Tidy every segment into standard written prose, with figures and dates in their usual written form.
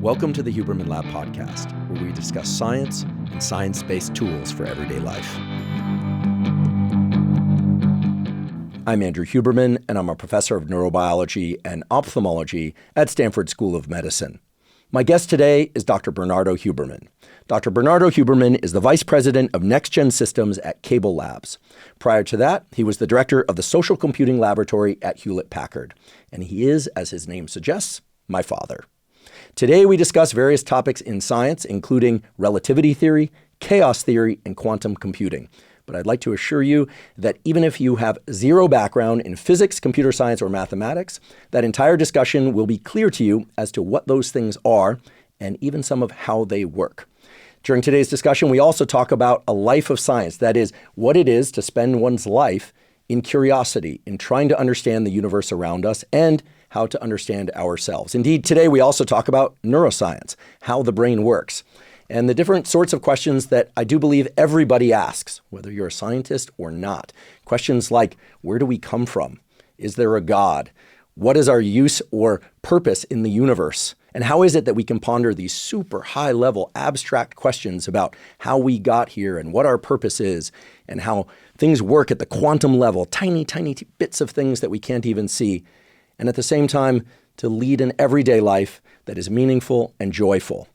Welcome to the Huberman Lab podcast, where we discuss science and science-based tools for everyday life. I'm Andrew Huberman, and I'm a professor of neurobiology and ophthalmology at Stanford School of Medicine. My guest today is Dr. Bernardo Huberman. Dr. Bernardo Huberman is the Vice President of Next-Gen Systems at CableLabs. Prior to that, he was the Director of the Social Computing Laboratory at Hewlett-Packard. And he is, as his name suggests, my father. Today, we discuss various topics in science, including relativity theory, chaos theory, and quantum computing. But I'd like to assure you that even if you have zero background in physics, computer science, or mathematics, that entire discussion will be clear to you as to what those things are and even some of how they work. During today's discussion, we also talk about a life of science, that is, what it is to spend one's life in curiosity, in trying to understand the universe around us and how to understand ourselves. Indeed, today we also talk about neuroscience, how the brain works, and the different sorts of questions that I do believe everybody asks, whether you're a scientist or not. Questions like, where do we come from? Is there a God? What is our use or purpose in the universe? And how is it that we can ponder these super high-level abstract questions about how we got here and what our purpose is and how things work at the quantum level, tiny bits of things that we can't even see, and at the same time, to lead an everyday life that is meaningful and joyful.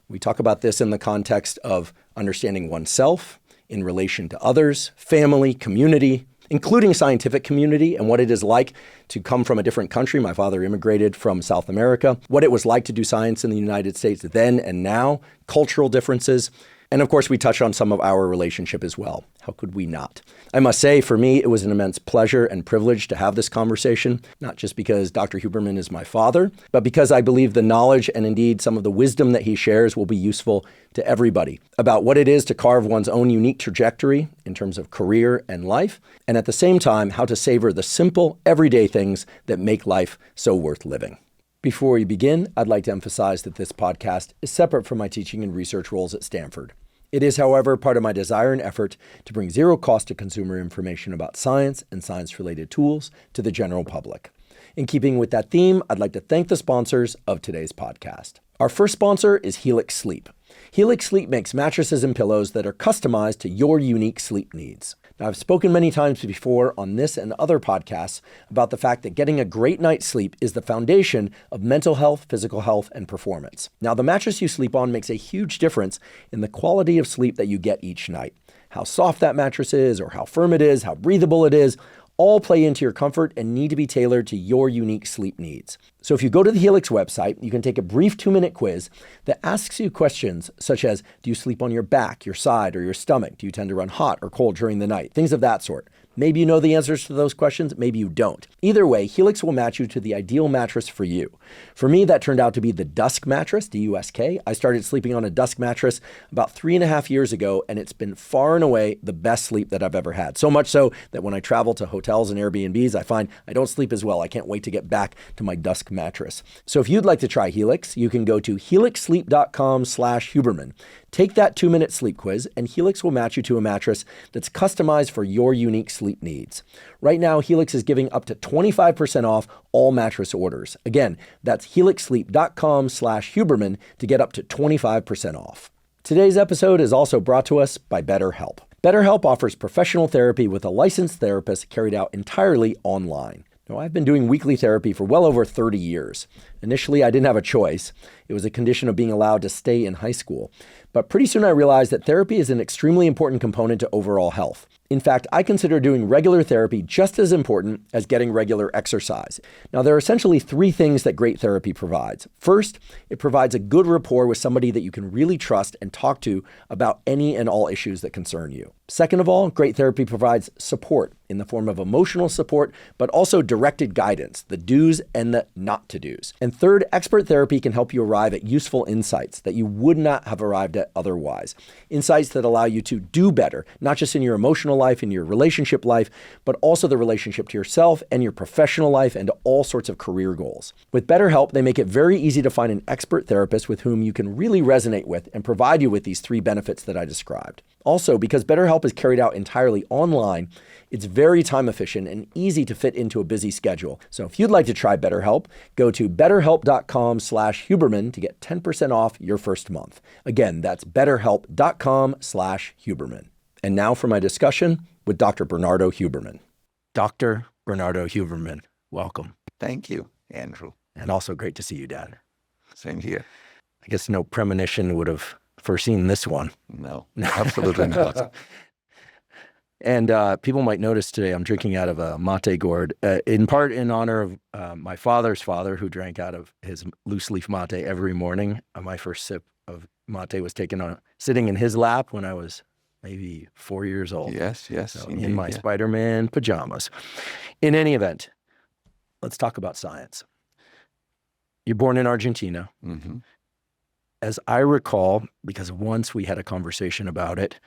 We talk about this in the context of understanding oneself in relation to others, family, community, including scientific community, and what it is like to come from a different country. My father immigrated from South America, what it was like to do science in the United States then and now, cultural differences. And of course, we touch on some of our relationship as well. How could we not? I must say, for me, it was an immense pleasure and privilege to have this conversation, not just because Dr. Huberman is my father, but because I believe the knowledge and indeed some of the wisdom that he shares will be useful to everybody about what it is to carve one's own unique trajectory in terms of career and life, and at the same time, how to savor the simple, everyday things that make life so worth living. Before we begin, I'd like to emphasize that this podcast is separate from my teaching and research roles at Stanford. It is, however, part of my desire and effort to bring zero cost to consumer information about science and science-related tools to the general public. In keeping with that theme, I'd like to thank the sponsors of today's podcast. Our first sponsor is Helix Sleep. Helix Sleep makes mattresses and pillows that are customized to your unique sleep needs. Now, I've spoken many times before on this and other podcasts about the fact that getting a great night's sleep is the foundation of mental health, physical health, and performance. Now, the mattress you sleep on makes a huge difference in the quality of sleep that you get each night. How soft that mattress is, or how firm it is, how breathable it is, all play into your comfort and need to be tailored to your unique sleep needs. So if you go to the Helix website, you can take a brief 2-minute quiz that asks you questions such as, do you sleep on your back, your side, or your stomach? Do you tend to run hot or cold during the night? Things of that sort. Maybe you know the answers to those questions, maybe you don't. Either way, Helix will match you to the ideal mattress for you. For me, that turned out to be the Dusk mattress, D-U-S-K. I started sleeping on a Dusk mattress about 3.5 years ago, and it's been far and away the best sleep that I've ever had. So much so that when I travel to hotels and Airbnbs, I find I don't sleep as well. I can't wait to get back to my Dusk mattress. So if you'd like to try Helix, you can go to helixsleep.com/Huberman. Take that 2-minute sleep quiz, and Helix will match you to a mattress that's customized for your unique sleep needs. Right now, Helix is giving up to 25% off all mattress orders. Again, that's helixsleep.com/Huberman to get up to 25% off. Today's episode is also brought to us by BetterHelp. BetterHelp offers professional therapy with a licensed therapist carried out entirely online. Now, I've been doing weekly therapy for well over 30 years. Initially, I didn't have a choice. It was a condition of being allowed to stay in high school. But pretty soon I realized that therapy is an extremely important component to overall health. In fact, I consider doing regular therapy just as important as getting regular exercise. Now, there are essentially 3 things that great therapy provides. First, it provides a good rapport with somebody that you can really trust and talk to about any and all issues that concern you. Second of all, great therapy provides support in the form of emotional support, but also directed guidance, the do's and the not to do's. And third, expert therapy can help you arrive at useful insights that you would not have arrived at otherwise. Insights that allow you to do better, not just in your emotional life, in your relationship life, but also the relationship to yourself and your professional life and all sorts of career goals. With BetterHelp, they make it very easy to find an expert therapist with whom you can really resonate with and provide you with these 3 benefits that I described. Also, because BetterHelp is carried out entirely online, it's very time efficient and easy to fit into a busy schedule. So if you'd like to try BetterHelp, go to betterhelp.com/Huberman ExpressVPN to get 10% off your first month. Again, that's betterhelp.com/Huberman. And now for my discussion with Dr. Bernardo Huberman. Dr. Bernardo Huberman, welcome. Thank you, Andrew. And also great to see you, Dad. Same here. I guess no premonition would have foreseen this one. No, absolutely not. And people might notice today I'm drinking out of a mate gourd, in part in honor of my father's father, who drank out of his loose leaf mate every morning. My first sip of mate was sitting in his lap when I was maybe 4 years old. Yes, So indeed, in my Spider-Man pajamas. In any event, let's talk about science. You're born in Argentina. Mm-hmm. As I recall, because once we had a conversation about it,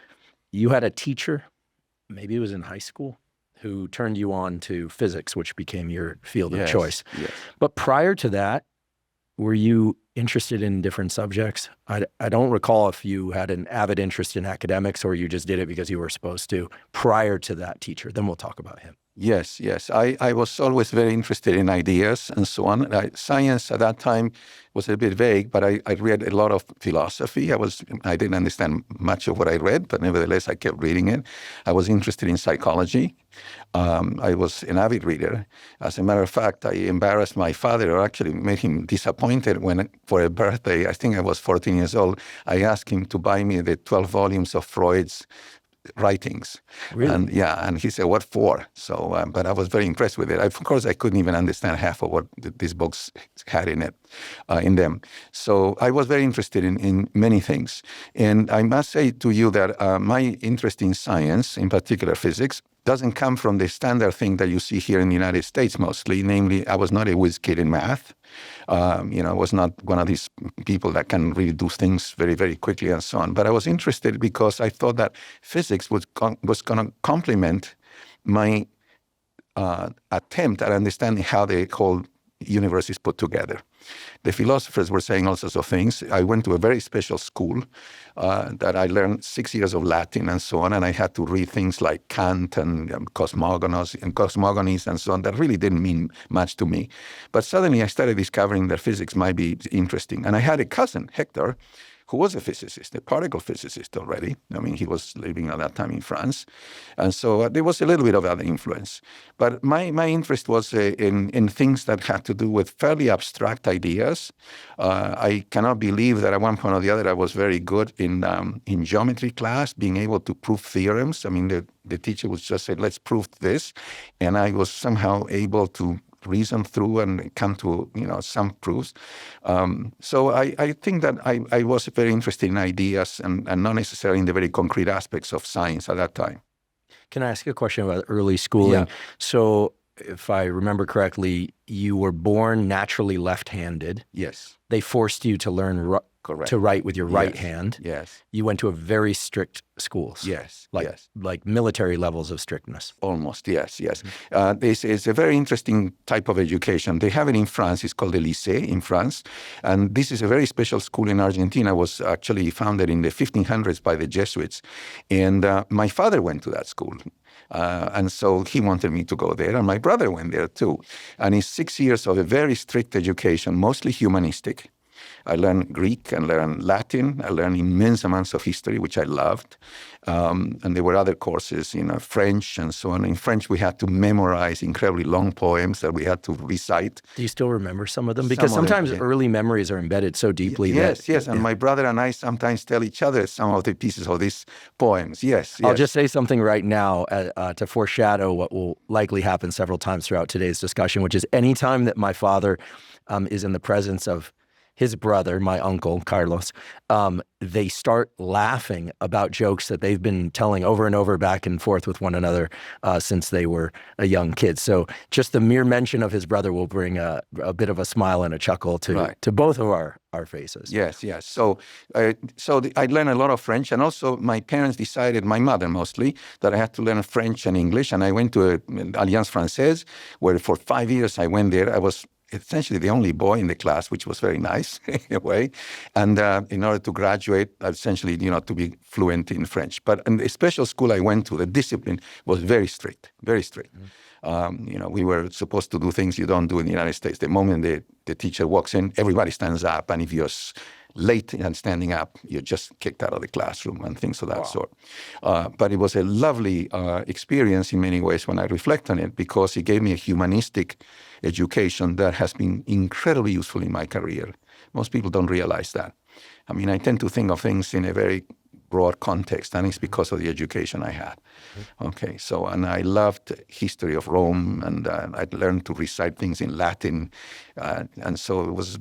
you had a teacher, maybe it was in high school, who turned you on to physics, which became your field of choice. Yes. But prior to that, were you interested in different subjects? I don't recall if you had an avid interest in academics or you just did it because you were supposed to prior to that teacher. Then we'll talk about him. Yes. I was always very interested in ideas and so on. Science at that time was a bit vague, but I read a lot of philosophy. I didn't understand much of what I read, but nevertheless, I kept reading it. I was interested in psychology. I was an avid reader. As a matter of fact, I embarrassed my father, or actually made him disappointed when, for a birthday, I think I was 14 years old, I asked him to buy me the 12 volumes of Freud's writings. Really? And he said, "What for?" So, but I was very impressed with it. Of course, I couldn't even understand half of what these books had in them. So I was very interested in many things. And I must say to you that my interest in science, in particular physics, doesn't come from the standard thing that you see here in the United States mostly. Namely, I was not a whiz kid in math. I was not one of these people that can really do things very, very quickly and so on. But I was interested because I thought that physics was going to complement my attempt at understanding how the whole universe is put together. The philosophers were saying all sorts of things. I went to a very special school that I learned 6 years of Latin and so on, and I had to read things like Kant and cosmogonies and so on that really didn't mean much to me. But suddenly I started discovering that physics might be interesting. And I had a cousin, Hector, who was a physicist, a particle physicist already. I mean, he was living at that time in France. And so there was a little bit of that influence. But my interest was in things that had to do with fairly abstract ideas. I cannot believe that at one point or the other I was very good in geometry class, being able to prove theorems. I mean, the teacher would just say, "Let's prove this." And I was somehow able to reason through and come to some proofs. So I think that I was very interested in ideas and not necessarily in the very concrete aspects of science at that time. Can I ask you a question about early schooling? Yeah. So if I remember correctly, you were born naturally left-handed. Yes. They forced you to learn Correct. to write with your right hand. Yes. You went to a very strict schools. Yes. Like military levels of strictness. Almost, yes. This is a very interesting type of education. They have it in France. It's called the Lycée in France. And this is a very special school in Argentina. It was actually founded in the 1500s by the Jesuits. And my father went to that school. And so he wanted me to go there, and my brother went there too. And it's 6 years of a very strict education, mostly humanistic. I learned Greek and learned Latin. I learned immense amounts of history, which I loved. And there were other courses, French and so on. In French, we had to memorize incredibly long poems that we had to recite. Do you still remember some of them? Because sometimes early memories are embedded so deeply. Yes. And my brother and I sometimes tell each other some of the pieces of these poems. Yes. I'll just say something right now to foreshadow what will likely happen several times throughout today's discussion, which is anytime that my father is in the presence of his brother, my uncle, Carlos, they start laughing about jokes that they've been telling over and over back and forth with one another since they were a young kid. So just the mere mention of his brother will bring a bit of a smile and a chuckle to both of our faces. Yes. So I learned a lot of French, and also my parents decided, my mother mostly, that I had to learn French and English, and I went to Alliance Française, where for 5 years I went there. I was essentially the only boy in the class, which was very nice in a way. And in order to graduate, essentially, to be fluent in French. But in the special school I went to, the discipline was very strict, very strict. We were supposed to do things you don't do in the United States. The moment the teacher walks in, everybody stands up. And if you're late and standing up, you're just kicked out of the classroom and things of that sort. But it was a lovely experience in many ways when I reflect on it, because it gave me a humanistic education that has been incredibly useful in my career. Most people don't realize that. I mean, I tend to think of things in a very broad context, and it's because of the education I had. Okay, and I loved history of Rome, and I learned to recite things in Latin, and so it was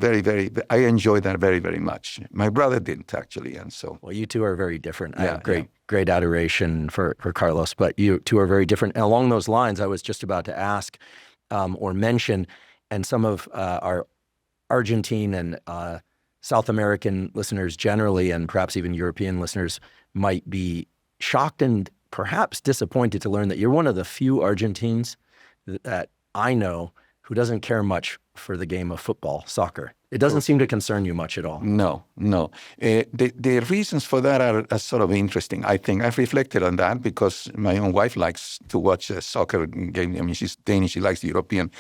I enjoyed that very, very much. My brother didn't, actually, and so. Well, you two are very different. I have great adoration for Carlos, but you two are very different. And along those lines, I was just about to ask or mention, and some of our Argentine and South American listeners generally, and perhaps even European listeners, might be shocked and perhaps disappointed to learn that you're one of the few Argentines that I know who doesn't care much for the game of football, soccer. It doesn't seem to concern you much at all. No. The reasons for that are sort of interesting. I think I've reflected on that because my own wife likes to watch a soccer game. I mean, she's Danish. She likes the European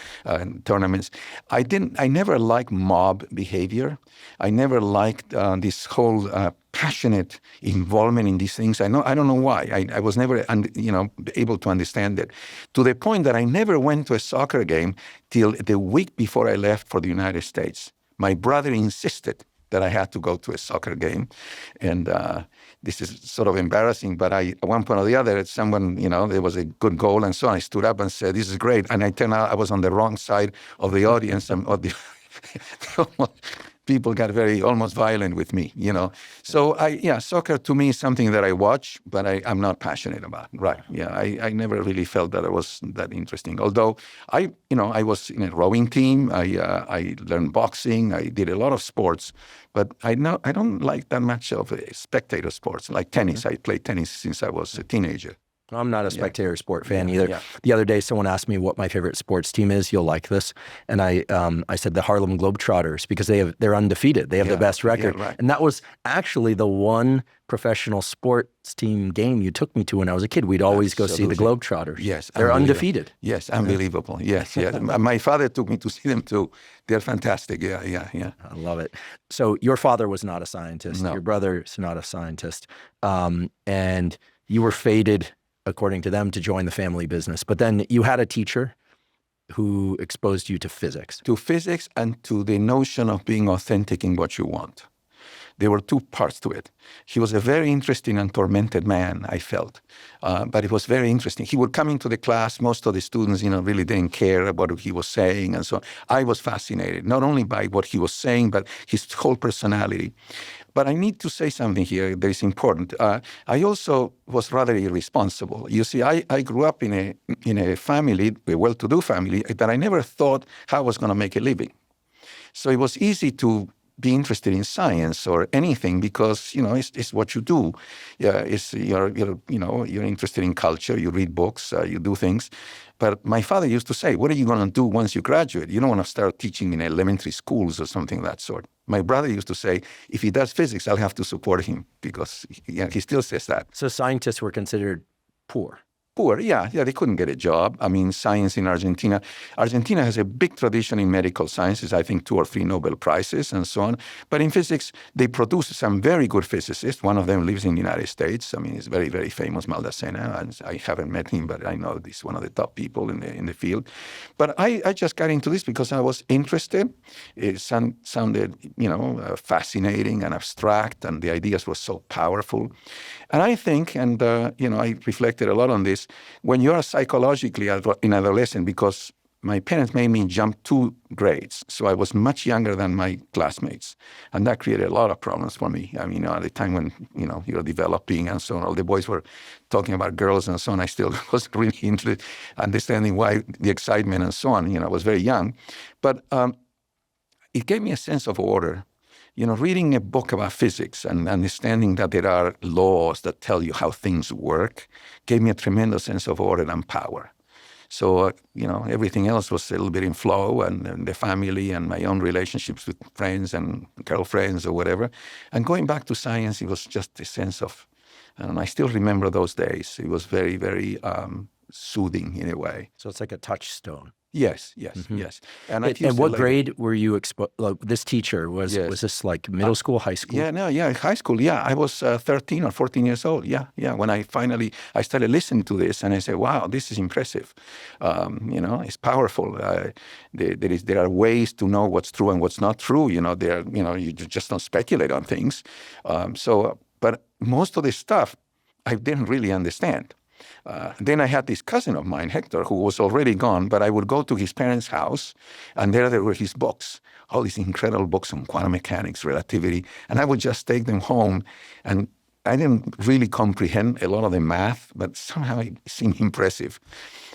tournaments. I never liked mob behavior. I never liked this whole passionate involvement in these things. I don't know why. I was never, able to understand it, to the point that I never went to a soccer game till the week before I left for the United States. My brother insisted that I had to go to a soccer game. And this is sort of embarrassing, but at one point or the other, someone, there was a good goal and so on. I stood up and said, "This is great." And I turned out I was on the wrong side of the audience and of the people got almost violent with me, So soccer to me is something that I watch, but I'm not passionate about. Right. Yeah. I never really felt that it was that interesting. Although I was in a rowing team. I learned boxing. I did a lot of sports, but I don't like that much of spectator sports like tennis. I played tennis since I was a teenager. I'm not a spectator sport fan either. Yeah. The other day, someone asked me what my favorite sports team is. You'll like this. And I said the Harlem Globetrotters, because they're undefeated. They have the best record. Yeah, right. And that was actually the one professional sports team game you took me to when I was a kid. We'd always go see the Globetrotters. Yes. They're undefeated. Yes, unbelievable. Yes. My father took me to see them too. They're fantastic. Yeah. I love it. So your father was not a scientist. No. Your brother's not a scientist. And you were fated, according to them, to join the family business. But then you had a teacher who exposed you to physics. To physics and to the notion of being authentic in what you want. There were two parts to it. He was a very interesting and tormented man, I felt. But it was very interesting. He would come into the class. Most of the students, really didn't care about what he was saying and so on. I was fascinated, not only by what he was saying, but his whole personality. But I need to say something here that is important. I also was rather irresponsible. You see, I grew up in a family, a well-to-do family, that I never thought how I was going to make a living. So it was easy to be interested in science or anything because it's what you do. Yeah, you're interested in culture. You read books. You do things. But my father used to say, "What are you going to do once you graduate? You don't want to start teaching in elementary schools or something of that sort." My brother used to say, "If he does physics, I'll have to support him," because he still says that. So scientists were considered poor. Poor, yeah, they couldn't get a job. I mean, science in Argentina has a big tradition in medical sciences, I think 2 or 3 Nobel Prizes and so on. But in physics, they produce some very good physicists. One of them lives in the United States. I mean, he's very, very famous, Maldacena. And I haven't met him, but I know he's one of the top people in the field. But I just got into this because I was interested. It sounded, fascinating and abstract, and the ideas were so powerful. And I think, I reflected a lot on this, when you are psychologically an adolescent, because my parents made me jump 2 grades, so I was much younger than my classmates, and that created a lot of problems for me. I mean, at the time when, you're developing and so on, all the boys were talking about girls and so on, I still wasn't really into understanding why the excitement and so on. I was very young. But it gave me a sense of order. Reading a book about physics and understanding that there are laws that tell you how things work gave me a tremendous sense of order and power. So, everything else was a little bit in flow, and the family and my own relationships with friends and girlfriends or whatever. And going back to science, it was just a sense of, I still remember those days. It was very, very soothing in a way. So it's like a touchstone. Yes. And what grade were you exposed? Like this teacher was this like middle school, high school? High school. Yeah, I was 13 or 14 years old. Yeah. When I started listening to this, and I said, "Wow, this is impressive. It's powerful. There are ways to know what's true and what's not true. You just don't speculate on things. But most of this stuff, I didn't really understand." Then I had this cousin of mine, Hector, who was already gone, but I would go to his parents' house, and there were his books, all these incredible books on quantum mechanics, relativity, and I would just take them home, and I didn't really comprehend a lot of the math, but somehow it seemed impressive.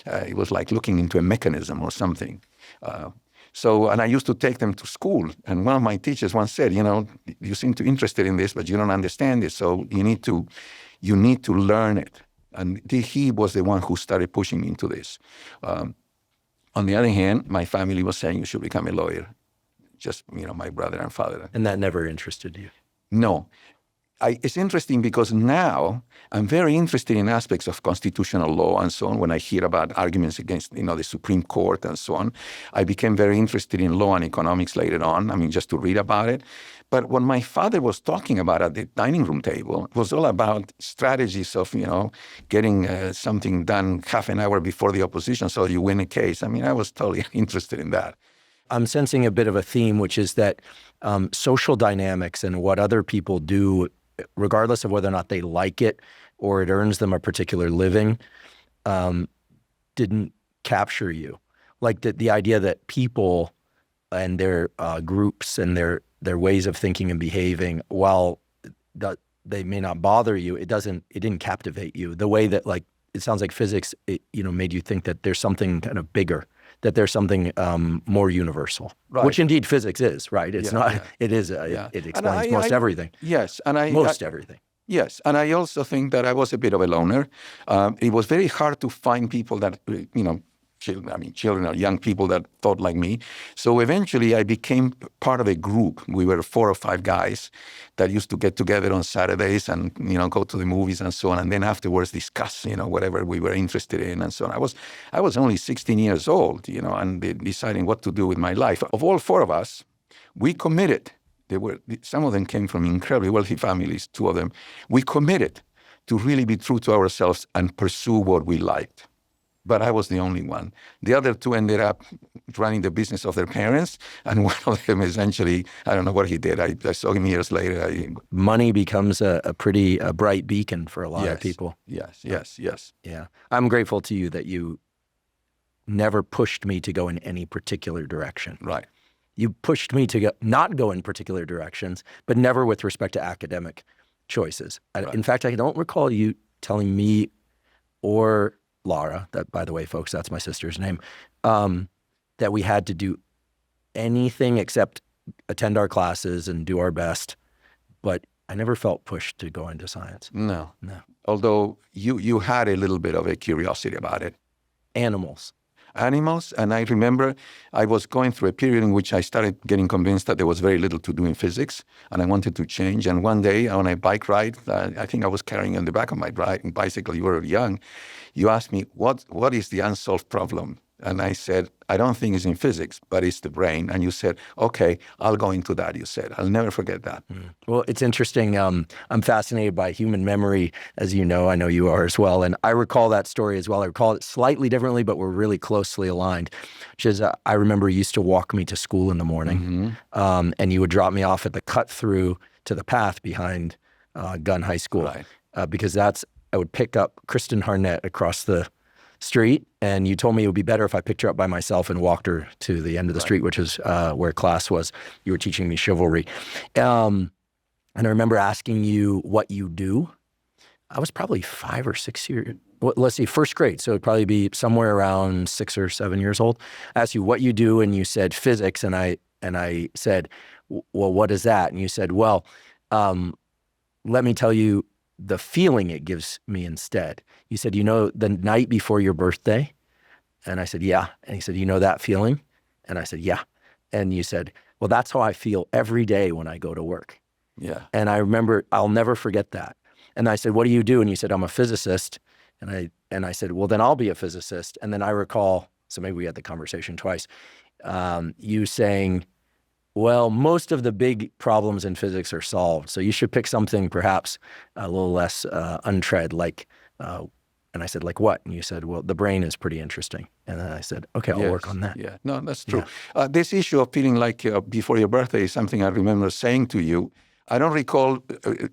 It was like looking into a mechanism or something. And I used to take them to school, and one of my teachers once said, "You seem to be interested in this, but you don't understand it, so you need to learn it." And he was the one who started pushing me into this. On the other hand, my family was saying, "You should become a lawyer." Just, my brother and father. And that never interested you? No. It's interesting because now I'm very interested in aspects of constitutional law and so on. When I hear about arguments against, the Supreme Court and so on, I became very interested in law and economics later on. Just to read about it. But what my father was talking about at the dining room table was all about strategies of, getting something done half an hour before the opposition so you win a case. I was totally interested in that. I'm sensing a bit of a theme, which is that social dynamics and what other people do, regardless of whether or not they like it or it earns them a particular living, didn't capture you. Like the idea that people and their groups and their ways of thinking and behaving, while they may not bother you, it didn't captivate you. The way that, like, it sounds like physics, made you think that there's something kind of bigger, that there's something more universal, right. Which indeed physics is, right? It's not. Yeah. It is. It explains most everything. Yes, everything. Yes, and I also think that I was a bit of a loner. It was very hard to find people that children or young people that thought like me. So eventually I became part of a group. We were 4 or 5 guys that used to get together on Saturdays and, go to the movies and so on. And then afterwards discuss, whatever we were interested in and so on. I was only 16 years old, and deciding what to do with my life. Of all 4 of us, we committed. Some of them came from incredibly wealthy families, 2 of them. We committed to really be true to ourselves and pursue what we liked. But I was the only one. The other 2 ended up running the business of their parents, and one of them essentially, I don't know what he did. I saw him years later. Money becomes a pretty bright beacon for a lot of people. Yes. Yeah. I'm grateful to you that you never pushed me to go in any particular direction. Right. You pushed me to not go in particular directions, but never with respect to academic choices. Right. In fact, I don't recall you telling me or Laura, that, by the way, folks, that's my sister's name, that we had to do anything except attend our classes and do our best. But I never felt pushed to go into science. No. Although you had a little bit of a curiosity about it. Animals, and I remember I was going through a period in which I started getting convinced that there was very little to do in physics, and I wanted to change. And one day on a bike ride, I think I was carrying on the back of my bicycle, you were young, you asked me, what is the unsolved problem? And I said, I don't think it's in physics, but it's the brain. And you said, okay, I'll go into that, you said. I'll never forget that. Well, it's interesting. I'm fascinated by human memory, as you know. I know you are as well. And I recall that story as well. I recall it slightly differently, but we're really closely aligned. Which is, I remember you used to walk me to school in the morning, and you would drop me off at the cut through to the path behind Gunn High School. Right. Because I would pick up Kristen Harnett across the street, and you told me it would be better if I picked her up by myself and walked her to the end of the street, which is where class was. You were teaching me chivalry. And I remember asking you what you do. I was probably 5 or 6 years, let's see, first grade. So it'd probably be somewhere around 6 or 7 years old. I asked you what you do, and you said physics. And I said, well, what is that? And you said, well, let me tell you the feeling it gives me instead. You said, the night before your birthday, And I said, yeah. And he said, you know that feeling? And I said, yeah. And you said, well, that's how I feel every day when I go to work. Yeah. And I remember, I'll never forget that. And I said, what do you do? And you said, I'm a physicist. And I said, well, then I'll be a physicist. And then I recall, so maybe we had the conversation twice, you saying, well, most of the big problems in physics are solved. So you should pick something perhaps a little less untread, like, and I said, like what? And you said, well, the brain is pretty interesting. And then I said, okay, I'll work on that. Yeah, no, that's true. This issue of feeling like before your birthday is something I remember saying to you. I don't recall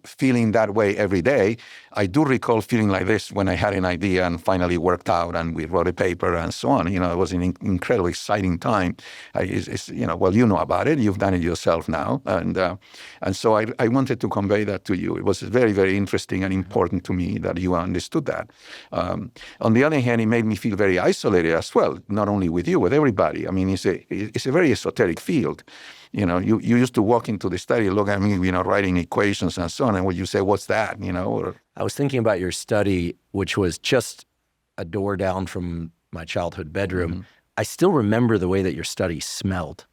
feeling that way every day. I do recall feeling like this when I had an idea and finally worked out and we wrote a paper and so on. You know, it was an incredibly exciting time. You know, well, you know about it. You've done it yourself now. And so I wanted to convey that to you. It was very, very interesting and important to me that you understood that. On the other hand, it made me feel very isolated as well, not only with you, with everybody. I mean, it's a very esoteric field. You know, you used to walk into the study, look at me, you know, writing equations and so on, and would you say, what's that, you know? Or, I was thinking about your study, which was just a door down from my childhood bedroom. Mm-hmm. I still remember the way that your study smelled.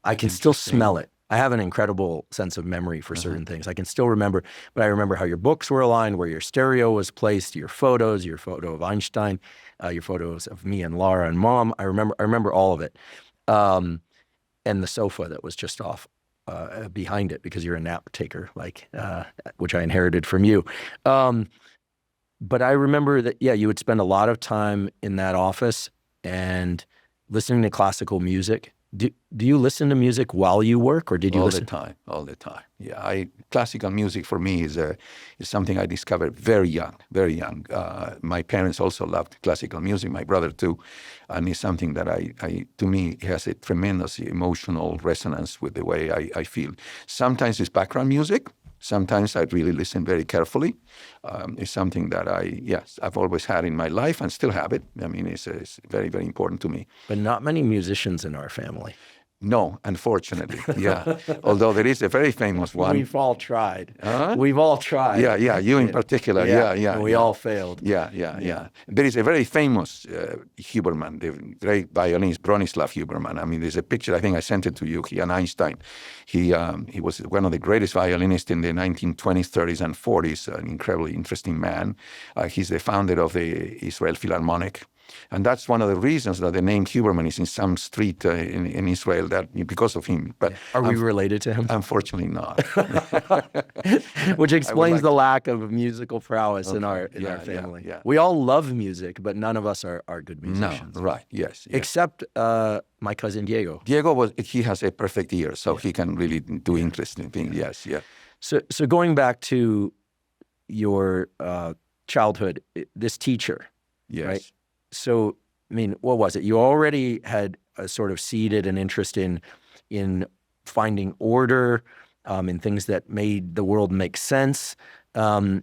I can still smell it. I have an incredible sense of memory for certain things. I can still remember, but I remember how your books were aligned, where your stereo was placed, your photo of Einstein, your photos of me and Laura and Mom. I remember all of it. And the sofa that was just off behind it because you're a nap taker, which I inherited from you. But I remember that, you would spend a lot of time in that office and listening to classical music. Do you listen to music while you work, or did you listen? All the time. Yeah, classical music for me is something I discovered very young. My parents also loved classical music, my brother too, and it's something that to me, has a tremendous emotional resonance with the way I feel. Sometimes it's background music. Sometimes I really listen very carefully. It's something that I've always had in my life and still have it. I mean, it's very, very important to me. But not many musicians in our family. No, unfortunately, yeah. Although there is a very famous one. We've all tried. We've all tried. Yeah, you in particular. Yeah. And we all failed. Yeah. There is a very famous Huberman, the great violinist Bronislaw Huberman. I mean, there's a picture, I think I sent it to you, he and Einstein. He was one of the greatest violinists in the 1920s, 30s, and 40s, an incredibly interesting man. He's the founder of the Israel Philharmonic. And that's one of the reasons that the name Huberman is in some street in Israel, that because of him. But are we related to him? Unfortunately not. Which explains the lack of musical prowess in our family. Yeah. We all love music, but none of us are good musicians. No, right, yes. Except my cousin Diego. He has a perfect ear, so he can really do interesting things, yes. So going back to your childhood, this teacher, yes. Right? So, I mean, what was it? You already had a sort of seeded an interest in finding order, in things that made the world make sense. What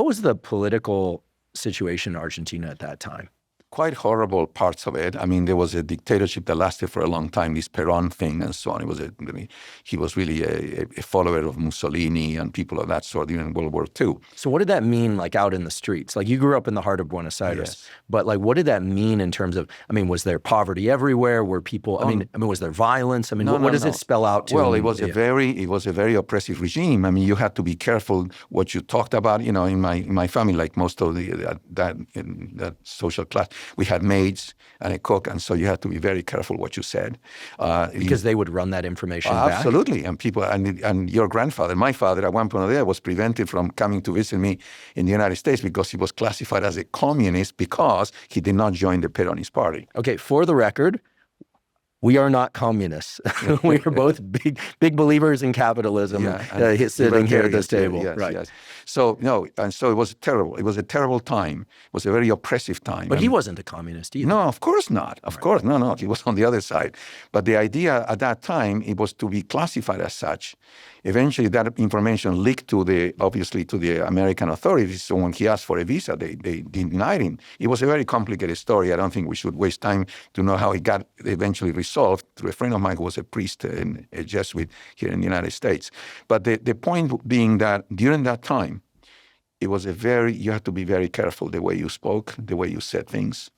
was the political situation in Argentina at that time? Quite horrible parts of it. I mean, there was a dictatorship that lasted for a long time, this Peron thing and so on. He was really a follower of Mussolini and people of that sort during World War II. So what did that mean, like, out in the streets? Like, you grew up in the heart of Buenos Aires, but like, what did that mean in terms of, I mean, was there poverty everywhere? Were people, I mean, was there violence? I mean, what does it spell out to? Well, it was a very oppressive regime. I mean, you had to be careful what you talked about. You know, in my family, like most of that social class, we had maids and a cook, and so you had to be very careful what you said. Because they would run that information back? Absolutely. And people, and your grandfather, my father, at one point or the other, was prevented from coming to visit me in the United States because he was classified as a communist because he did not join the Peronist party. Okay, for the record, we are not communists. We are both big believers in capitalism, sitting here at this table. Yes. So, it was terrible. It was a terrible time. It was a very oppressive time. But he wasn't a communist either. No, of course not. Of course, no. He was on the other side. But the idea at that time, it was to be classified as such. Eventually, that information leaked to the American authorities. So when he asked for a visa, they denied him. It was a very complicated story. I don't think we should waste time to know how it got eventually resolved through a friend of mine who was a priest and a Jesuit here in the United States. But the point being that during that time, you had to be very careful the way you spoke, the way you said things.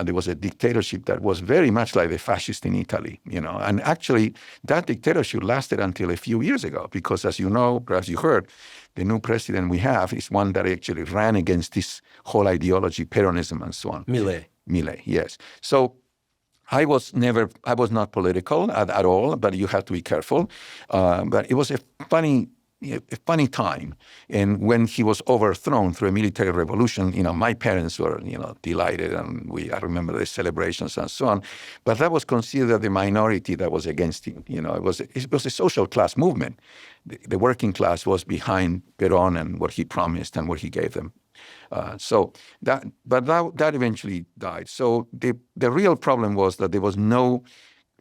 There was a dictatorship that was very much like the fascist in Italy, and actually that dictatorship lasted until a few years ago, because as you know, perhaps you heard, the new president we have is one that actually ran against this whole ideology, Peronism and so on. Milei, yes. So I was not political at all, but you have to be careful. But it was a funny time. And when he was overthrown through a military revolution, my parents were, delighted, and I remember the celebrations and so on. But that was considered the minority that was against him. It was a social class movement. The working class was behind Perón and what he promised and what he gave them. That eventually died. So the real problem was that there was no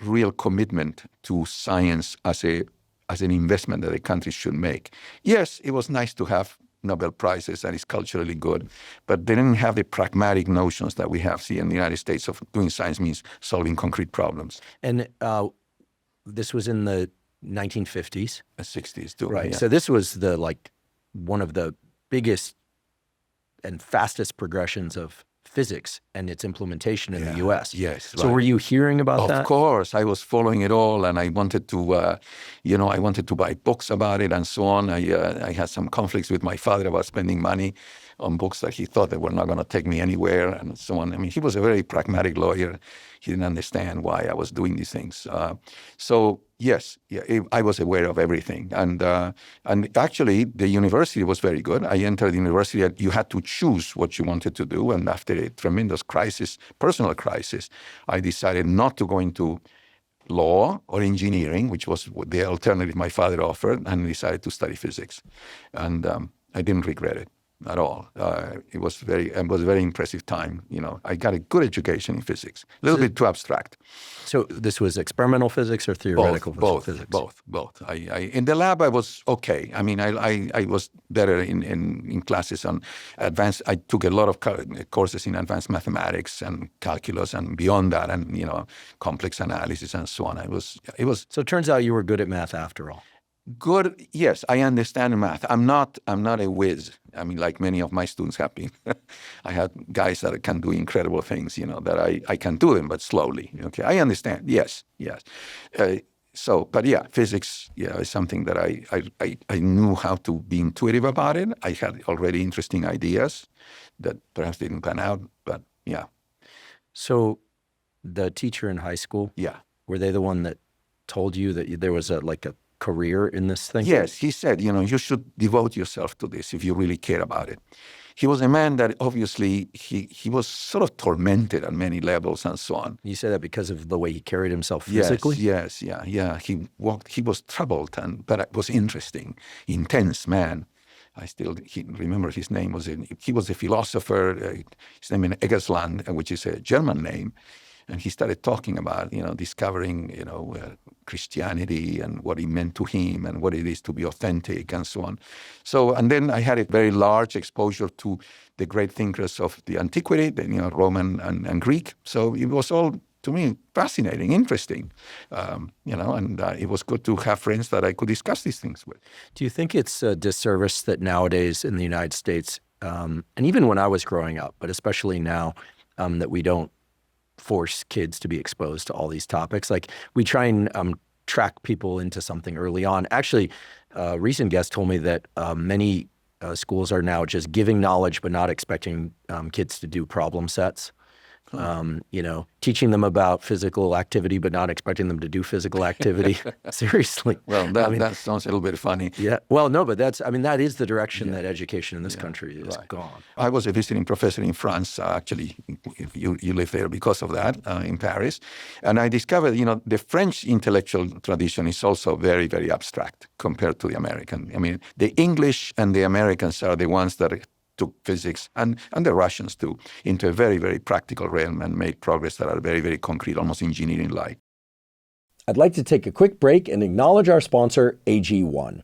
real commitment to science as an investment that a country should make. Yes, it was nice to have Nobel Prizes and it's culturally good, but they didn't have the pragmatic notions that we have here in the United States of doing science means solving concrete problems. And this was in the 1950s? 60s too. Right. Yeah. So this was one of the biggest and fastest progressions of physics and its implementation in the U.S. Yes. So were you hearing about that? Of course, I was following it all, and I wanted to, buy books about it and so on. I had some conflicts with my father about spending money on books that he thought that were not going to take me anywhere and so on. I mean, he was a very pragmatic lawyer. He didn't understand why I was doing these things. Yes, I was aware of everything. And actually, the university was very good. I entered the university, and you had to choose what you wanted to do. And after a tremendous personal crisis, I decided not to go into law or engineering, which was the alternative my father offered, and decided to study physics. And I didn't regret it at all. It was a very impressive time. I got a good education in physics, a little bit too abstract. So this was experimental physics or theoretical physics? Both. In the lab, I was okay. I mean, I was better in classes on advanced. I took a lot of courses in advanced mathematics and calculus and beyond that, and complex analysis and so on. It was. So it turns out you were good at math after all. Good. Yes, I understand math. I'm not a whiz. I mean, like many of my students have been. I had guys that can do incredible things, that I can do them, but slowly. Okay, I understand. Yes. But physics, is something that I knew how to be intuitive about it. I had already interesting ideas that perhaps didn't pan out, but yeah. So the teacher in high school, were they the one that told you that there was a career in this thing? Yes, he said, you should devote yourself to this if you really care about it. He was a man that obviously he was sort of tormented on many levels and so on. You say that because of the way he carried himself physically? Yes. He was troubled, but it was interesting, intense man. I still remember his name. He was a philosopher. His name is Eggersland, which is a German name. And he started talking about, discovering, Christianity and what it meant to him and what it is to be authentic and so on. So, and then I had a very large exposure to the great thinkers of the antiquity, Roman and Greek. So it was all, to me, fascinating, interesting, and it was good to have friends that I could discuss these things with. Do you think it's a disservice that nowadays in the United States, and even when I was growing up, but especially now, that we don't force kids to be exposed to all these topics? Like we try and track people into something early on. Actually, a recent guest told me that many schools are now just giving knowledge but not expecting kids to do problem sets. Teaching them about physical activity but not expecting them to do physical activity. Seriously. Well, that sounds a little bit funny. Yeah. Well, no, but that is the direction that education in this country is gone. I was a visiting professor in France, actually. You live there because of that, in Paris. And I discovered, the French intellectual tradition is also very, very abstract compared to the American. I mean, the English and the Americans are the ones that took physics, and the Russians too, into a very, very practical realm and made progress that are very, very concrete, almost engineering-like. I'd like to take a quick break and acknowledge our sponsor, AG1.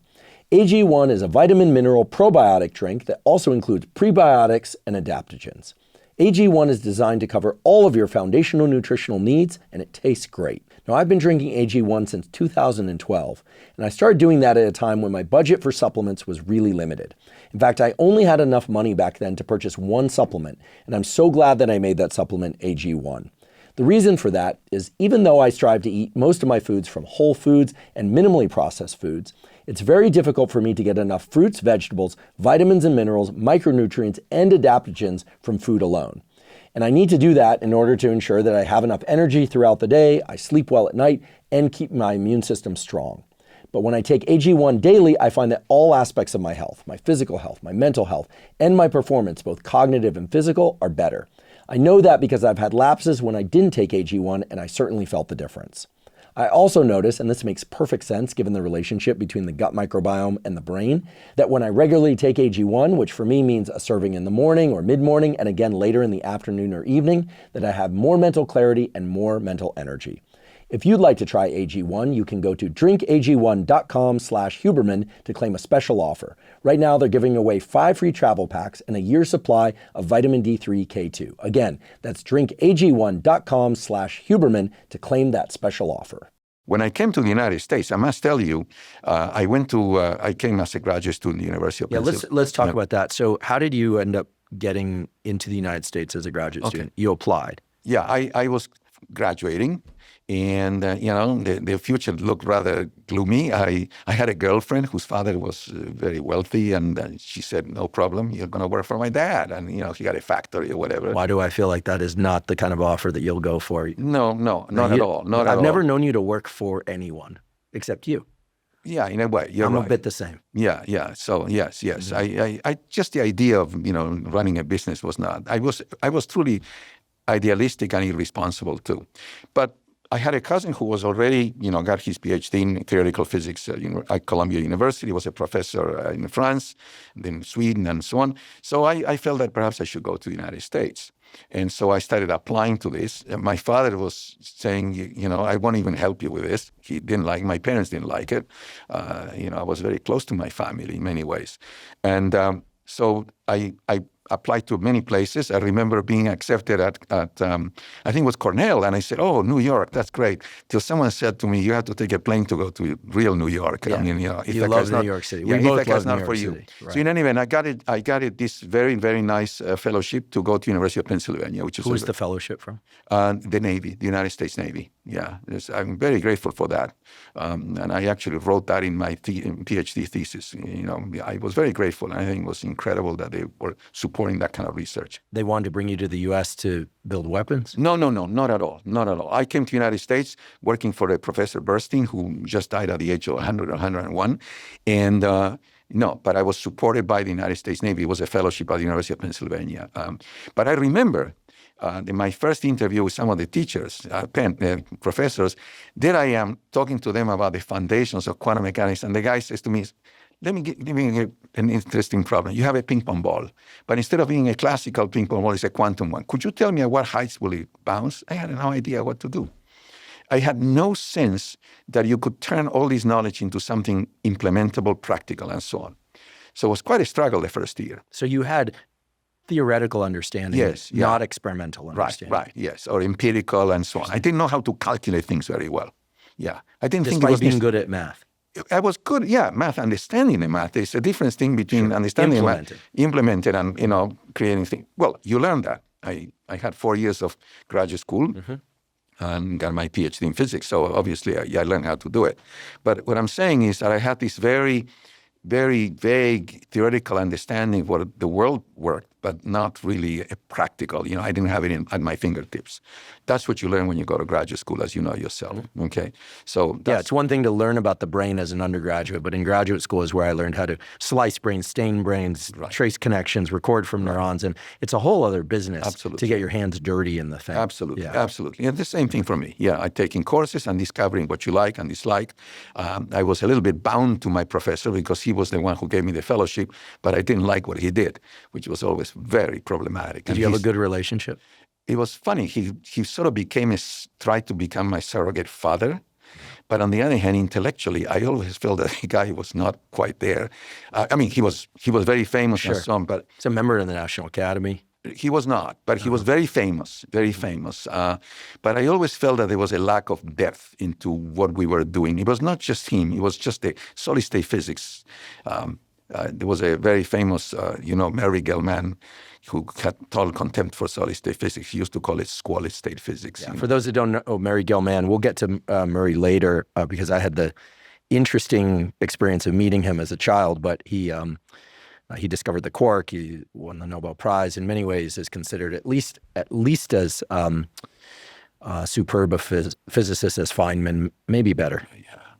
AG1 is a vitamin mineral probiotic drink that also includes prebiotics and adaptogens. AG1 is designed to cover all of your foundational nutritional needs, and it tastes great. Now, I've been drinking AG1 since 2012, and I started doing that at a time when my budget for supplements was really limited. In fact, I only had enough money back then to purchase one supplement, and I'm so glad that I made that supplement AG1. The reason for that is even though I strive to eat most of my foods from whole foods and minimally processed foods, it's very difficult for me to get enough fruits, vegetables, vitamins and minerals, micronutrients, and adaptogens from food alone. And I need to do that in order to ensure that I have enough energy throughout the day, I sleep well at night, and keep my immune system strong. But when I take AG1 daily, I find that all aspects of my health, my physical health, my mental health, and my performance, both cognitive and physical, are better. I know that because I've had lapses when I didn't take AG1, and I certainly felt the difference. I also notice, and this makes perfect sense given the relationship between the gut microbiome and the brain, that when I regularly take AG1, which for me means a serving in the morning or mid-morning and again later in the afternoon or evening, that I have more mental clarity and more mental energy. If you'd like to try AG1, you can go to drinkag1.com/Huberman to claim a special offer. Right now, they're giving away 5 free travel packs and a year's supply of vitamin D3 K2. Again, that's drinkag1.com/Huberman to claim that special offer. When I came to the United States, I must tell you, I came as a graduate student at the University of Pennsylvania. Let's talk about that. So how did you end up getting into the United States as a graduate student? You applied. Yeah, I was graduating. And, the future looked rather gloomy. I had a girlfriend whose father was very wealthy, and she said, no problem, you're going to work for my dad. And, he got a factory or whatever. Why do I feel like that is not the kind of offer that you'll go for? No, not at all. I've never known you to work for anyone except you. Yeah, in a way, I'm right. a bit the same. Yeah. So yes. Mm-hmm. I just the idea of, running a business was not. I was truly idealistic and irresponsible too. But I had a cousin who was already, got his Ph.D. in theoretical physics at Columbia University, was a professor in France, then Sweden, and so on. So I felt that perhaps I should go to the United States. And so I started applying to this. My father was saying, I won't even help you with this. He didn't like, my parents didn't like it. I was very close to my family in many ways. And so I applied to many places. I remember being accepted at I think it was Cornell, and I said, "Oh, New York, that's great." Till someone said to me, "You have to take a plane to go to real New York." Yeah. I mean, you love New York City. Yeah, we both love not New York for City. you. Right. So in any event, I got it this very, very nice fellowship to go to University of Pennsylvania, which is Who is the fellowship from? The Navy, the United States Navy. Yeah, I'm very grateful for that, and I actually wrote that in my PhD thesis. I was very grateful, and I think it was incredible that they were supporting that kind of research. They wanted to bring you to the U.S. to build weapons? No, not at all. Not at all. I came to the United States working for a Professor Bernstein, who just died at the age of 100 or 101. And no, but I was supported by the United States Navy. It was a fellowship at the University of Pennsylvania. But I remember in my first interview with some of the teachers, professors, there I am talking to them about the foundations of quantum mechanics. And the guy says to me, let me give you an interesting problem. You have a ping pong ball, but instead of being a classical ping pong ball, it's a quantum one. Could you tell me at what heights will it bounce? I had no idea what to do. I had no sense that you could turn all this knowledge into something implementable, practical, and so on. So it was quite a struggle the first year. So you had theoretical understanding, not experimental understanding. Right, yes, or empirical and so on. I didn't know how to calculate things very well. Yeah, I didn't think it was being good at math. I was good, math, understanding the math. There's a difference thing between understanding implemented and, creating things. Well, you learn that. I had 4 years of graduate school and got my Ph.D. in physics. So obviously I learned how to do it. But what I'm saying is that I had this very, very vague theoretical understanding of what the world worked, but not really a practical. I didn't have it at my fingertips. That's what you learn when you go to graduate school, as you know yourself. Okay, so it's one thing to learn about the brain as an undergraduate, but in graduate school is where I learned how to slice brains, stain brains, trace connections, record from neurons, and it's a whole other business to get your hands dirty in the thing. Absolutely. And the same thing for me. Yeah, I taking courses and discovering what you like and dislike. I was a little bit bound to my professor because he was the one who gave me the fellowship, but I didn't like what he did, which was always very problematic. Did you have a good relationship? It was funny. He sort of tried to become my surrogate father. But on the other hand, intellectually, I always felt that the guy was not quite there. He was very famous and so on, but he's a member of the National Academy. He was not, but he was very famous, very famous. But I always felt that there was a lack of depth into what we were doing. It was not just him. It was just the solid-state physics. There was a very famous, Murray Gell-Mann, who had total contempt for solid-state physics. He used to call it squalid-state physics. Yeah, for those that don't know Murray Gell-Mann, we'll get to Murray later because I had the interesting experience of meeting him as a child, but he discovered the quark. He won the Nobel Prize. In many ways, is considered at least as superb a physicist as Feynman, maybe better.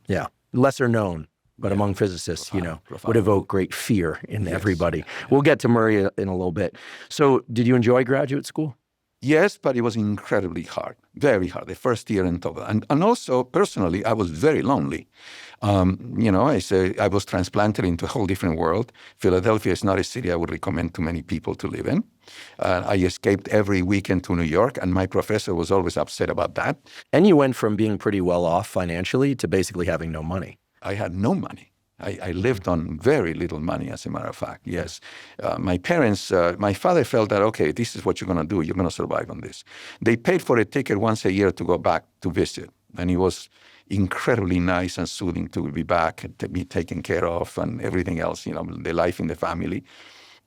Yeah, lesser known, but among physicists, profound. Would evoke great fear in everybody. Yeah. We'll get to Murray in a little bit. So, did you enjoy graduate school? Yes, but it was incredibly hard, very hard, the first year in total. And also, personally, I was very lonely. I was transplanted into a whole different world. Philadelphia is not a city I would recommend to many people to live in. I escaped every weekend to New York, and my professor was always upset about that. And you went from being pretty well off financially to basically having no money. I had no money. I lived on very little money, as a matter of fact, yes. My parents, my father felt that, okay, this is what you're going to do. You're going to survive on this. They paid for a ticket once a year to go back to visit. And it was incredibly nice and soothing to be back and to be taken care of and everything else, the life in the family.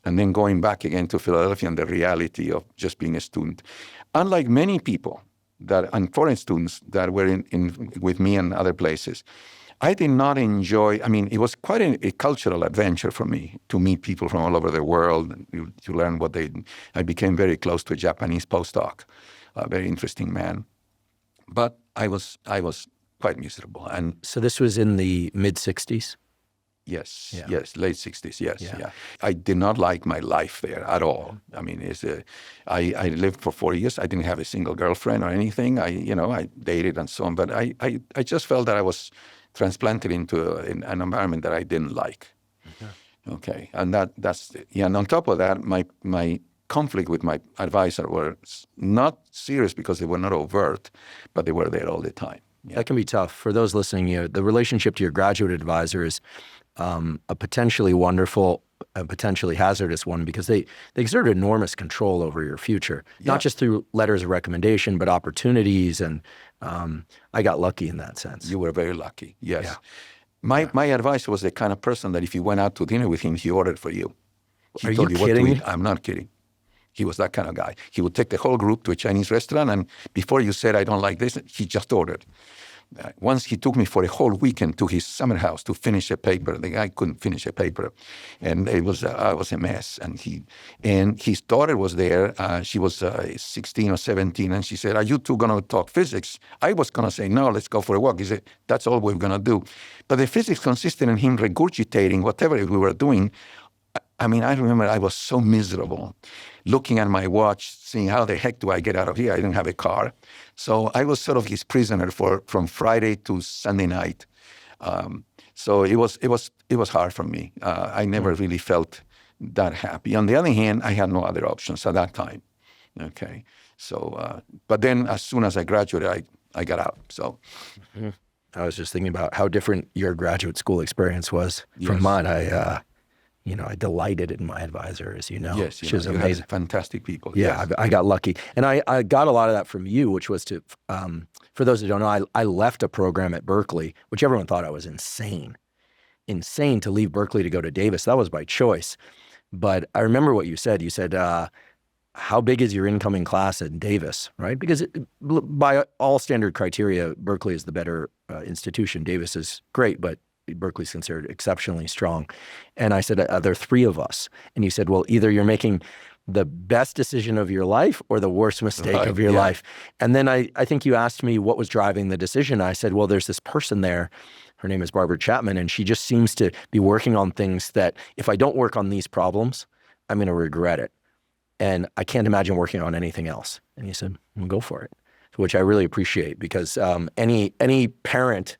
And then going back again to Philadelphia and the reality of just being a student. Unlike many people and foreign students that were in with me and other places, I did not enjoy, it was quite a cultural adventure for me to meet people from all over the world, to learn I became very close to a Japanese postdoc, a very interesting man. But I was quite miserable. And so this was in the mid-'60s? Yes, late 60s, yes. Yeah. I did not like my life there at all. I lived for 4 years. I didn't have a single girlfriend or anything. I dated and so on. But I just felt that I was transplanted into an environment that I didn't like. Okay, and that's it. Yeah, and on top of that, my conflict with my advisor was not serious because they were not overt, but they were there all the time. Yeah. That can be tough. For those listening, the relationship to your graduate advisor is a potentially wonderful, potentially hazardous one because they exert enormous control over your future, not just through letters of recommendation, but opportunities. And I got lucky in that sense. You were very lucky, yes. Yeah. My advisor was the kind of person that if you went out to dinner with him, he ordered for you. Are you kidding? I'm not kidding. He was that kind of guy. He would take the whole group to a Chinese restaurant, and before you said, I don't like this, he just ordered. Once he took me for a whole weekend to his summer house to finish a paper. The guy couldn't finish a paper, and it was a mess. And his daughter was there. She was 16 or 17, and she said, "Are you two going to talk physics?" I was going to say, "No, let's go for a walk." He said, "That's all we're going to do." But the physics consisted in him regurgitating whatever we were doing. I remember I was so miserable, looking at my watch, seeing how the heck do I get out of here? I didn't have a car. So I was sort of his prisoner from Friday to Sunday night. So it was hard for me. I never really felt that happy. On the other hand, I had no other options at that time. Okay. So, but then as soon as I graduated, I got out. So. Mm-hmm. I was just thinking about how different your graduate school experience was from mine. I delighted in my advisor, as you know. Yes, she was amazing. Fantastic people. Yeah, yes. I got lucky. And I got a lot of that from you, which was to, for those that don't know, I left a program at Berkeley, which everyone thought I was insane to leave Berkeley to go to Davis. That was by choice. But I remember what you said. You said, how big is your incoming class at Davis, right? Because by all standard criteria, Berkeley is the better institution. Davis is great, but Berkeley's considered exceptionally strong. And I said, there are three of us. And you said, well, either you're making the best decision of your life or the worst mistake of your life. And then I think you asked me what was driving the decision. I said, well, there's this person there. Her name is Barbara Chapman, and she just seems to be working on things that if I don't work on these problems, I'm going to regret it. And I can't imagine working on anything else. And he said, well, go for it, which I really appreciate because any parent,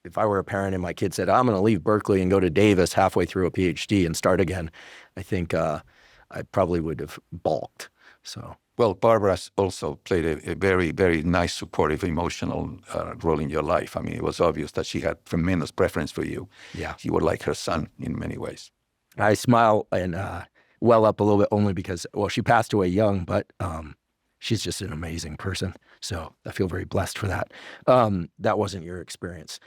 if I were a parent and my kid said, I'm going to leave Berkeley and go to Davis halfway through a Ph.D. and start again, I think I probably would have balked. So. Well, Barbara also played a very, very nice, supportive, emotional role in your life. It was obvious that she had tremendous preference for you. Yeah. You were like her son in many ways. I smile and well up a little bit only because, well, she passed away young, but she's just an amazing person. So I feel very blessed for that. That wasn't your experience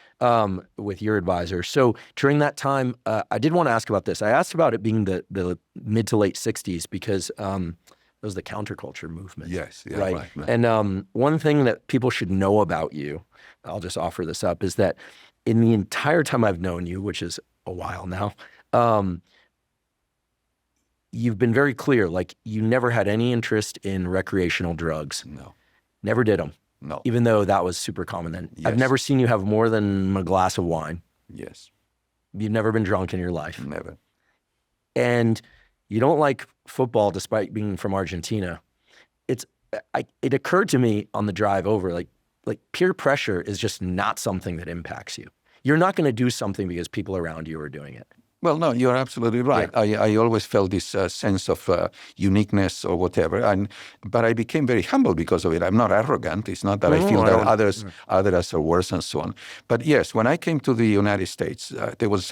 with your advisor. So during that time, I did want to ask about this. I asked about it being the mid to late 60s because it was the counterculture movement. Yes, yeah, right. right. And one thing that people should know about you, I'll just offer this up, is that in the entire time I've known you, which is a while now, you've been very clear, like you never had any interest in recreational drugs. No. Never did them. No. Even though that was super common then. Yes. I've never seen you have more than a glass of wine. Yes. You've never been drunk in your life. Never. And you don't like football despite being from Argentina. It occurred to me on the drive over, like peer pressure is just not something that impacts you. You're not going to do something because people around you are doing it. Well, no, you're absolutely right. Yeah. I always felt this sense of uniqueness or whatever, but I became very humble because of it. I'm not arrogant. It's not that I feel that others are worse and so on. But yes, when I came to the United States, there was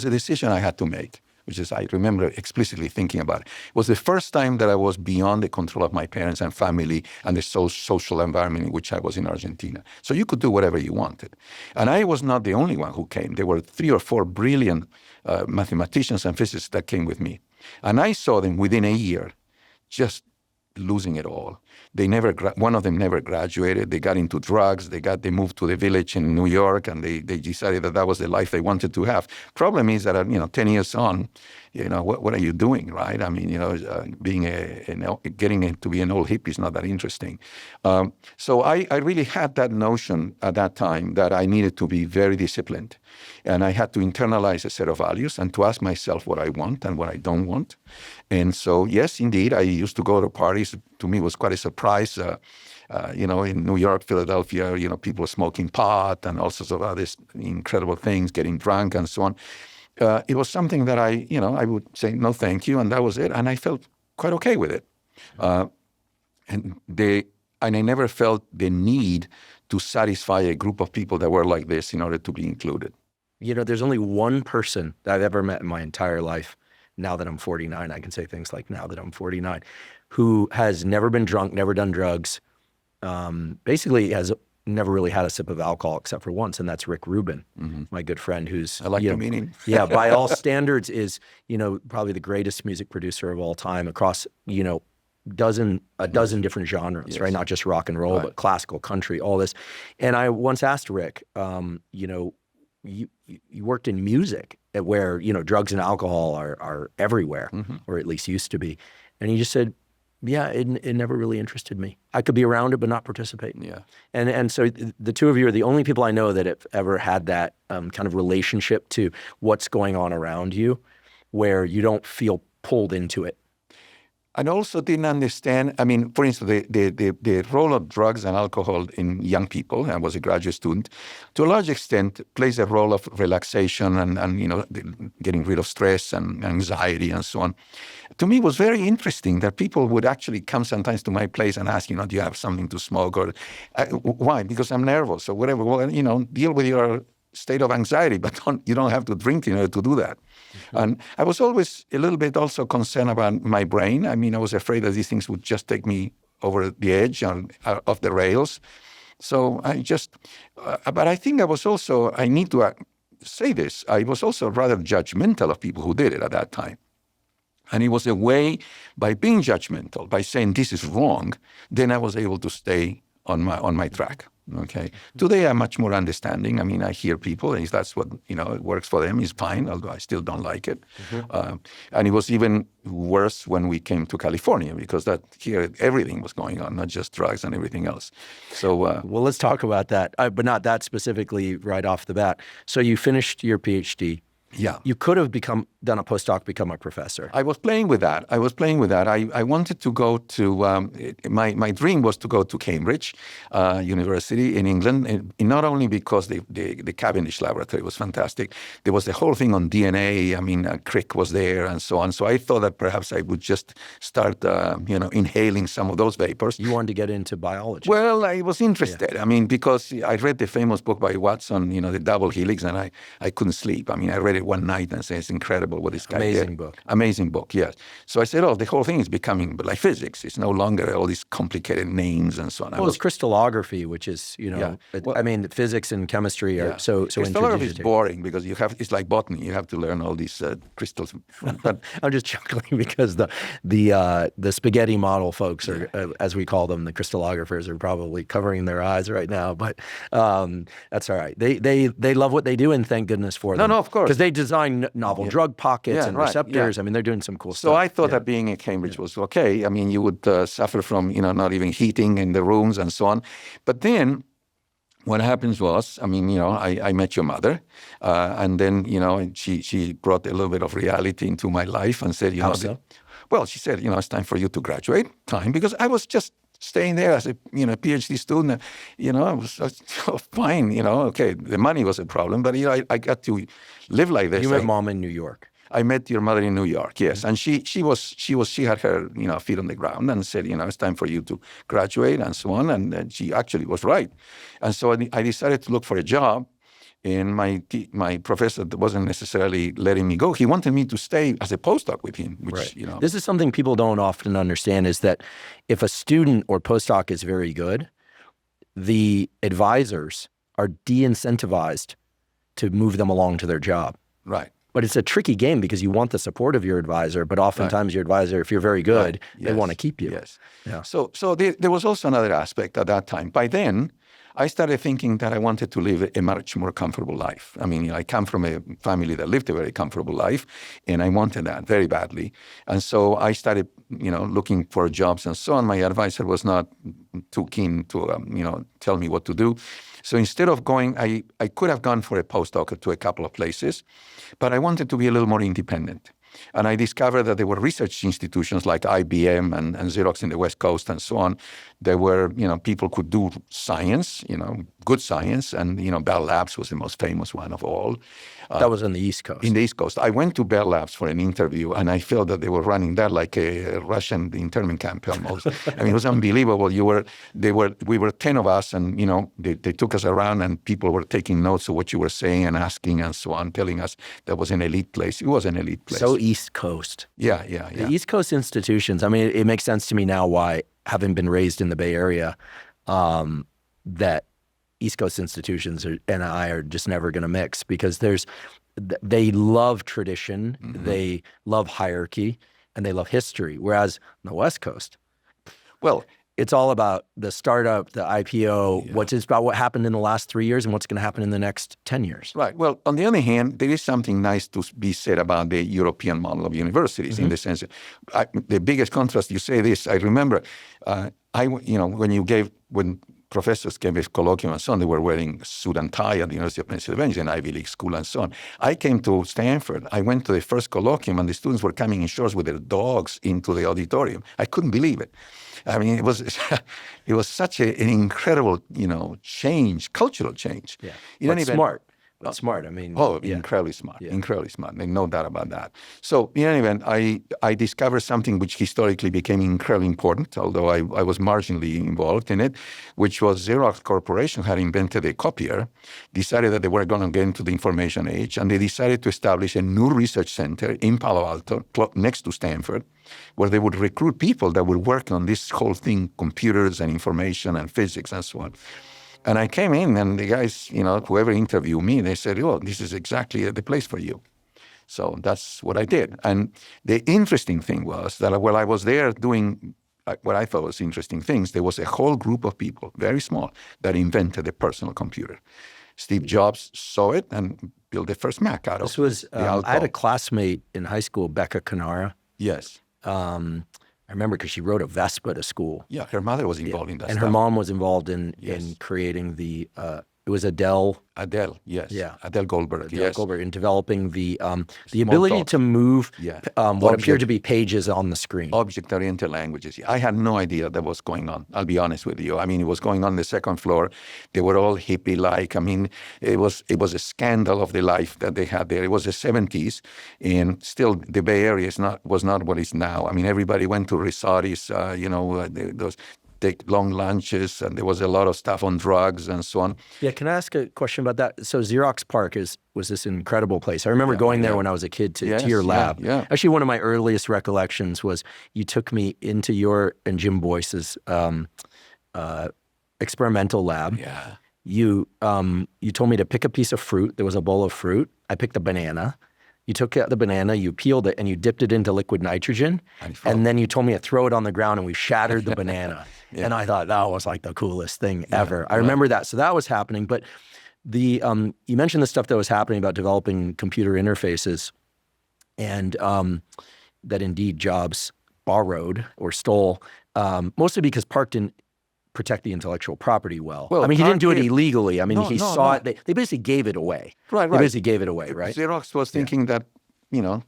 a decision I had to make, which is I remember explicitly thinking about it. It was the first time that I was beyond the control of my parents and family and the social environment in which I was in Argentina. So you could do whatever you wanted. And I was not the only one who came. There were 3 or 4 brilliant mathematicians and physicists that came with me. And I saw them within a year just losing it all. One of them never graduated. They got into drugs. They moved to the village in New York, and they decided that was the life they wanted to have. Problem is that 10 years on, what are you doing, right? I mean, getting to be an old hippie is not that interesting. So I really had that notion at that time that I needed to be very disciplined, and I had to internalize a set of values and to ask myself what I want and what I don't want. And so, yes, indeed, I used to go to parties. To me, it was quite a surprise. In New York, Philadelphia, people smoking pot and all sorts of other incredible things, getting drunk and so on. It was something that I would say, no, thank you, and that was it. And I felt quite okay with it. And I never felt the need to satisfy a group of people that were like this in order to be included. There's only one person that I've ever met in my entire life. Now that I'm 49, I can say things like now that I'm 49, who has never been drunk, never done drugs, basically has never really had a sip of alcohol except for once, and that's Rick Rubin, my good friend, who's I like the meaning. Yeah, by all standards is probably the greatest music producer of all time across a dozen different genres, yes. Right? Not just rock and roll, but classical, country, all this. And I once asked Rick, you worked in music where drugs and alcohol are everywhere, or at least used to be, and he just said, yeah, it never really interested me. I could be around it but not participate. Yeah, and so the two of you are the only people I know that have ever had that kind of relationship to what's going on around you, where you don't feel pulled into it. And also didn't understand, for instance, the role of drugs and alcohol in young people. I was a graduate student. To a large extent, plays a role of relaxation and getting rid of stress and anxiety and so on. To me, it was very interesting that people would actually come sometimes to my place and ask, do you have something to smoke? Or why? Because I'm nervous or whatever. Well, deal with your state of anxiety, but you don't have to drink in order to do that. Mm-hmm. And I was always a little bit also concerned about my brain. I was afraid that these things would just take me over the edge of the rails. So but I think I was also, I need to say this, I was also rather judgmental of people who did it at that time. And it was a way, by being judgmental, by saying this is wrong, then I was able to stay on my track. Okay. Today I'm much more understanding. I hear people, and if that's what it works for them, is fine. Although I still don't like it. Mm-hmm. And it was even worse when we came to California, because here everything was going on, not just drugs and everything else. So well, let's talk about that, but not that specifically right off the bat. So you finished your Ph.D. Yeah. You could have done a postdoc, become a professor. I was playing with that. I wanted to go to, my dream was to go to Cambridge University in England, and not only because the Cavendish laboratory was fantastic, there was the whole thing on DNA. Crick was there and so on. So I thought that perhaps I would just start, inhaling some of those vapors. You wanted to get into biology. Well, I was interested. Yeah. Because I read the famous book by Watson, the double helix, and I couldn't sleep. I read it it one night and said, it's incredible what this guy Amazing did. book. Amazing book, yes. So I said, the whole thing is becoming like physics. It's no longer all these complicated names and so on. Well, it's crystallography, which is, physics and chemistry are so crystallography is introduced. boring because it's like botany. You have to learn all these crystals. But I'm just chuckling because the spaghetti model folks are, as we call them, the crystallographers are probably covering their eyes right now. But that's all right. They love what they do, and thank goodness for them. No, of course. Because they design novel drug pockets and receptors. Yeah. I mean, they're doing some cool stuff. So I thought that being at Cambridge was okay. I mean, you would suffer from, not even heating in the rooms and so on. But then what happens was, I met your mother, and then, she brought a little bit of reality into my life and said, How so? Well, she said, it's time for you to graduate. Because I was just staying there as a PhD student. I was fine. Okay, the money was a problem, but I got to live like this. You met Mom in New York. I met your mother in New York, yes, and she had her feet on the ground and said, it's time for you to graduate and so on, and she actually was right, and so I decided to look for a job. And my professor wasn't necessarily letting me go. He wanted me to stay as a postdoc with him, which, This is something people don't often understand, is that if a student or postdoc is very good, the advisors are de-incentivized to move them along to their job. Right. But it's a tricky game because you want the support of your advisor, but oftentimes your advisor, if you're very good, they want to keep you. Yes. Yeah. So there was also another aspect at that time. By then, I started thinking that I wanted to live a much more comfortable life. I come from a family that lived a very comfortable life, and I wanted that very badly. And so I started, looking for jobs and so on. My advisor was not too keen to, tell me what to do. So instead of going, I could have gone for a postdoc to a couple of places, but I wanted to be a little more independent. And I discovered that there were research institutions like IBM and Xerox in the West Coast and so on. There were, people could do science, good science. And, Bell Labs was the most famous one of all. That was on the East Coast. In the East Coast. I went to Bell Labs for an interview, and I felt that they were running that like a Russian internment camp almost. It was unbelievable. We were 10 of us, and, they took us around, and people were taking notes of what you were saying and asking and so on, telling us that was an elite place. It was an elite place. So East Coast. Yeah. The East Coast institutions, it makes sense to me now why, having been raised in the Bay Area, that East Coast institutions and I are just never going to mix, because they love tradition, they love hierarchy, and they love history. Whereas on the West Coast, well, it's all about the startup, the IPO, it's about what happened in the last 3 years and what's going to happen in the next 10 years. Right. Well, on the other hand, there is something nice to be said about the European model of universities in the sense, the biggest contrast, you say this, I remember, when professors gave a colloquium and so on, they were wearing a suit and tie at the University of Pennsylvania, an Ivy League school and so on. I came to Stanford. I went to the first colloquium, and the students were coming in shorts with their dogs into the auditorium. I couldn't believe it. It was such an incredible, change, cultural change. Yeah. Smart. That's smart. Incredibly smart. Incredibly smart. There's no doubt about that. So in any event, I discovered something which historically became incredibly important, although I was marginally involved in it, which was Xerox Corporation had invented a copier, decided that they were going to get into the information age, and they decided to establish a new research center in Palo Alto, next to Stanford, where they would recruit people that would work on this whole thing, computers and information and physics and so on. And I came in, and the guys, whoever interviewed me, they said, this is exactly the place for you. So that's what I did. And the interesting thing was that while I was there doing what I thought was interesting things, there was a whole group of people, very small, that invented a personal computer. Steve Jobs saw it and built the first Mac out of it. This was, I had a classmate in high school, Becca Canara. Yes. I remember because she rode a Vespa to school. Yeah, her mother was involved in that and stuff. her mom was involved in creating it was Adele. Adele, yes. Yeah. Adele Goldberg, Adele Goldberg, in developing the ability to move what appeared to be pages on the screen. Object-oriented languages. I had no idea that was going on. I'll be honest with you. It was going on the second floor. They were all hippie-like. It was a scandal of the life that they had there. It was the 70s, and still the Bay Area was not what it is now. Everybody went to Rizzotti's, those take long lunches, and there was a lot of stuff on drugs and so on. Yeah, can I ask a question about that? So Xerox PARC was this incredible place. I remember going there when I was a kid to your lab. Yeah. Actually, one of my earliest recollections was you took me into your and Jim Boyce's experimental lab. Yeah. You told me to pick a piece of fruit. There was a bowl of fruit. I picked a banana. You took the banana, you peeled it, and you dipped it into liquid nitrogen. And then you told me to throw it on the ground, and we shattered the banana. Yeah. And I thought that was like the coolest thing ever. I remember that. So that was happening. But the you mentioned the stuff that was happening about developing computer interfaces, and that indeed Jobs borrowed or stole, mostly because PARC didn't protect the intellectual property well. I mean, he didn't do it illegally. I mean, he saw it. They basically gave it away. Right. They basically gave it away, right? Xerox was thinking that,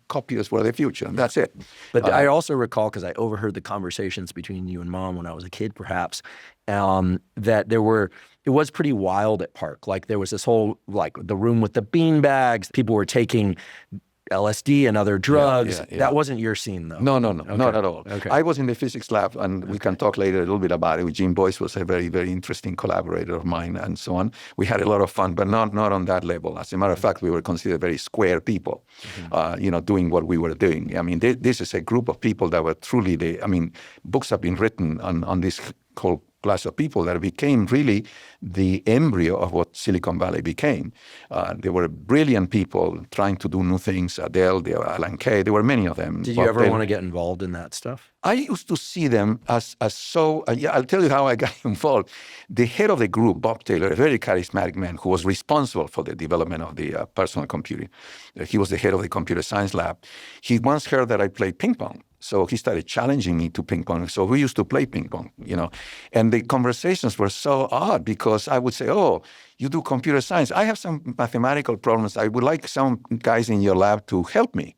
copiers were the future. And that's it. But I also recall, because I overheard the conversations between you and Mom when I was a kid, perhaps, that it was pretty wild at PARC. Like there was this whole, like the room with the bean bags. People were taking LSD and other drugs. Yeah. That wasn't your scene, though. No, not at all. Okay. I was in the physics lab, and we can talk later a little bit about it. Jim Boyce was a very, very interesting collaborator of mine, and so on. We had a lot of fun, but not on that level. As a matter of fact, we were considered very square people, doing what we were doing. I mean, this is a group of people that were truly books have been written on this whole class of people that became really the embryo of what Silicon Valley became. They were brilliant people trying to do new things. Adele, Alan Kay, there were many of them. Did you ever want to get involved in that stuff? I used to see them as so, I'll tell you how I got involved. The head of the group, Bob Taylor, a very charismatic man who was responsible for the development of the personal computing. He was the head of the computer science lab. He once heard that I played ping pong. So he started challenging me to ping pong. So we used to play ping pong, And the conversations were so odd because I would say, oh, you do computer science. I have some mathematical problems. I would like some guys in your lab to help me.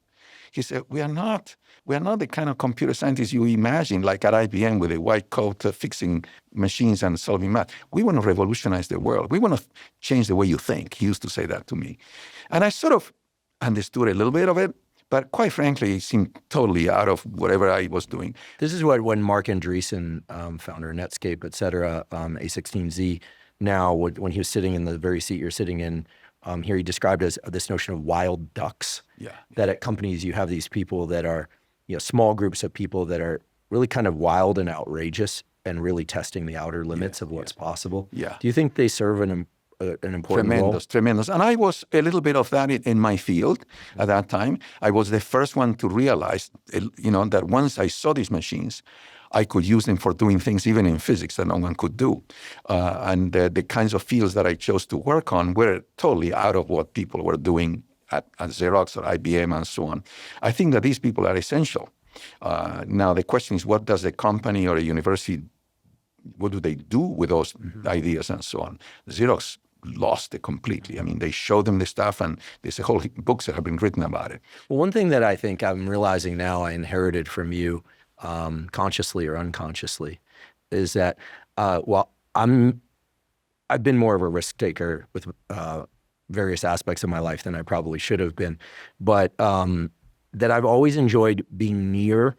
He said, we are not the kind of computer scientists you imagine, like at IBM with a white coat fixing machines and solving math. We want to revolutionize the world. We want to change the way you think. He used to say that to me. And I sort of understood a little bit of it. But quite frankly, it seemed totally out of whatever I was doing. This is when Mark Andreessen, founder of Netscape, et cetera, A16Z, now when he was sitting in the very seat you're sitting in, here he described as this notion of wild ducks. Yeah. That at companies you have these people that are, small groups of people that are really kind of wild and outrageous and really testing the outer limits of what's possible. Yeah. Do you think they serve an important role? Tremendous. And I was a little bit of that in my field at that time. I was the first one to realize, that once I saw these machines, I could use them for doing things even in physics that no one could do. And the kinds of fields that I chose to work on were totally out of what people were doing at Xerox or IBM and so on. I think that these people are essential. Now, the question is, what does a company or a university, what do they do with those ideas and so on? Xerox lost it completely. I mean, they showed them the stuff, and there's a whole books that have been written about it. Well, one thing that I think I'm realizing now I inherited from you, consciously or unconsciously, is that I've been more of a risk taker with various aspects of my life than I probably should have been, but that I've always enjoyed being near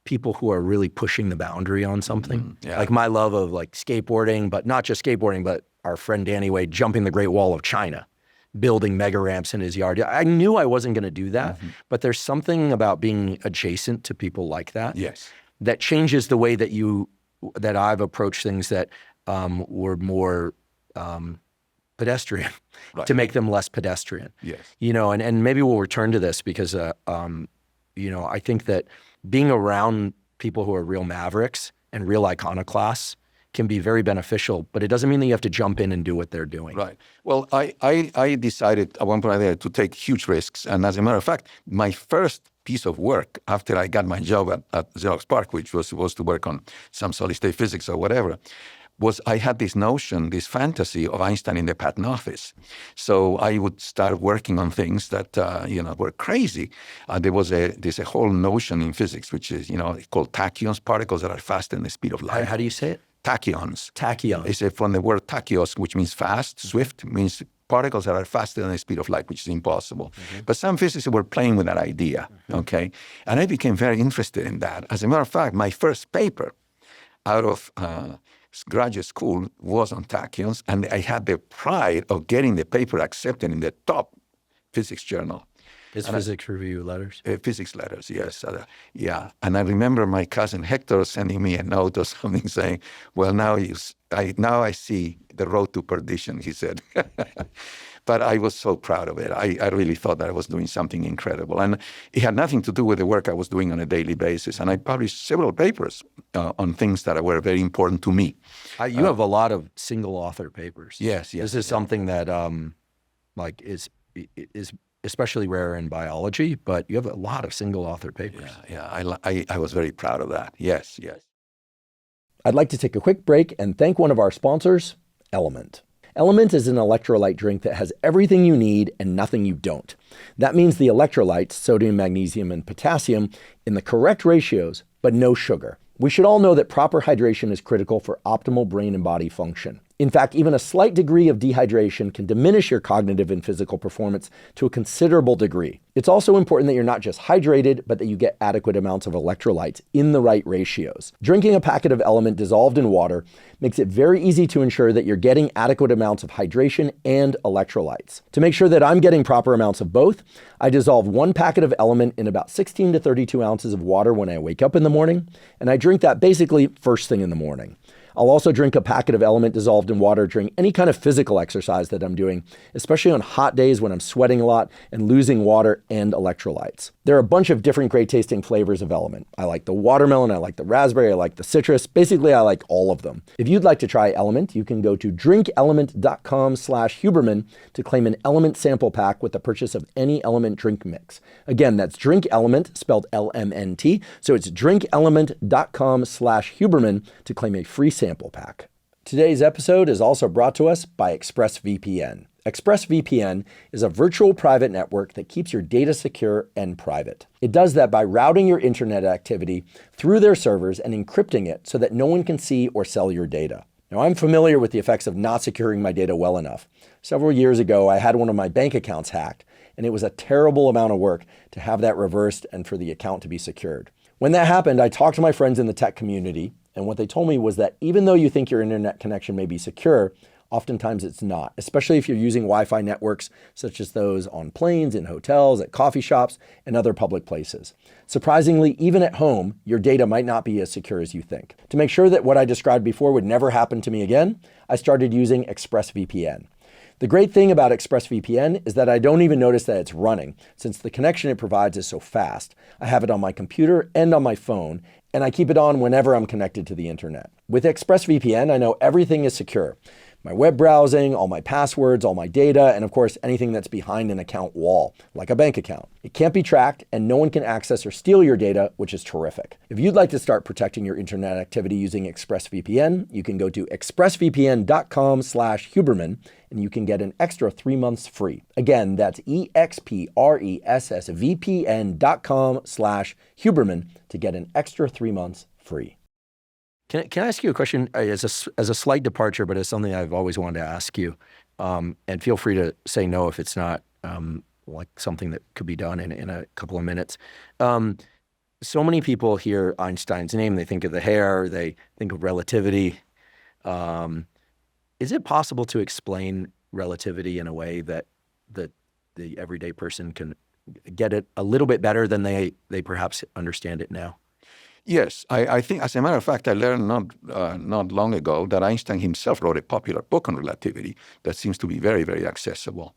people who are really pushing the boundary on something. Like my love of like skateboarding, but not just skateboarding, but our friend Danny Wade jumping the Great Wall of China, building mega ramps in his yard. I knew I wasn't going to do that, but there's something about being adjacent to people like that that changes the way that I've approached things that were more pedestrian to make them less pedestrian. And maybe we'll return to this because I think that being around people who are real mavericks and real iconoclasts can be very beneficial, but it doesn't mean that you have to jump in and do what they're doing. Right. Well, I decided at one point there to take huge risks. And as a matter of fact, my first piece of work after I got my job at Xerox PARC, which was supposed to work on some solid-state physics or whatever, was I had this notion, this fantasy of Einstein in the patent office. So I would start working on things that, were crazy. There's a whole notion in physics, which is, called tachyons, particles that are faster than the speed of light. How do you say it? Tachyons. Tachyon. It's from the word tachyos, which means fast. Swift means particles that are faster than the speed of light, which is impossible. But some physicists were playing with that idea, okay? And I became very interested in that. As a matter of fact, my first paper out of graduate school was on tachyons, and I had the pride of getting the paper accepted in the top physics journal. Is physics review letters? Physics letters, yes. Yeah. And I remember my cousin Hector sending me a note or something saying, well, now I see the road to perdition, he said. But I was so proud of it. I really thought that I was doing something incredible. And it had nothing to do with the work I was doing on a daily basis. And I published several papers on things that were very important to me. You have a lot of single author papers. Yes. This is something that is especially rare in biology, but you have a lot of single author papers. Yeah. I was very proud of that. Yes. I'd like to take a quick break and thank one of our sponsors, LMNT. LMNT is an electrolyte drink that has everything you need and nothing you don't. That means the electrolytes, sodium, magnesium, and potassium, in the correct ratios, but no sugar. We should all know that proper hydration is critical for optimal brain and body function. In fact, even a slight degree of dehydration can diminish your cognitive and physical performance to a considerable degree. It's also important that you're not just hydrated, but that you get adequate amounts of electrolytes in the right ratios. Drinking a packet of LMNT dissolved in water makes it very easy to ensure that you're getting adequate amounts of hydration and electrolytes. To make sure that I'm getting proper amounts of both, I dissolve 1 packet of LMNT in about 16 to 32 ounces of water when I wake up in the morning, and I drink that basically first thing in the morning. I'll also drink a packet of LMNT dissolved in water during any kind of physical exercise that I'm doing, especially on hot days when I'm sweating a lot and losing water and electrolytes. There are a bunch of different great tasting flavors of LMNT. I like the watermelon, I like the raspberry, I like the citrus. Basically, I like all of them. If you'd like to try LMNT, you can go to drinkelement.com/Huberman to claim an LMNT sample pack with the purchase of any LMNT drink mix. Again, that's Drink Element, spelled LMNT. So it's drinkelement.com/Huberman to claim a free sample pack. Today's episode is also brought to us by ExpressVPN. ExpressVPN is a virtual private network that keeps your data secure and private. It does that by routing your internet activity through their servers and encrypting it so that no one can see or sell your data. Now, I'm familiar with the effects of not securing my data well enough. Several years ago, I had one of my bank accounts hacked, and it was a terrible amount of work to have that reversed and for the account to be secured. When that happened, I talked to my friends in the tech community, and what they told me was that even though you think your internet connection may be secure, oftentimes it's not, especially if you're using Wi-Fi networks such as those on planes, in hotels, at coffee shops, and other public places. Surprisingly, even at home, your data might not be as secure as you think. To make sure that what I described before would never happen to me again, I started using ExpressVPN. The great thing about ExpressVPN is that I don't even notice that it's running, since the connection it provides is so fast. I have it on my computer and on my phone, and I keep it on whenever I'm connected to the internet. With ExpressVPN, I know everything is secure. My web browsing, all my passwords, all my data, and of course, anything that's behind an account wall, like a bank account. It can't be tracked, and no one can access or steal your data, which is terrific. If you'd like to start protecting your internet activity using ExpressVPN, you can go to expressvpn.com/Huberman, and you can get an extra 3 months free. Again, that's expressvpn.com/Huberman to get an extra 3 months free. Can I ask you a question as a slight departure, but it's something I've always wanted to ask you, and feel free to say no if it's not like something that could be done in a couple of minutes. So many people hear Einstein's name, they think of the hair, they think of relativity. Is it possible to explain relativity in a way that the everyday person can get it a little bit better than they perhaps understand it now? Yes, I think, as a matter of fact, I learned not long ago that Einstein himself wrote a popular book on relativity that seems to be very, very accessible.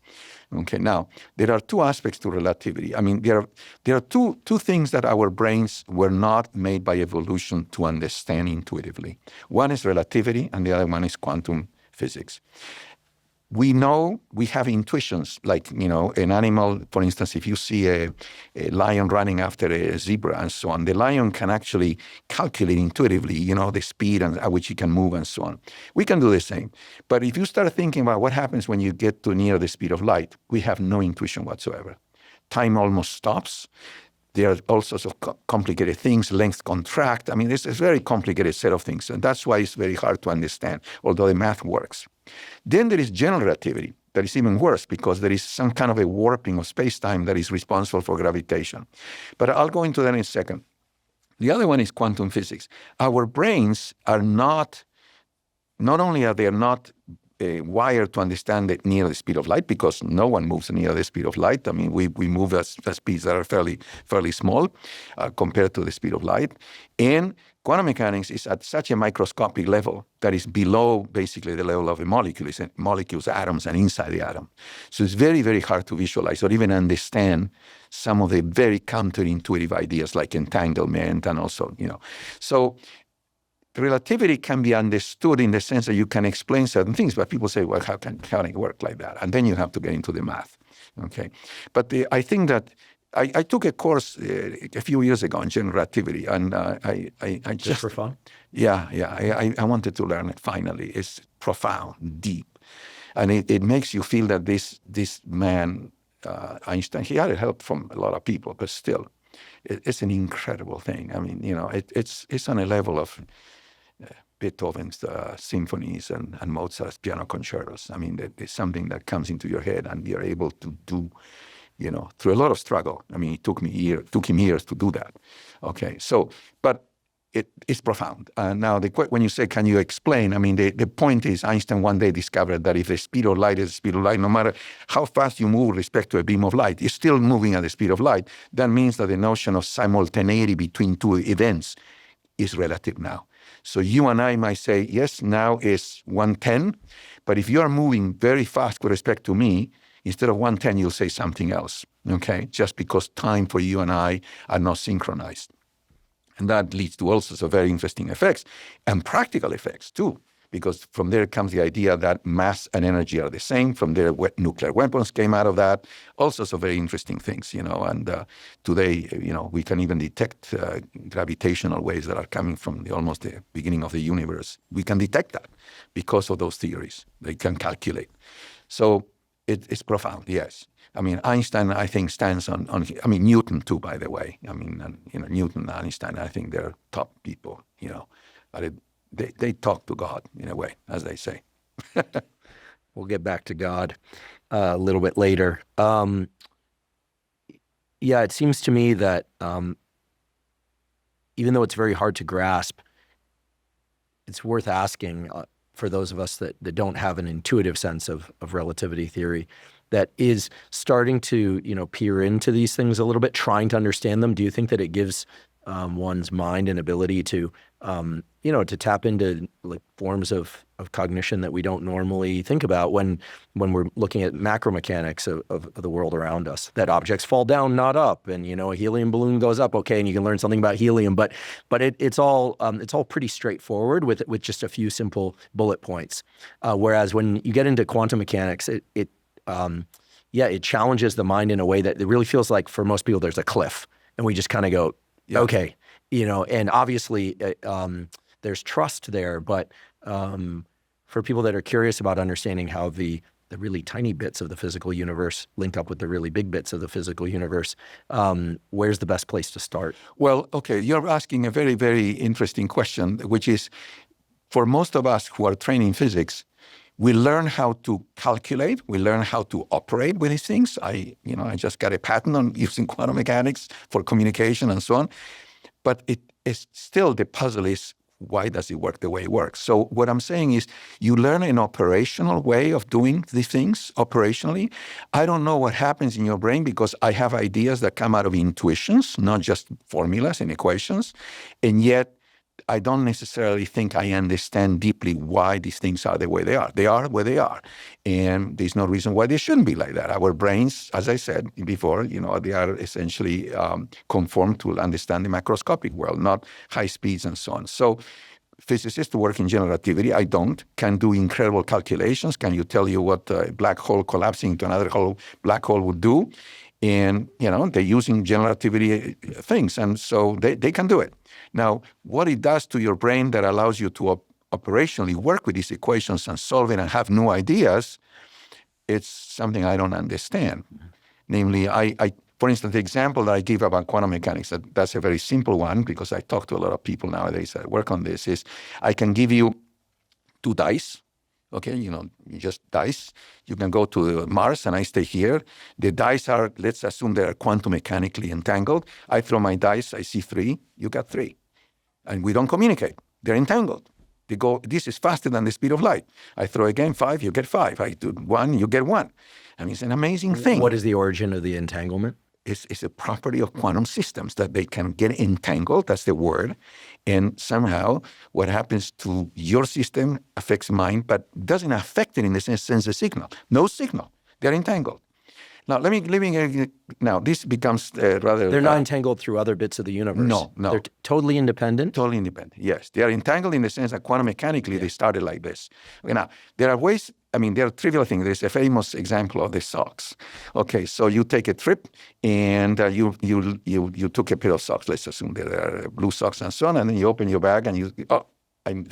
Okay, now, there are two aspects to relativity. I mean, there are two things that our brains were not made by evolution to understand intuitively. One is relativity, and the other one is quantum physics. We know we have intuitions, like, an animal, for instance, if you see a lion running after a zebra and so on, the lion can actually calculate intuitively, the speed at which it can move and so on. We can do the same. But if you start thinking about what happens when you get to near the speed of light, we have no intuition whatsoever. Time almost stops. There are all sorts of complicated things, lengths contract. I mean, it's a very complicated set of things, and that's why it's very hard to understand, although the math works. Then there is general relativity that is even worse because there is some kind of a warping of space-time that is responsible for gravitation. But I'll go into that in a second. The other one is quantum physics. Our brains are not only are they not wired to understand it near the speed of light, because no one moves near the speed of light. I mean, we move at speeds that are fairly small compared to the speed of light. And quantum mechanics is at such a microscopic level that is below basically the level of a molecule. It's molecules, atoms, and inside the atom. So it's very, very hard to visualize or even understand some of the very counterintuitive ideas like entanglement and also, So relativity can be understood in the sense that you can explain certain things, but people say, well, how can it work like that? And then you have to get into the math, okay? But I think that I took a course a few years ago on general relativity, and I just for fun? Yeah, I wanted to learn it finally. It's profound, deep, and it makes you feel that this man, Einstein, he had help from a lot of people, but still, it's an incredible thing. I mean, it's on a level of Beethoven's symphonies and Mozart's piano concertos. I mean, there's something that comes into your head, and you're able to do, through a lot of struggle. I mean, it took him years to do that. Okay, so, but it's profound. Now, when you say, can you explain? I mean, the point is, Einstein one day discovered that if the speed of light is the speed of light, no matter how fast you move with respect to a beam of light, you're still moving at the speed of light. That means that the notion of simultaneity between two events is relative now. So you and I might say, yes, now is 110, but if you are moving very fast with respect to me, instead of 110, you'll say something else, okay? Just because time for you and I are not synchronized. And that leads to all sorts of very interesting effects and practical effects too, because from there comes the idea that mass and energy are the same. From there, nuclear weapons came out of that. All sorts of very interesting things, and today, we can even detect gravitational waves that are coming from almost the beginning of the universe. We can detect that because of those theories. They can calculate. So it's profound, yes. I mean, Einstein, I think, stands on Newton too, by the way. I mean, Newton and Einstein, I think they're top people, but they talk to God in a way, as they say. We'll get back to God a little bit later. It seems to me that even though it's very hard to grasp, it's worth asking for those of us that don't have an intuitive sense of relativity theory, that is starting to, peer into these things a little bit, trying to understand them. Do you think that it gives one's mind an ability to, to tap into like forms of cognition that we don't normally think about when we're looking at macro mechanics of the world around us, that objects fall down, not up, and, a helium balloon goes up, okay, and you can learn something about helium, but it's all pretty straightforward with just a few simple bullet points. Whereas when you get into quantum mechanics, it challenges the mind in a way that it really feels like for most people there's a cliff, and we just kind of go, okay, and obviously there's trust there, but for people that are curious about understanding how the really tiny bits of the physical universe link up with the really big bits of the physical universe, where's the best place to start? Well, okay, you're asking a very, very interesting question, which is, for most of us who are trained in physics, we learn how to calculate. We learn how to operate with these things. I just got a patent on using quantum mechanics for communication and so on. But it is still, the puzzle is, why does it work the way it works? So what I'm saying is, you learn an operational way of doing these things operationally. I don't know what happens in your brain, because I have ideas that come out of intuitions, not just formulas and equations, and yet I don't necessarily think I understand deeply why these things are the way they are. They are where they are. And there's no reason why they shouldn't be like that. Our brains, as I said before, they are essentially conformed to understand the macroscopic world, not high speeds and so on. So physicists work in general relativity. I don't. Can do incredible calculations. Can you tell you what a black hole collapsing into another black hole would do? And, they're using general relativity things, and so they can do it. Now, what it does to your brain that allows you to operationally work with these equations and solve it and have new ideas, it's something I don't understand. Namely, for instance, the example that I give about quantum mechanics, that's a very simple one, because I talk to a lot of people nowadays that work on this, is I can give you two dice, Okay, you just dice. You can go to Mars and I stay here. The dice are, let's assume they are quantum mechanically entangled. I throw my dice, I see 3, you got 3. And we don't communicate. They're entangled. They go, this is faster than the speed of light. I throw again 5, you get 5. I do 1, you get 1. I mean, it's an amazing thing. What is the origin of the entanglement? It's a property of quantum systems that they can get entangled, that's the word, and somehow what happens to your system affects mine, but doesn't affect it in the sense of signal. No signal. They're entangled. Now, now this becomes rather... They're not entangled through other bits of the universe. No. They're totally independent? Totally independent, yes. They are entangled in the sense that quantum mechanically they started like this. Okay, now, there are ways, there are trivial things. There's a famous example of the socks. Okay, so you take a trip and you took a pair of socks. Let's assume there are blue socks and so on, and then you open your bag and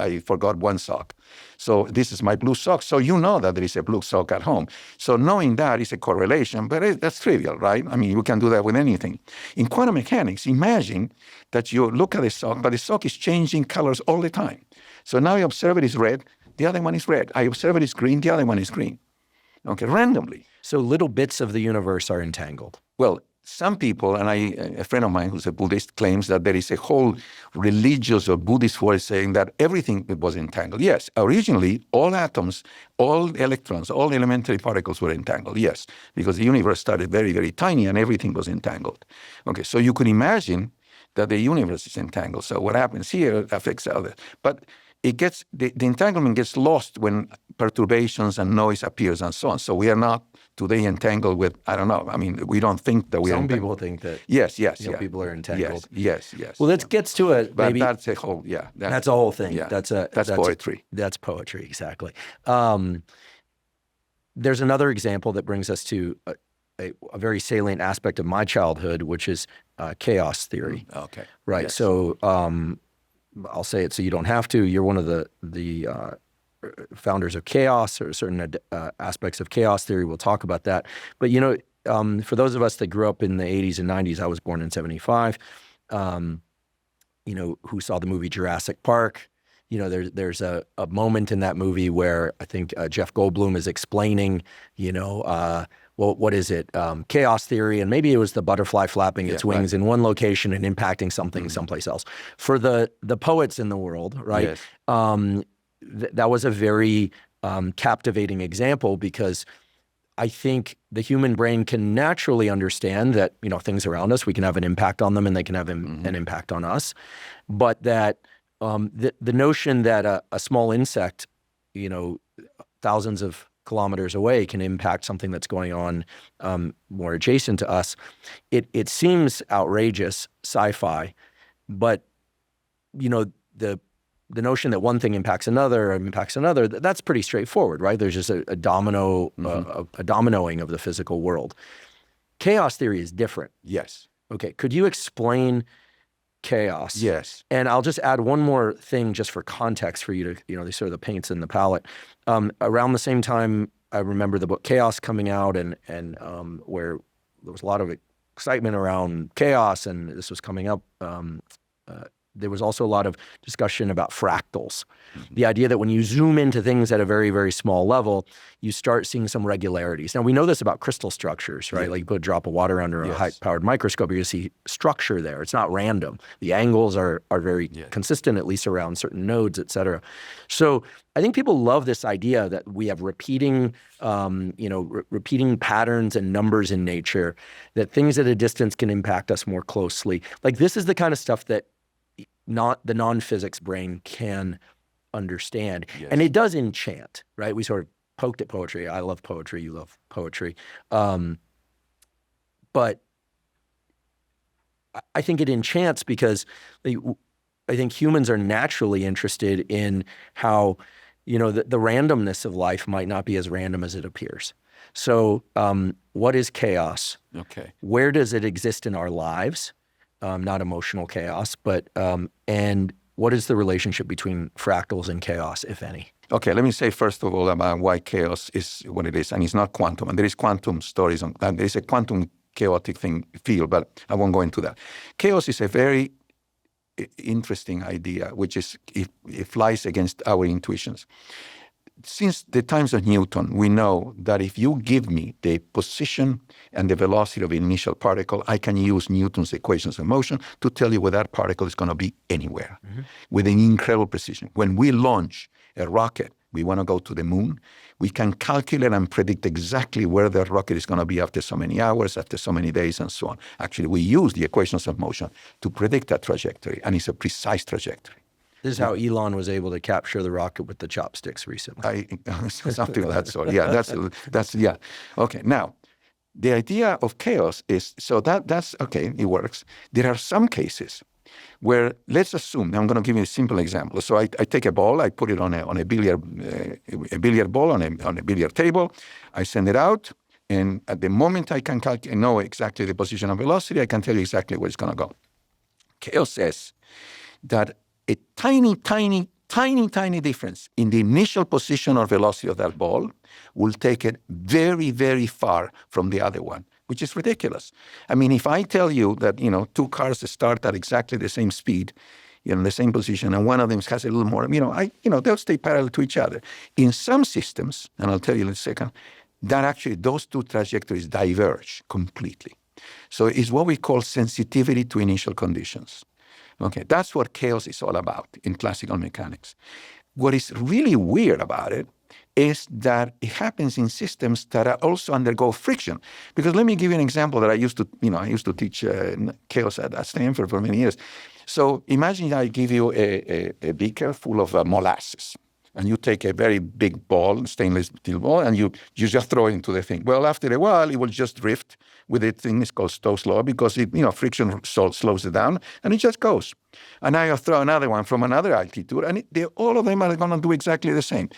I forgot one sock. So this is my blue sock. So you know that there is a blue sock at home. So knowing that is a correlation, but that's trivial, right? You can do that with anything. In quantum mechanics, imagine that you look at the sock, but the sock is changing colors all the time. So now you observe it is red, the other one is red. I observe it is green, the other one is green. Okay, randomly. So little bits of the universe are entangled. Well, some people, and a friend of mine who's a Buddhist claims that there is a whole religious or Buddhist way saying that everything was entangled. Yes, originally all atoms, all electrons, all elementary particles were entangled. Yes, because the universe started very, very tiny and everything was entangled. Okay, so you could imagine that the universe is entangled. So what happens here affects others. But it gets the entanglement gets lost when perturbations and noise appears and so on. So we are not today entangled with, I don't know, we don't think that we are entangled. Some people think that yes, people are entangled. Yes. Well, let's get to it. But that's a whole, that's a whole thing. Yeah, that's poetry. That's poetry, exactly. There's another example that brings us to a very salient aspect of my childhood, which is chaos theory. Okay. Right. Yes. So I'll say it so you don't have to. You're one of the founders of chaos, or certain aspects of chaos theory. We'll talk about that. But, for those of us that grew up in the 80s and 90s, I was born in 75, who saw the movie Jurassic Park. There's a moment in that movie where I think Jeff Goldblum is explaining, what is it? Chaos theory, and maybe it was the butterfly flapping its wings in one location and impacting something someplace else. For the poets in the world, right? Yes. That was a very captivating example, because I think the human brain can naturally understand that, things around us, we can have an impact on them and they can have an impact on us. But that the notion that a small insect, thousands of kilometers away can impact something that's going on more adjacent to us, it seems outrageous, sci-fi, but the notion that one thing impacts another, that's pretty straightforward, right? There's just a dominoing of the physical world. Chaos theory is different. Yes. Okay, could you explain chaos? Yes. And I'll just add one more thing just for context for you to, these sort of the paints in the palette. Around the same time, I remember the book Chaos coming out, and where there was a lot of excitement around chaos, and this was coming up. There was also a lot of discussion about fractals. The idea that when you zoom into things at a very, very small level, you start seeing some regularities. Now, we know this about crystal structures, right? Yeah. Like you put a drop of water under a high-powered microscope, you're going to see structure there. It's not random. The angles are very consistent, at least around certain nodes, et cetera. So I think people love this idea that we have repeating patterns and numbers in nature, that things at a distance can impact us more closely. Like, this is the kind of stuff that the non-physics brain can understand. Yes. And it does enchant, right? We sort of poked at poetry. I love poetry. You love poetry. But I think it enchants because I think humans are naturally interested in how, the randomness of life might not be as random as it appears. So what is chaos? Okay. Where does it exist in our lives? Not emotional chaos, but and what is the relationship between fractals and chaos, if any? Okay, let me say first of all about why chaos is what it is, and it's not quantum. And there is quantum stories on that. There is a quantum chaotic field, but I won't go into that. Chaos is a very interesting idea, which is it flies against our intuitions. since the times of Newton, we know that if you give me the position and the velocity of an initial particle, I can use Newton's equations of motion to tell you where that particle is going to be anywhere with an incredible precision. When we launch a rocket, we want to go to the moon, we can calculate and predict exactly where the rocket is going to be after so many hours, after so many days, and so on. Actually, we use the equations of motion to predict that trajectory, and it's a precise trajectory. This is how Elon was able to capture the rocket with the chopsticks recently. Something of that sort. Yeah, that's yeah. Okay, now, the idea of chaos is, so that's okay, it works. There are some cases where, let's assume, I'm going to give you a simple example. So I take a ball, I put it on a billiard ball on a billiard table, I send it out, and at the moment I can know exactly the position and velocity, I can tell you exactly where it's going to go. Chaos says that a tiny difference in the initial position or velocity of that ball will take it very, very far from the other one, which is ridiculous. I mean, if I tell you that, two cars start at exactly the same speed, the same position, and one of them has a little more, they'll stay parallel to each other. In some systems, and I'll tell you in a second, that actually those two trajectories diverge completely. So it's what we call sensitivity to initial conditions. Okay, that's what chaos is all about in classical mechanics. What is really weird about it is that it happens in systems that also undergo friction. Because let me give you an example that I used to teach chaos at Stanford for many years. So imagine I give you a beaker full of molasses. And you take a very big ball, stainless steel ball, and you just throw it into the thing. Well, after a while, it will just drift with the thing. It's called Stokes' law because friction slows it down, and it just goes. And now you throw another one from another altitude, and all of them are going to do exactly the same.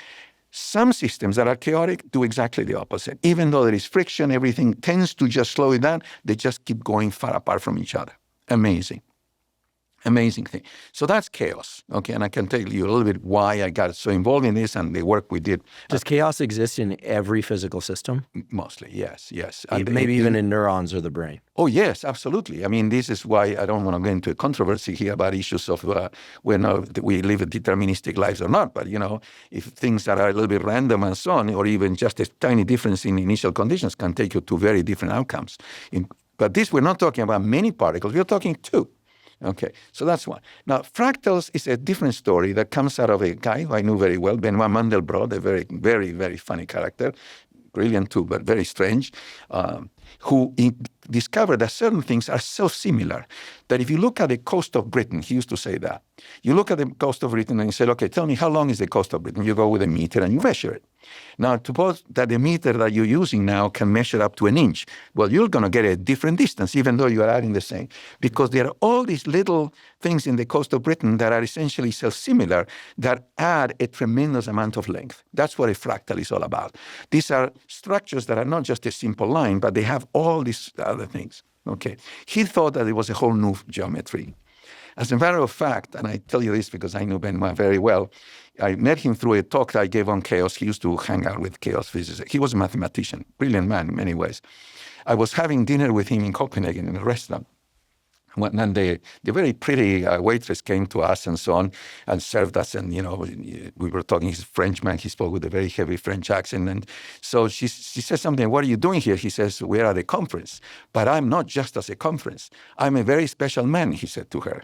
Some systems that are chaotic do exactly the opposite. Even though there is friction, everything tends to just slow it down. They just keep going far apart from each other. Amazing thing. So that's chaos, okay? And I can tell you a little bit why I got so involved in this and the work we did. Does chaos exist in every physical system? Mostly, yes. Maybe even in neurons or the brain? Oh, yes, absolutely. I mean, this is why I don't want to get into a controversy here about issues of whether we live deterministic lives or not. But, if things that are a little bit random and so on, or even just a tiny difference in initial conditions can take you to very different outcomes. But we're not talking about many particles. We're talking two. Okay, so that's one. Now, fractals is a different story that comes out of a guy who I knew very well, Benoit Mandelbrot, a very, very, very funny character, brilliant too, but very strange, who discovered that certain things are so similar that if you look at the coast of Britain, he used to say that, you look at the coast of Britain and you say, okay, tell me how long is the coast of Britain? You go with a meter and you measure it. Now, suppose that the meter that you're using now can measure up to an inch. Well, you're going to get a different distance, even though you are adding the same, because there are all these little things in the coast of Britain that are essentially self-similar that add a tremendous amount of length. That's what a fractal is all about. These are structures that are not just a simple line, but they have all these other things. Okay, he thought that it was a whole new geometry. As a matter of fact, and I tell you this because I know Benoit very well, I met him through a talk that I gave on chaos. He used to hang out with chaos physicists. He was a mathematician, brilliant man in many ways. I was having dinner with him in Copenhagen in a restaurant. And the very pretty waitress came to us and so on and served us. And, we were talking, he's a Frenchman. He spoke with a very heavy French accent. And so she said something, what are you doing here? He says, we're at a conference. But I'm not just at a conference. I'm a very special man, he said to her.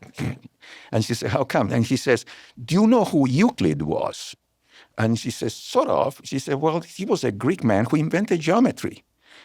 And she said, how come? And he says, do you know who Euclid was? And she says, sort of. She said, well, he was a Greek man who invented geometry.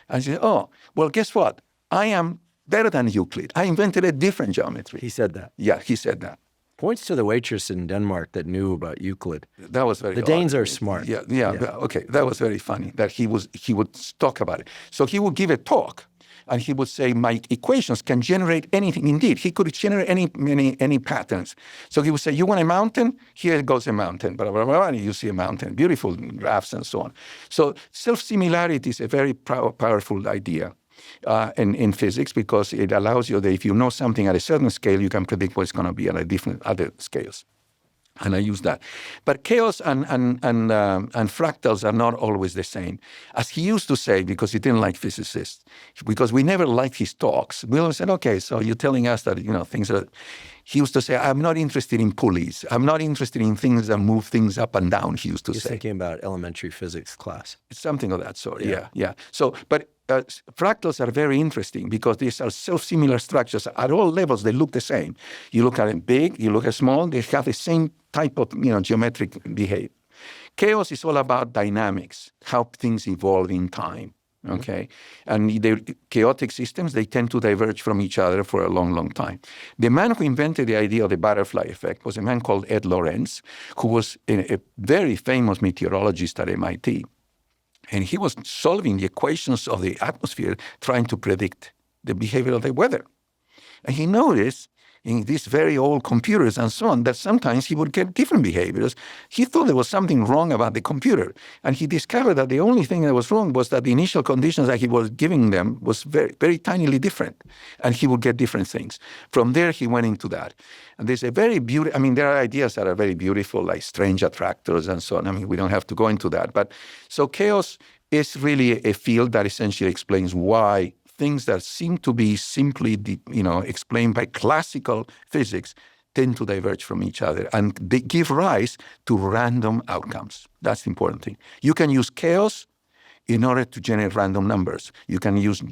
And she said, oh, well, guess what? I am better than Euclid. I invented a different geometry. He said that? Yeah, he said that. Points to the waitress in Denmark that knew about Euclid. That was very The Danes are smart. Yeah. Okay, that was very funny that he would talk about it. So he would give a talk and he would say, my equations can generate anything. Indeed, he could generate any patterns. So he would say, you want a mountain? Here goes a mountain, blah, blah, blah, and you see a mountain, beautiful graphs and so on. So self-similarity is a very powerful idea. In physics, because it allows you that if you know something at a certain scale, you can predict what it's going to be at a different other scales. And I use that. But chaos and fractals are not always the same. As he used to say, because he didn't like physicists, because we never liked his talks, we always said, okay, so you're telling us that, things are... He used to say, I'm not interested in pulleys. I'm not interested in things that move things up and down, he used to He's say. thinking about elementary physics class. Something of that sort, yeah. So, but fractals are very interesting because these are so similar structures. At all levels, they look the same. You look at them big, you look at small, they have the same type of geometric behavior. Chaos is all about dynamics, how things evolve in time. Okay, and the chaotic systems, they tend to diverge from each other for a long, long time. The man who invented the idea of the butterfly effect was a man called Ed Lorenz, who was a very famous meteorologist at MIT. And he was solving the equations of the atmosphere, trying to predict the behavior of the weather. And he noticed in these very old computers and so on, that sometimes he would get different behaviors. He thought there was something wrong about the computer. And he discovered that the only thing that was wrong was that the initial conditions that he was giving them was very, very tinily different. And he would get different things. From there, he went into that. And there's a very beautiful, there are ideas that are very beautiful, like strange attractors and so on. We don't have to go into that. But so chaos is really a field that essentially explains why things that seem to be simply, explained by classical physics tend to diverge from each other, and they give rise to random outcomes. That's the important thing. You can use chaos in order to generate random numbers. You can use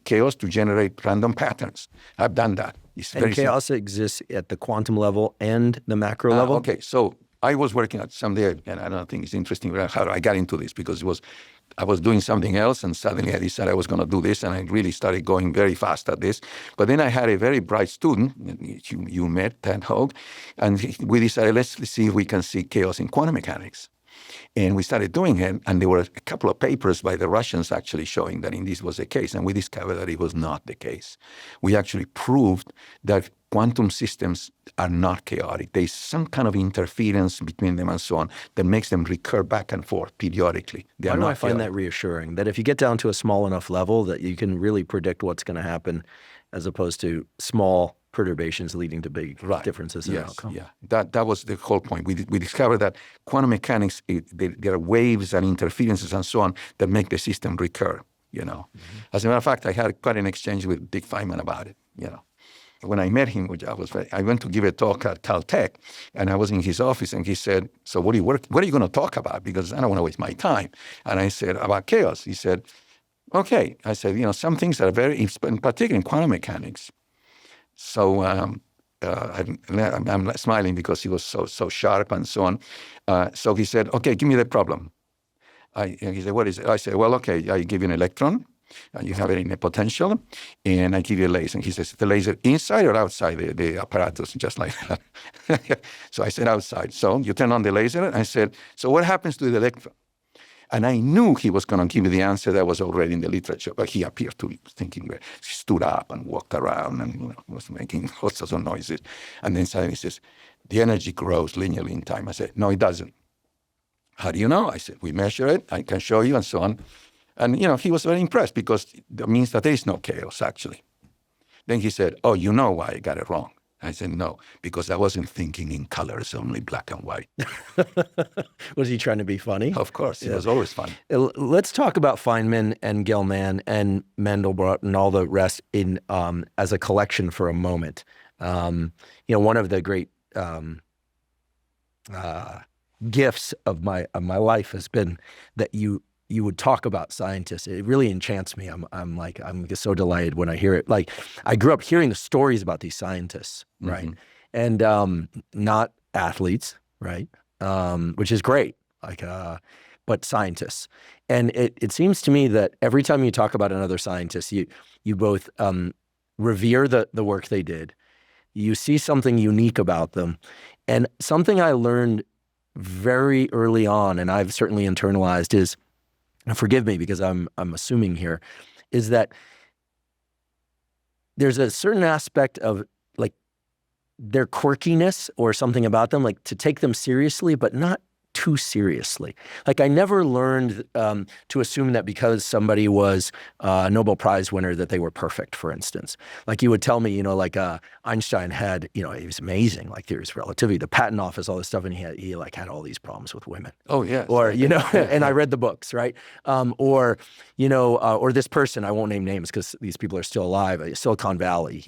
chaos to generate random patterns. I've done that. And chaos exists at the quantum level and the macro level? Okay, so I was working at someday, and I don't think it's interesting how I got into this, because I was doing something else, and suddenly I decided I was going to do this, and I really started going very fast at this. But then I had a very bright student, you met, Ted Hogue, and we decided, let's see if we can see chaos in quantum mechanics. And we started doing it, and there were a couple of papers by the Russians actually showing that this was the case, and we discovered that it was not the case. We actually proved that quantum systems are not chaotic. There's some kind of interference between them and so on that makes them recur back and forth periodically. Why do I find that reassuring? That if you get down to a small enough level that you can really predict what's going to happen, as opposed to small perturbations leading to big differences in outcome. Yeah, that was the whole point. We discovered that quantum mechanics, there are waves and interferences and so on that make the system recur. As a matter of fact, I had quite an exchange with Dick Feynman about it. When I met him, I went to give a talk at Caltech, and I was in his office, and he said, "So what are you going to talk about? Because I don't want to waste my time." And I said, "About chaos." He said, "Okay." I said, some things are very, in particular in quantum mechanics. So I'm smiling because he was so sharp and so on. So he said, "Okay, give me the problem." And he said, "What is it?" I said, "Well, okay, I give you an electron. You have it in a potential, and I give you a laser." And he says, "The laser inside or outside the apparatus?" Just like that. So I said, "Outside." So you turn on the laser, and I said, "So what happens to the electron?" And I knew he was going to give me the answer that was already in the literature, but he appeared to be thinking, he stood up and walked around and was making all sorts of noises. And then suddenly he says, "The energy grows linearly in time." I said, "No, it doesn't." "How do you know?" I said, "We measure it. I can show you," and so on. And, he was very impressed because that means that there is no chaos, actually. Then he said, "Oh, you know why I got it wrong?" I said, "No, because I wasn't thinking in colors, only black and white." Was he trying to be funny? Of course, it was always fun. Let's talk about Feynman and Gell-Mann and Mandelbrot and all the rest in as a collection for a moment. One of the great gifts of my life has been that you would talk about scientists. It really enchants me. I'm just so delighted when I hear it. Like, I grew up hearing the stories about these scientists, right? And not athletes, right? Which is great. But scientists. And it seems to me that every time you talk about another scientist, you both revere the work they did. You see something unique about them. And something I learned very early on, and I've certainly internalized, is, and forgive me because I'm assuming here, is that there's a certain aspect of like their quirkiness or something about them, like to take them seriously, but not too seriously. Like I never learned to assume that because somebody was a Nobel Prize winner that they were perfect, for instance. Like you would tell me, like Einstein had, he was amazing, like there's relativity, the patent office, all this stuff, and he like had all these problems with women. Oh, yes. Or, and I read the books, right? Or this person, I won't name names because these people are still alive, Silicon Valley,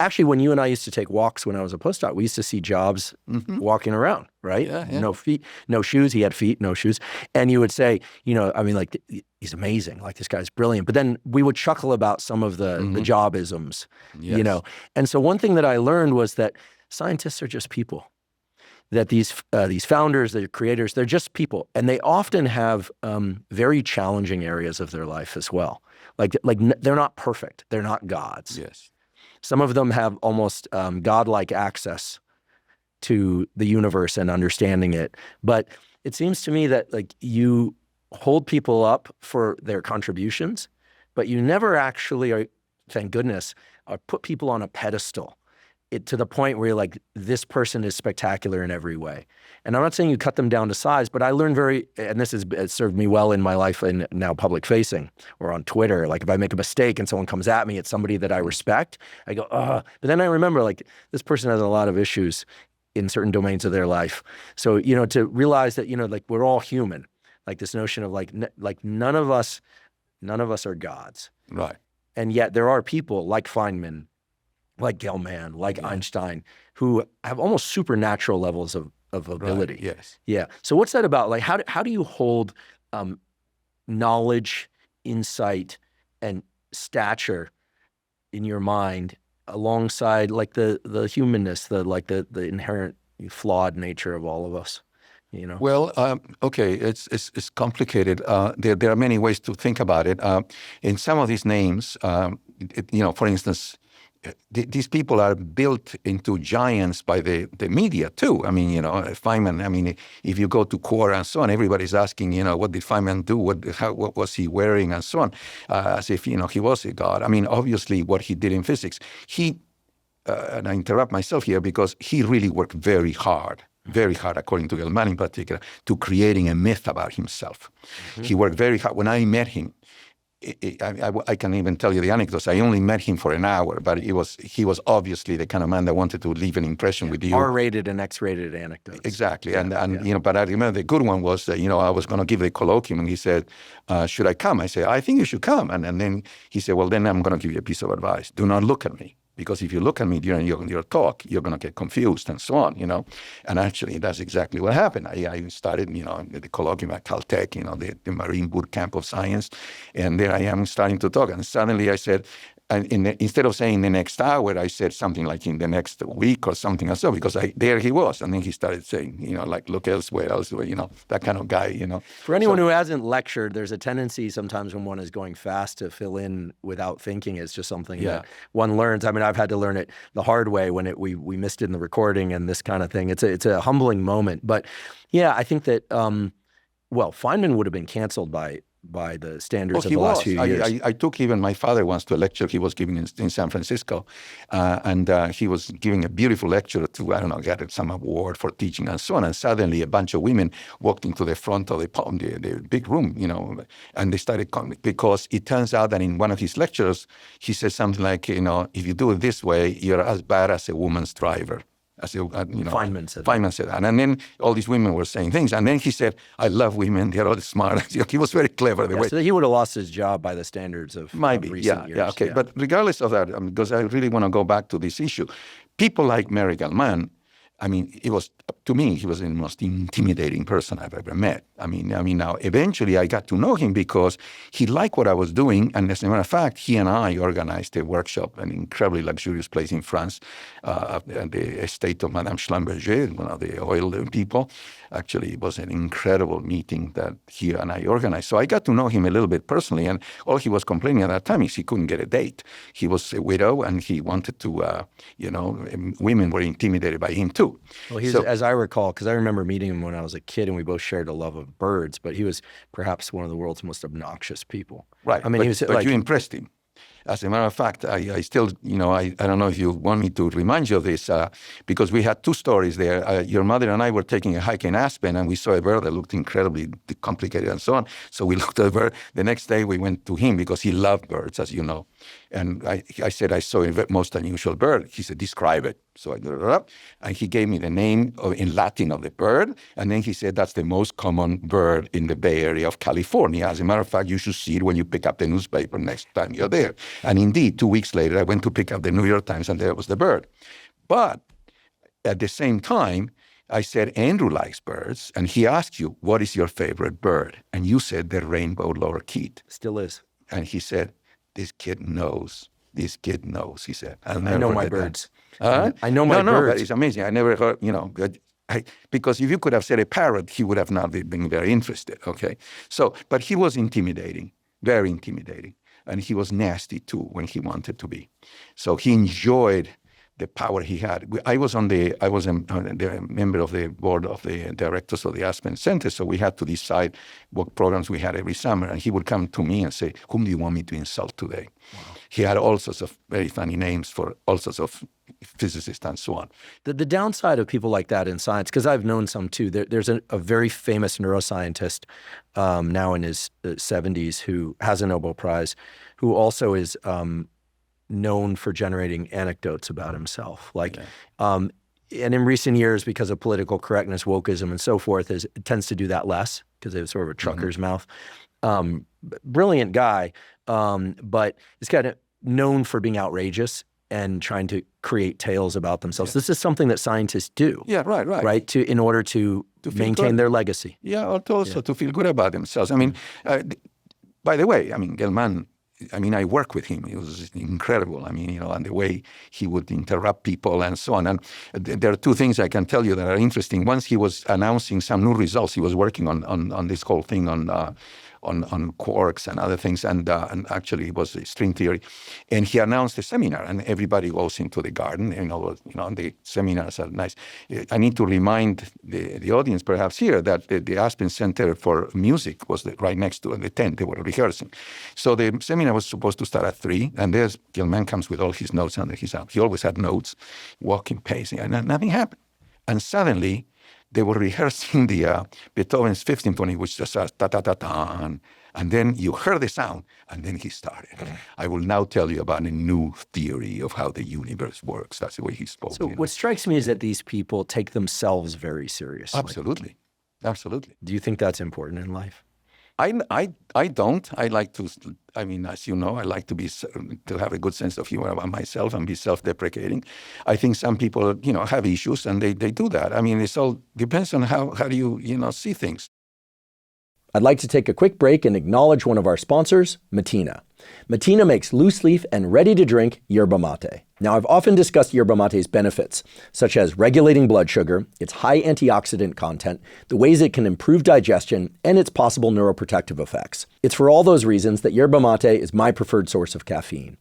actually when you and I used to take walks when I was a postdoc, we used to see Jobs walking around, right? Yeah. No feet, no shoes. He had feet, no shoes. And you would say, like he's amazing. Like this guy's brilliant. But then we would chuckle about some of the Jobisms, Yes. And so one thing that I learned was that scientists are just people. That these founders, the creators, they're just people, and they often have very challenging areas of their life as well. Like they're not perfect. They're not gods. Yes. Some of them have almost godlike access to the universe and understanding it. But it seems to me that like you hold people up for their contributions, but you never actually, thank goodness, put people on a pedestal. To the point where you're like, this person is spectacular in every way. And I'm not saying you cut them down to size, but I learned and this has served me well in my life in now public facing or on Twitter. Like if I make a mistake and someone comes at me, it's somebody that I respect, I go, but then I remember like this person has a lot of issues in certain domains of their life. So, to realize that, like we're all human, like this notion of like none of us are gods. Right. And yet there are people like Feynman, like Gell-Mann, like Einstein, who have almost supernatural levels of ability. Right. Yes. Yeah. So what's that about? Like, how do you hold knowledge, insight, and stature in your mind alongside like the humanness, the inherent flawed nature of all of us? Well, okay, it's complicated. There are many ways to think about it. In some of these names, for instance, these people are built into giants by the media too. I mean, Feynman. I mean, if you go to Quora and so on, everybody's asking, what did Feynman do? What was he wearing and so on, as if he was a god. I mean, obviously, what he did in physics, and I interrupt myself here because he really worked very hard, according to Gell-Mann in particular, to creating a myth about himself. He worked very hard. When I met him, I can even tell you the anecdotes. I only met him for an hour, but he was obviously the kind of man that wanted to leave an impression with you. R-rated and X-rated anecdotes. Exactly, but I remember the good one was that I was going to give the colloquium, and he said, "Should I come?" I said, "I think you should come." And then he said, "Well, then I'm going to give you a piece of advice: do not look at me. Because if you look at me during your talk, you're going to get confused and so on, And actually, that's exactly what happened. I started, the colloquium at Caltech, the Marine Boot Camp of Science, and there I am starting to talk. And suddenly I said, instead of saying the next hour, I said something like in the next week or something or so, because there he was. And then he started saying, like, look elsewhere, that kind of guy, For anyone who hasn't lectured, there's a tendency sometimes when one is going fast to fill in without thinking. It's just something that one learns. I mean, I've had to learn it the hard way when we missed it in the recording and this kind of thing. It's a humbling moment. But yeah, I think that, Feynman would have been canceled by the standards of the last few years. I took even my father once to a lecture he was giving in San Francisco, and he was giving a beautiful lecture to, I don't know, get some award for teaching and so on. And suddenly a bunch of women walked into the front of the big room, and they started coming, because it turns out that in one of his lectures, he says something like, if you do it this way, you're as bad as a woman's driver. Feynman said that. And then all these women were saying things. And then he said, I love women. They're all smart. He was very clever. So he would have lost his job by the standards of recent years. Yeah, okay. Yeah. But regardless of that, because I really want to go back to this issue, people like Mary Gell-Mann, I mean, to me, he was the most intimidating person I've ever met. I mean, now eventually I got to know him because he liked what I was doing. And as a matter of fact, he and I organized a workshop, an incredibly luxurious place in France, at the estate of Madame Schlumberger, one of the oil people. Actually, it was an incredible meeting that he and I organized. So I got to know him a little bit personally. And all he was complaining at that time is he couldn't get a date. He was a widow and he wanted to, women were intimidated by him too. Well, as I recall, because I remember meeting him when I was a kid and we both shared a love of birds, but he was perhaps one of the world's most obnoxious people. Right. I mean, but you impressed him. As a matter of fact, I still, I don't know if you want me to remind you of this, because we had two stories there. Your mother and I were taking a hike in Aspen, and we saw a bird that looked incredibly complicated and so on. So we looked at the bird. The next day, we went to him because he loved birds, as you know. And I said, I saw a most unusual bird. He said, describe it. So I looked it up, and he gave me the name in Latin of the bird. And then he said, that's the most common bird in the Bay Area of California. As a matter of fact, you should see it when you pick up the newspaper next time you're there. And indeed, 2 weeks later, I went to pick up the New York Times, and there was the bird. But at the same time, I said, Andrew likes birds, and he asked you, what is your favorite bird? And you said the rainbow lorikeet. Still is. And he said, this kid knows. This kid knows, he said. I know my birds. I know my birds. No, but it's amazing. I never heard, because if you could have said a parrot, he would have not been very interested, okay? So, but he was intimidating, very intimidating. And he was nasty, too, when he wanted to be. So he enjoyed the power he had. I was a member of the board of the directors of the Aspen Center, so we had to decide what programs we had every summer. And he would come to me and say, whom do you want me to insult today? Wow. He had all sorts of very funny names for all sorts of physicists and so on. The downside of people like that in science, because I've known some too, there's a very famous neuroscientist now in his 70s who has a Nobel Prize, who also is known for generating anecdotes about himself. And in recent years, because of political correctness, wokeism, and so forth, it tends to do that less because it's sort of a trucker's mouth. Brilliant guy, but it's kind of known for being outrageous and trying to create tales about themselves. Yeah. This is something that scientists do. Yeah, right. Right, in order to maintain their legacy. Yeah, also to feel good about themselves. I mean, by the way, Gelman, I work with him. He was incredible. And the way he would interrupt people and so on. And there are two things I can tell you that are interesting. Once he was announcing some new results. He was working on this whole thing on quarks and other things, and actually it was string theory. And he announced a seminar, and everybody goes into the garden. And the seminars are nice. I need to remind the audience perhaps here that the Aspen Center for Music was right next to the tent. They were rehearsing. So the seminar was supposed to start at 3, and there's Gelman comes with all his notes under his arm. He always had notes, walking, pacing, and nothing happened. And suddenly, they were rehearsing the Beethoven's Fifth Symphony, which just starts ta-ta-ta-ta, and then you heard the sound, and then he started. I will now tell you about a new theory of how the universe works. That's the way he spoke. So what strikes me is that these people take themselves very seriously. Absolutely. Do you think that's important in life? I don't. I like to, as you know, I like to have a good sense of humor about myself and be self-deprecating. I think some people, have issues and they do that. It all depends on how do you, see things. I'd like to take a quick break and acknowledge one of our sponsors, Mateína. Mateína makes loose-leaf and ready-to-drink yerba mate. Now, I've often discussed yerba mate's benefits, such as regulating blood sugar, its high antioxidant content, the ways it can improve digestion, and its possible neuroprotective effects. It's for all those reasons that yerba mate is my preferred source of caffeine.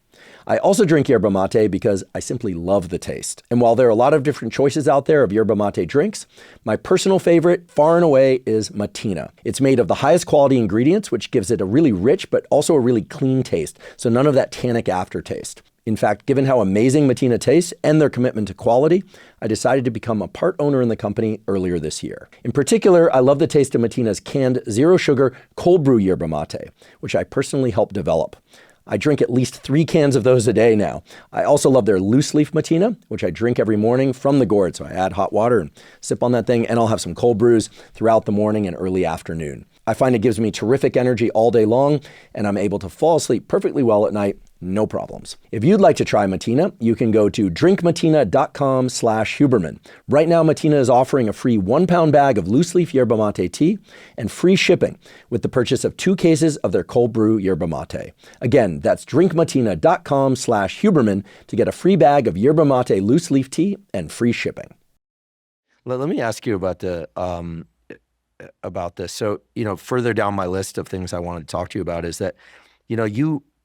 I also drink yerba mate because I simply love the taste. And while there are a lot of different choices out there of yerba mate drinks, my personal favorite, far and away, is Mateína. It's made of the highest quality ingredients, which gives it a really rich but also a really clean taste, so none of that tannic aftertaste. In fact, given how amazing Mateína tastes and their commitment to quality, I decided to become a part owner in the company earlier this year. In particular, I love the taste of Mateína's canned zero-sugar cold brew yerba mate, which I personally helped develop. I drink at least 3 cans of those a day now. I also love their loose leaf Mateína, which I drink every morning from the gourd. So I add hot water and sip on that thing, and I'll have some cold brews throughout the morning and early afternoon. I find it gives me terrific energy all day long, and I'm able to fall asleep perfectly well at night, no problems. If you'd like to try Mateína, you can go to drinkmateina.com/Huberman. Right now, Mateína is offering a free 1-pound bag of loose leaf yerba mate tea and free shipping with the purchase of 2 cases of their cold brew yerba mate. Again, that's drinkmateina.com/Huberman to get a free bag of yerba mate loose leaf tea and free shipping. Let me ask you about this. So, further down my list of things I wanted to talk to you about is that,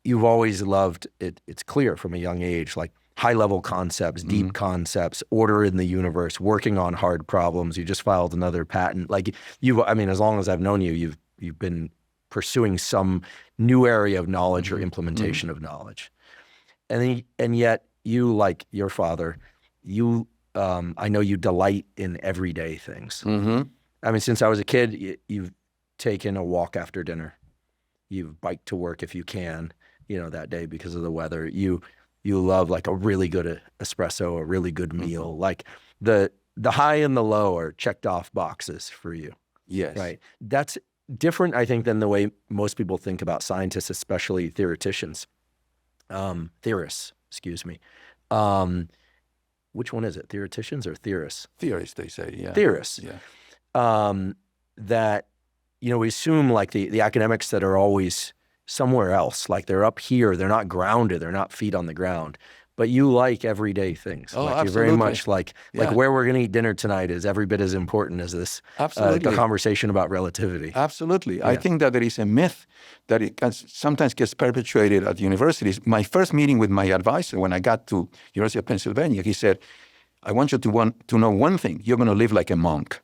you've always loved it. It's clear from a young age, like high-level concepts, deep concepts, order in the universe, working on hard problems. You just filed another patent. Like as long as I've known you, you've been pursuing some new area of knowledge or implementation of knowledge. and yet you, like your father, I know you delight in everyday things. Mm-hmm. I mean, since I was a kid, you've taken a walk after dinner. You've biked to work if you can, that day because of the weather. You love like a really good espresso, a really good meal. Like the high and the low are checked off boxes for you. Yes. Right. That's different, I think, than the way most people think about scientists, especially theoreticians. Theorists, excuse me. Which one is it? Theoreticians or theorists? Theorists, they say, yeah. Theorists. Yeah. That, we assume like the academics that are always somewhere else, like they're up here, they're not grounded, they're not feet on the ground. But you like everyday things. Oh, like absolutely. You're very much like Yeah. where we're going to eat dinner tonight is every bit as important as this Absolutely. the conversation about relativity. Absolutely. I think that there is a myth that sometimes gets perpetuated at universities. My first meeting with my advisor when I got to University of Pennsylvania, he said, I want you to know one thing. You're going to live like a monk.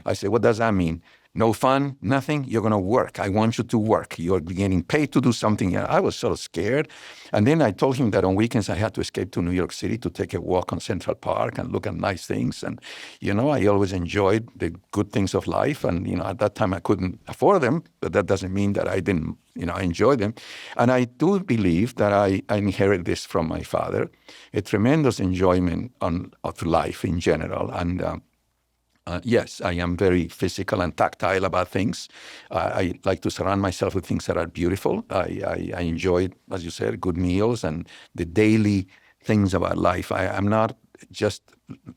I said, what does that mean? No fun, nothing, you're going to work. I want you to work. You're getting paid to do something. And I was sort of scared. And then I told him that on weekends I had to escape to New York City to take a walk on Central Park and look at nice things. And, I always enjoyed the good things of life. And, at that time I couldn't afford them, but that doesn't mean that I didn't, enjoy them. And I do believe that I inherited this from my father, a tremendous enjoyment of life in general. And, yes, I am very physical and tactile about things. I like to surround myself with things that are beautiful. I enjoy, as you said, good meals and the daily things about life. I'm not just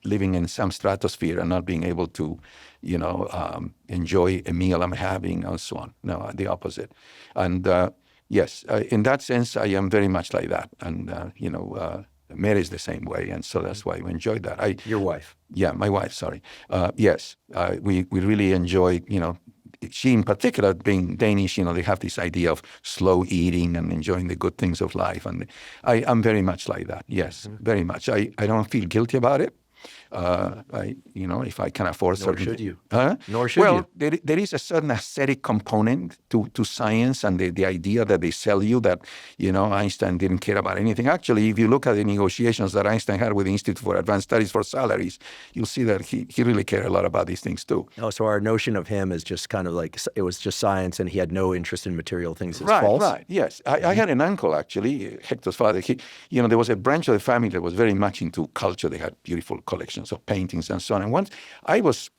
living in some stratosphere and not being able to, enjoy a meal I'm having and so on. No, the opposite. And yes, in that sense, I am very much like that. And, Mary is the same way, and so that's why we enjoyed that. Your wife. Yeah, my wife, sorry. Yes, we really enjoy, she in particular, being Danish, they have this idea of slow eating and enjoying the good things of life. And I'm very much like that, yes, very much. I don't feel guilty about it. If I can afford Nor certain... should you. Huh? Nor should you. Well, there is a certain aesthetic component to science and the idea that they sell you that, Einstein didn't care about anything. Actually, if you look at the negotiations that Einstein had with the Institute for Advanced Studies for salaries, you'll see that he really cared a lot about these things too. Oh, so our notion of him is just kind of like it was just science and he had no interest in material things is false? Right, yes. I had an uncle, actually, Hector's father. There was a branch of the family that was very much into culture. They had beautiful collections of paintings and so on. And once I was,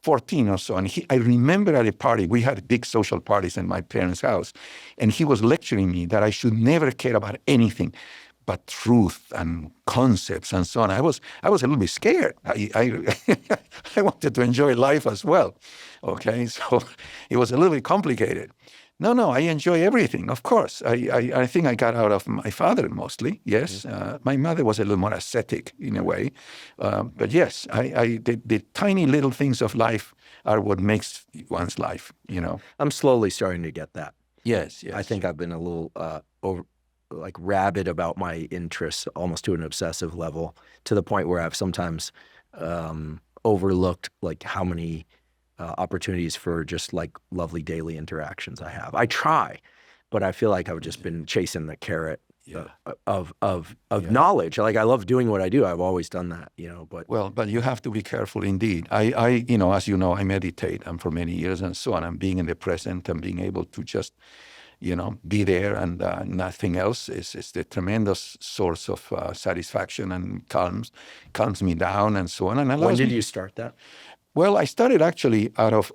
14 or so, and I remember at a party, we had big social parties in my parents' house, and he was lecturing me that I should never care about anything but truth and concepts and so on. I was a little bit scared. I wanted to enjoy life as well. Okay, so it was a little bit complicated. No, I enjoy everything, of course. I think I got out of my father mostly, yes. My mother was a little more ascetic in a way. But yes, the tiny little things of life are what makes one's life, I'm slowly starting to get that. Yes. I think I've been a little rabid about my interests, almost to an obsessive level, to the point where I've sometimes overlooked like how many opportunities for just like lovely daily interactions I have. I try, but I feel like I've just been chasing the carrot of knowledge. Like I love doing what I do. I've always done that, but you have to be careful indeed. I as you know, I meditate and for many years and so on. I'm being in the present and being able to just, be there and nothing else is the tremendous source of satisfaction and calms me down and so on. And when did you start that? Well, I started actually out of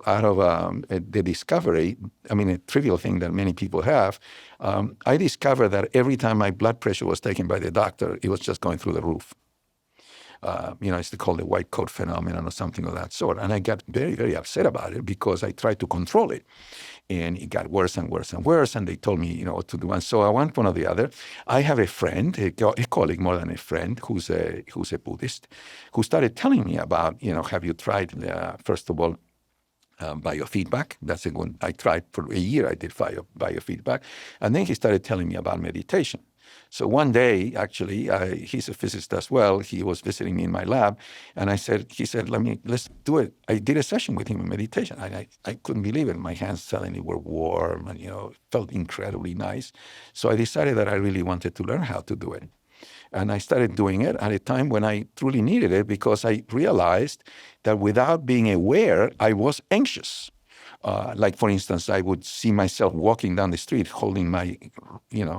the discovery. I mean, a trivial thing that many people have. I discovered that every time my blood pressure was taken by the doctor, it was just going through the roof. It's called the white coat phenomenon or something of that sort. And I got very, very upset about it because I tried to control it. And it got worse and worse and worse. And they told me, what to do. And so I went one or the other. I have a friend, a colleague more than a friend, who's a Buddhist, who started telling me about, have you tried, first of all, biofeedback? That's a good. I tried for a year. I did biofeedback. And then he started telling me about meditation. So one day, actually, he's a physicist as well. He was visiting me in my lab, and he said, let's do it. I did a session with him in meditation. I couldn't believe it. My hands suddenly were warm and, felt incredibly nice. So I decided that I really wanted to learn how to do it. And I started doing it at a time when I truly needed it, because I realized that without being aware, I was anxious. Like, for instance, I would see myself walking down the street holding my,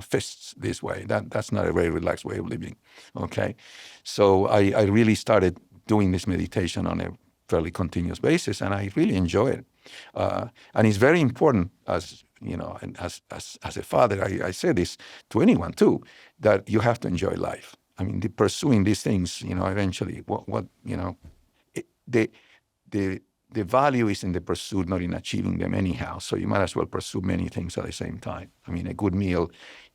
fists this way. That's not a very relaxed way of living, okay? So I really started doing this meditation on a fairly continuous basis, and I really enjoy it. And it's very important, as and as a father, I say this to anyone too, that you have to enjoy life. I mean, pursuing these things, eventually, the value is in the pursuit, not in achieving them anyhow. So you might as well pursue many things at the same time. I mean, a good meal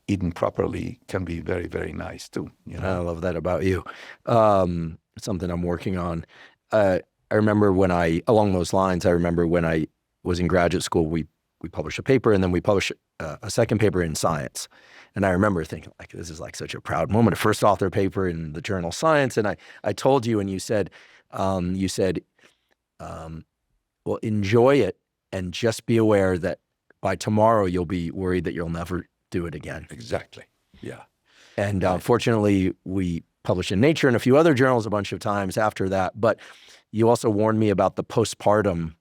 eaten properly can be very, very nice too. I love that about you. Something I'm working on. I remember along those lines, I remember when I was in graduate school, we published a paper, and then we published a second paper in Science. And I remember thinking, like, this is like such a proud moment, a first author paper in the journal Science. And I told you, and you said, well, enjoy it and just be aware that by tomorrow you'll be worried that you'll never do it again. Exactly. Yeah. And fortunately, we published in Nature and a few other journals a bunch of times after that. But you also warned me about the postpartum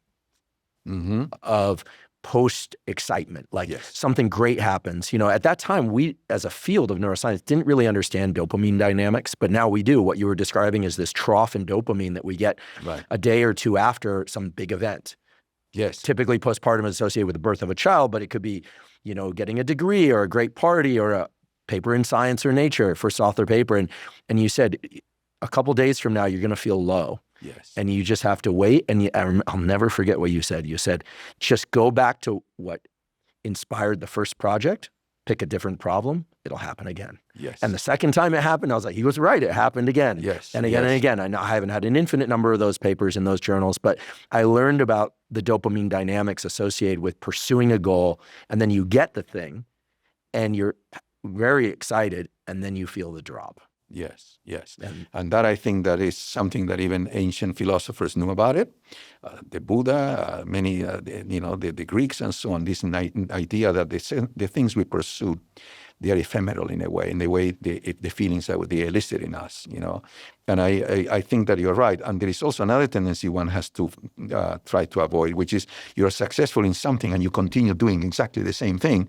of post-excitement, like something great happens. At that time, we, as a field of neuroscience, didn't really understand dopamine dynamics, but now we do. What you were describing is this trough in dopamine that we get a day or two after some big event. Yes. Typically, postpartum is associated with the birth of a child, but it could be, getting a degree or a great party or a paper in Science or Nature, first author paper. And you said a couple days from now, you're going to feel low. Yes. And you just have to wait. And I'll never forget what you said. You said, just go back to what inspired the first project, pick a different problem, it'll happen again. Yes. And the second time it happened, I was like, he was right. It happened again. Yes. And again and again. I haven't had an infinite number of those papers in those journals, but I learned about the dopamine dynamics associated with pursuing a goal. And then you get the thing and you're very excited, and then you feel the drop. Yes, yes. And that, I think, that is something that even ancient philosophers knew about it. The Buddha, many, the Greeks and so on, this idea that the things we pursue, they are ephemeral in a way, the feelings that they elicit in us, And I think that you're right. And there is also another tendency one has to try to avoid, which is you're successful in something and you continue doing exactly the same thing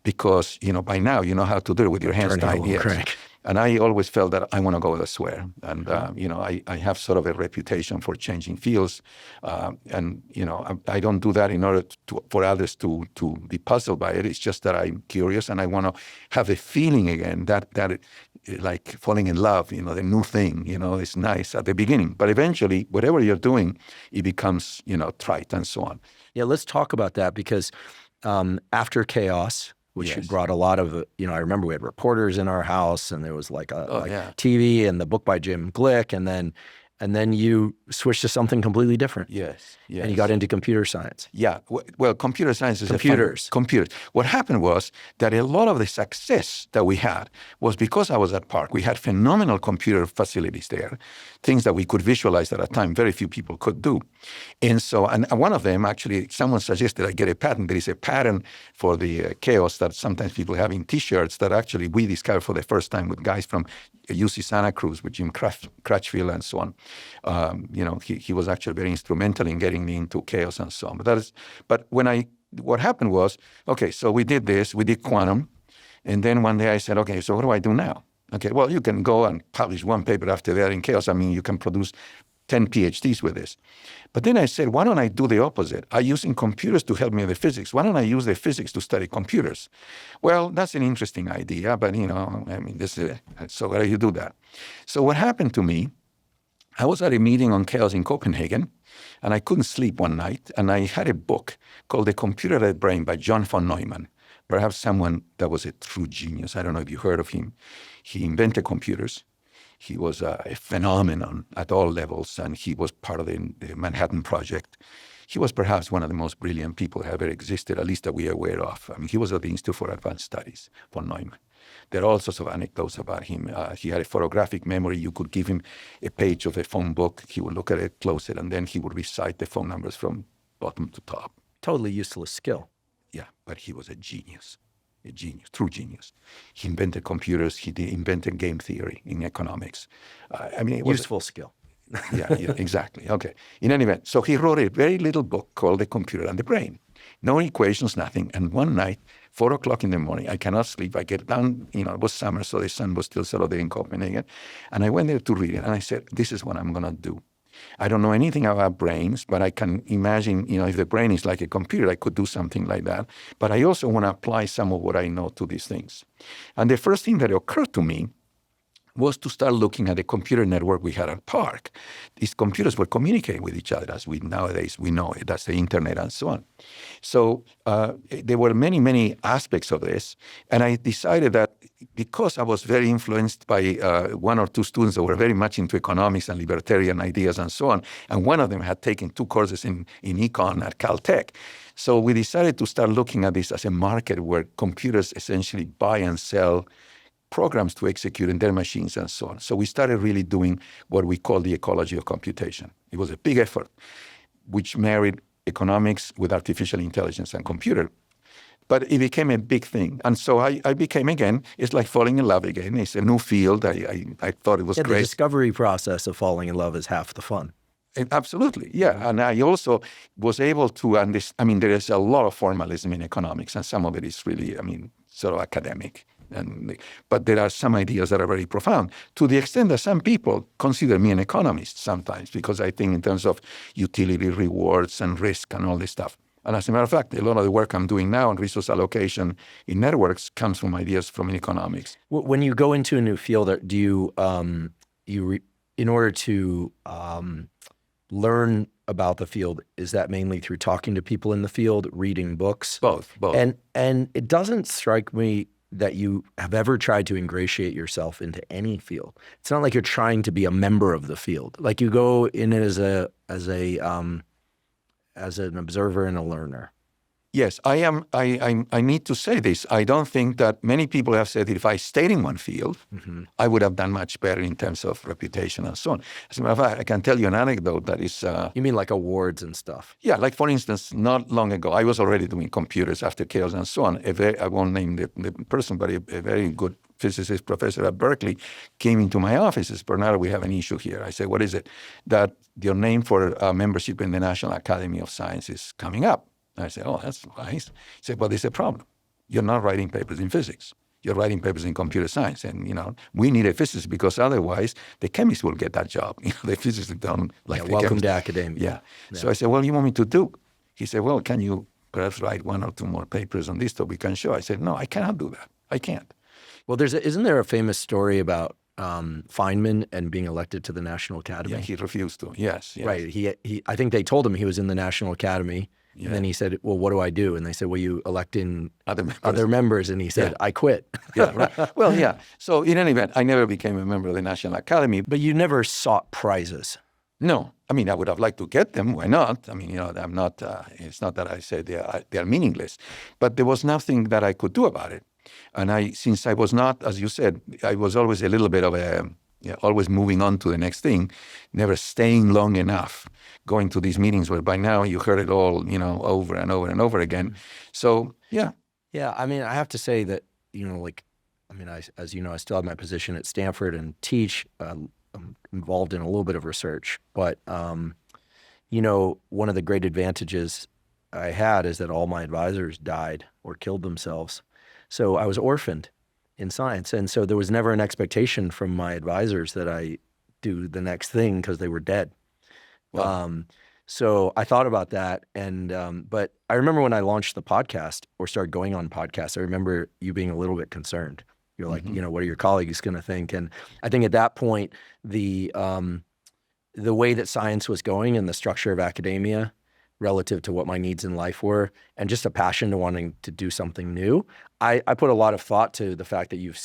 because, by now you know how to do it with your hands tied. Yes. And I always felt that I want to go elsewhere. And, I have sort of a reputation for changing fields. And I don't do that in order for others to be puzzled by it. It's just that I'm curious and I want to have a feeling again that like falling in love, the new thing, is nice at the beginning. But eventually, whatever you're doing, it becomes, trite and so on. Yeah, let's talk about that because after Chaos, which brought a lot of, I remember we had reporters in our house and there was like TV and the book by Jim Glick and then you switched to something completely different. Yes. And you got into computer science. Yeah. Well, computer science is computers. Computers. What happened was that a lot of the success that we had was because I was at Park. We had phenomenal computer facilities there, things that we could visualize at a time very few people could do. And so, and one of them, actually, someone suggested I get a patent. There is a patent for the chaos that sometimes people have in T-shirts that actually we discovered for the first time with guys from UC Santa Cruz, with Jim Crutchfield and so on. He was actually very instrumental in getting me into chaos and so on. But what happened was, okay, so we did this, we did quantum, and then one day I said, okay, so what do I do now? Okay, well, you can go and publish one paper after that in chaos. I mean, you can produce 10 PhDs with this. But then I said, why don't I do the opposite? I'm using computers to help me with the physics. Why don't I use the physics to study computers? Well, that's an interesting idea, but so how do you do that? So what happened to me, I was at a meeting on chaos in Copenhagen, and I couldn't sleep one night, and I had a book called The Computer-Led Brain by John von Neumann, perhaps someone that was a true genius. I don't know if you heard of him. He invented computers. He was a phenomenon at all levels, and he was part of the Manhattan Project. He was perhaps one of the most brilliant people who ever existed, at least that we are aware of. I mean, he was at the Institute for Advanced Studies, von Neumann. There are all sorts of anecdotes about him. He had a photographic memory. You could give him a page of a phone book. He would look at it, close it, and then he would recite the phone numbers from bottom to top. Totally useless skill. Yeah, but he was a genius, true genius. He invented computers. He invented game theory in economics. It was Useful skill. yeah, exactly. Okay. In any event, so he wrote a very little book called The Computer and the Brain. No equations, nothing. And one night, 4 o'clock in the morning, I cannot sleep. I get down, it was summer, so the sun was still sort of there in Copenhagen. And I went there to read it. And I said, this is what I'm going to do. I don't know anything about brains, but I can imagine, if the brain is like a computer, I could do something like that. But I also want to apply some of what I know to these things. And the first thing that occurred to me was to start looking at the computer network we had at Park. These computers were communicating with each other, as nowadays we know it. That's the internet and so on. So there were many, many aspects of this. And I decided that because I was very influenced by one or two students that were very much into economics and libertarian ideas and so on, and one of them had taken 2 courses in econ at Caltech. So we decided to start looking at this as a market where computers essentially buy and sell programs to execute in their machines and so on. So we started really doing what we call the ecology of computation. It was a big effort, which married economics with artificial intelligence and computer. But it became a big thing. And so I became, again, it's like falling in love again. It's a new field. I thought it was great. The discovery process of falling in love is half the fun. Absolutely, yeah. And I also was able to understand, there is a lot of formalism in economics, and some of it is really, sort of academic. But there are some ideas that are very profound, to the extent that some people consider me an economist sometimes, because I think in terms of utility, rewards, and risk and all this stuff. And as a matter of fact, a lot of the work I'm doing now on resource allocation in networks comes from ideas from economics. When you go into a new field, do you, in order to learn about the field, is that mainly through talking to people in the field, reading books? Both. And it doesn't strike me that you have ever tried to ingratiate yourself into any field. It's not like you're trying to be a member of the field. Like you go in as an observer and a learner. Yes, I am. I need to say this. I don't think that many people have said that if I stayed in one field, I would have done much better in terms of reputation and so on. As a matter of fact, I can tell you an anecdote that is... You mean like awards and stuff? Yeah, like for instance, not long ago, I was already doing computers after chaos and so on. I won't name the person, but a very good physicist professor at Berkeley came into my office and says, Bernardo, we have an issue here. I said, what is it? That your name for membership in the National Academy of Science is coming up. I said, oh, that's nice. He said, well, there's a problem. You're not writing papers in physics. You're writing papers in computer science. And, we need a physicist because otherwise the chemists will get that job. The physicists don't like the welcome chemists. to academia. Yeah. So I said, well, you want me to do? He said, well, can you perhaps write 1 or 2 more papers on this so we can show? I said, no, I cannot do that. I can't. Well, isn't there a famous story about Feynman and being elected to the National Academy? Yeah, he refused to. Yes. Right. He I think they told him he was in the National Academy. Yeah. And then he said, well, what do I do? And they said, well, you elect in other members. And he said, I quit. Yeah, right. Well, yeah. So in any event, I never became a member of the National Academy. But you never sought prizes. No. I would have liked to get them. Why not? I'm not, it's not that I said they are meaningless. But there was nothing that I could do about it. And since I was not, as you said, I was always a little bit of always moving on to the next thing, never staying long enough, going to these meetings where by now you heard it all, over and over and over again. So, yeah. Yeah, I have to say that, as you know, I still have my position at Stanford and teach. I'm involved in a little bit of research. But, one of the great advantages I had is that all my advisors died or killed themselves. So I was orphaned in science. And so there was never an expectation from my advisors that I do the next thing because they were dead. Wow. So I thought about that. But I remember when I launched the podcast or started going on podcasts, I remember you being a little bit concerned. You're like, what are your colleagues going to think? And I think at that point, the way that science was going and the structure of academia relative to what my needs in life were, and just a passion to wanting to do something new, I put a lot of thought to the fact that you've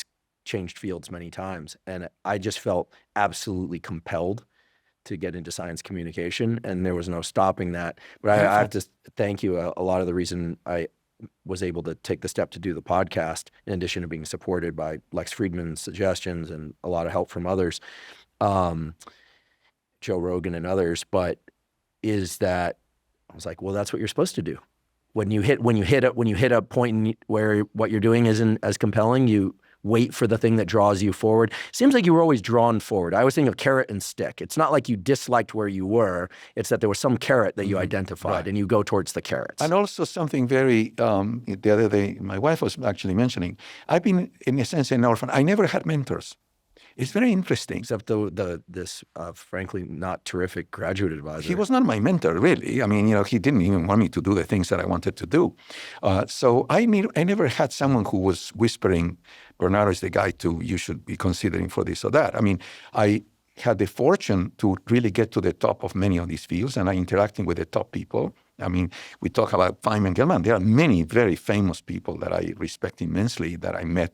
changed fields many times. And I just felt absolutely compelled to get into science communication, and there was no stopping that. But I have to thank you. A lot of the reason I was able to take the step to do the podcast, in addition to being supported by Lex Friedman's suggestions and a lot of help from others, Joe Rogan and others, but is that I was like, well, that's what you're supposed to do. When you hit a point where what you're doing isn't as compelling, you wait for the thing that draws you forward. Seems like you were always drawn forward. I always think of carrot and stick. It's not like you disliked where you were. It's that there was some carrot that you identified, and you go towards the carrots. And also something very, the other day, my wife was actually mentioning, I've been, in a sense, an orphan. I never had mentors. It's very interesting. Except this frankly not terrific graduate advisor. He was not my mentor, really. I mean, he didn't even want me to do the things that I wanted to do. So I never had someone who was whispering, Bernardo is the guy you should be considering for this or that. I mean, I had the fortune to really get to the top of many of these fields, and I'm interacting with the top people. I mean, we talk about Feynman, Gell-Mann. There are many very famous people that I respect immensely that I met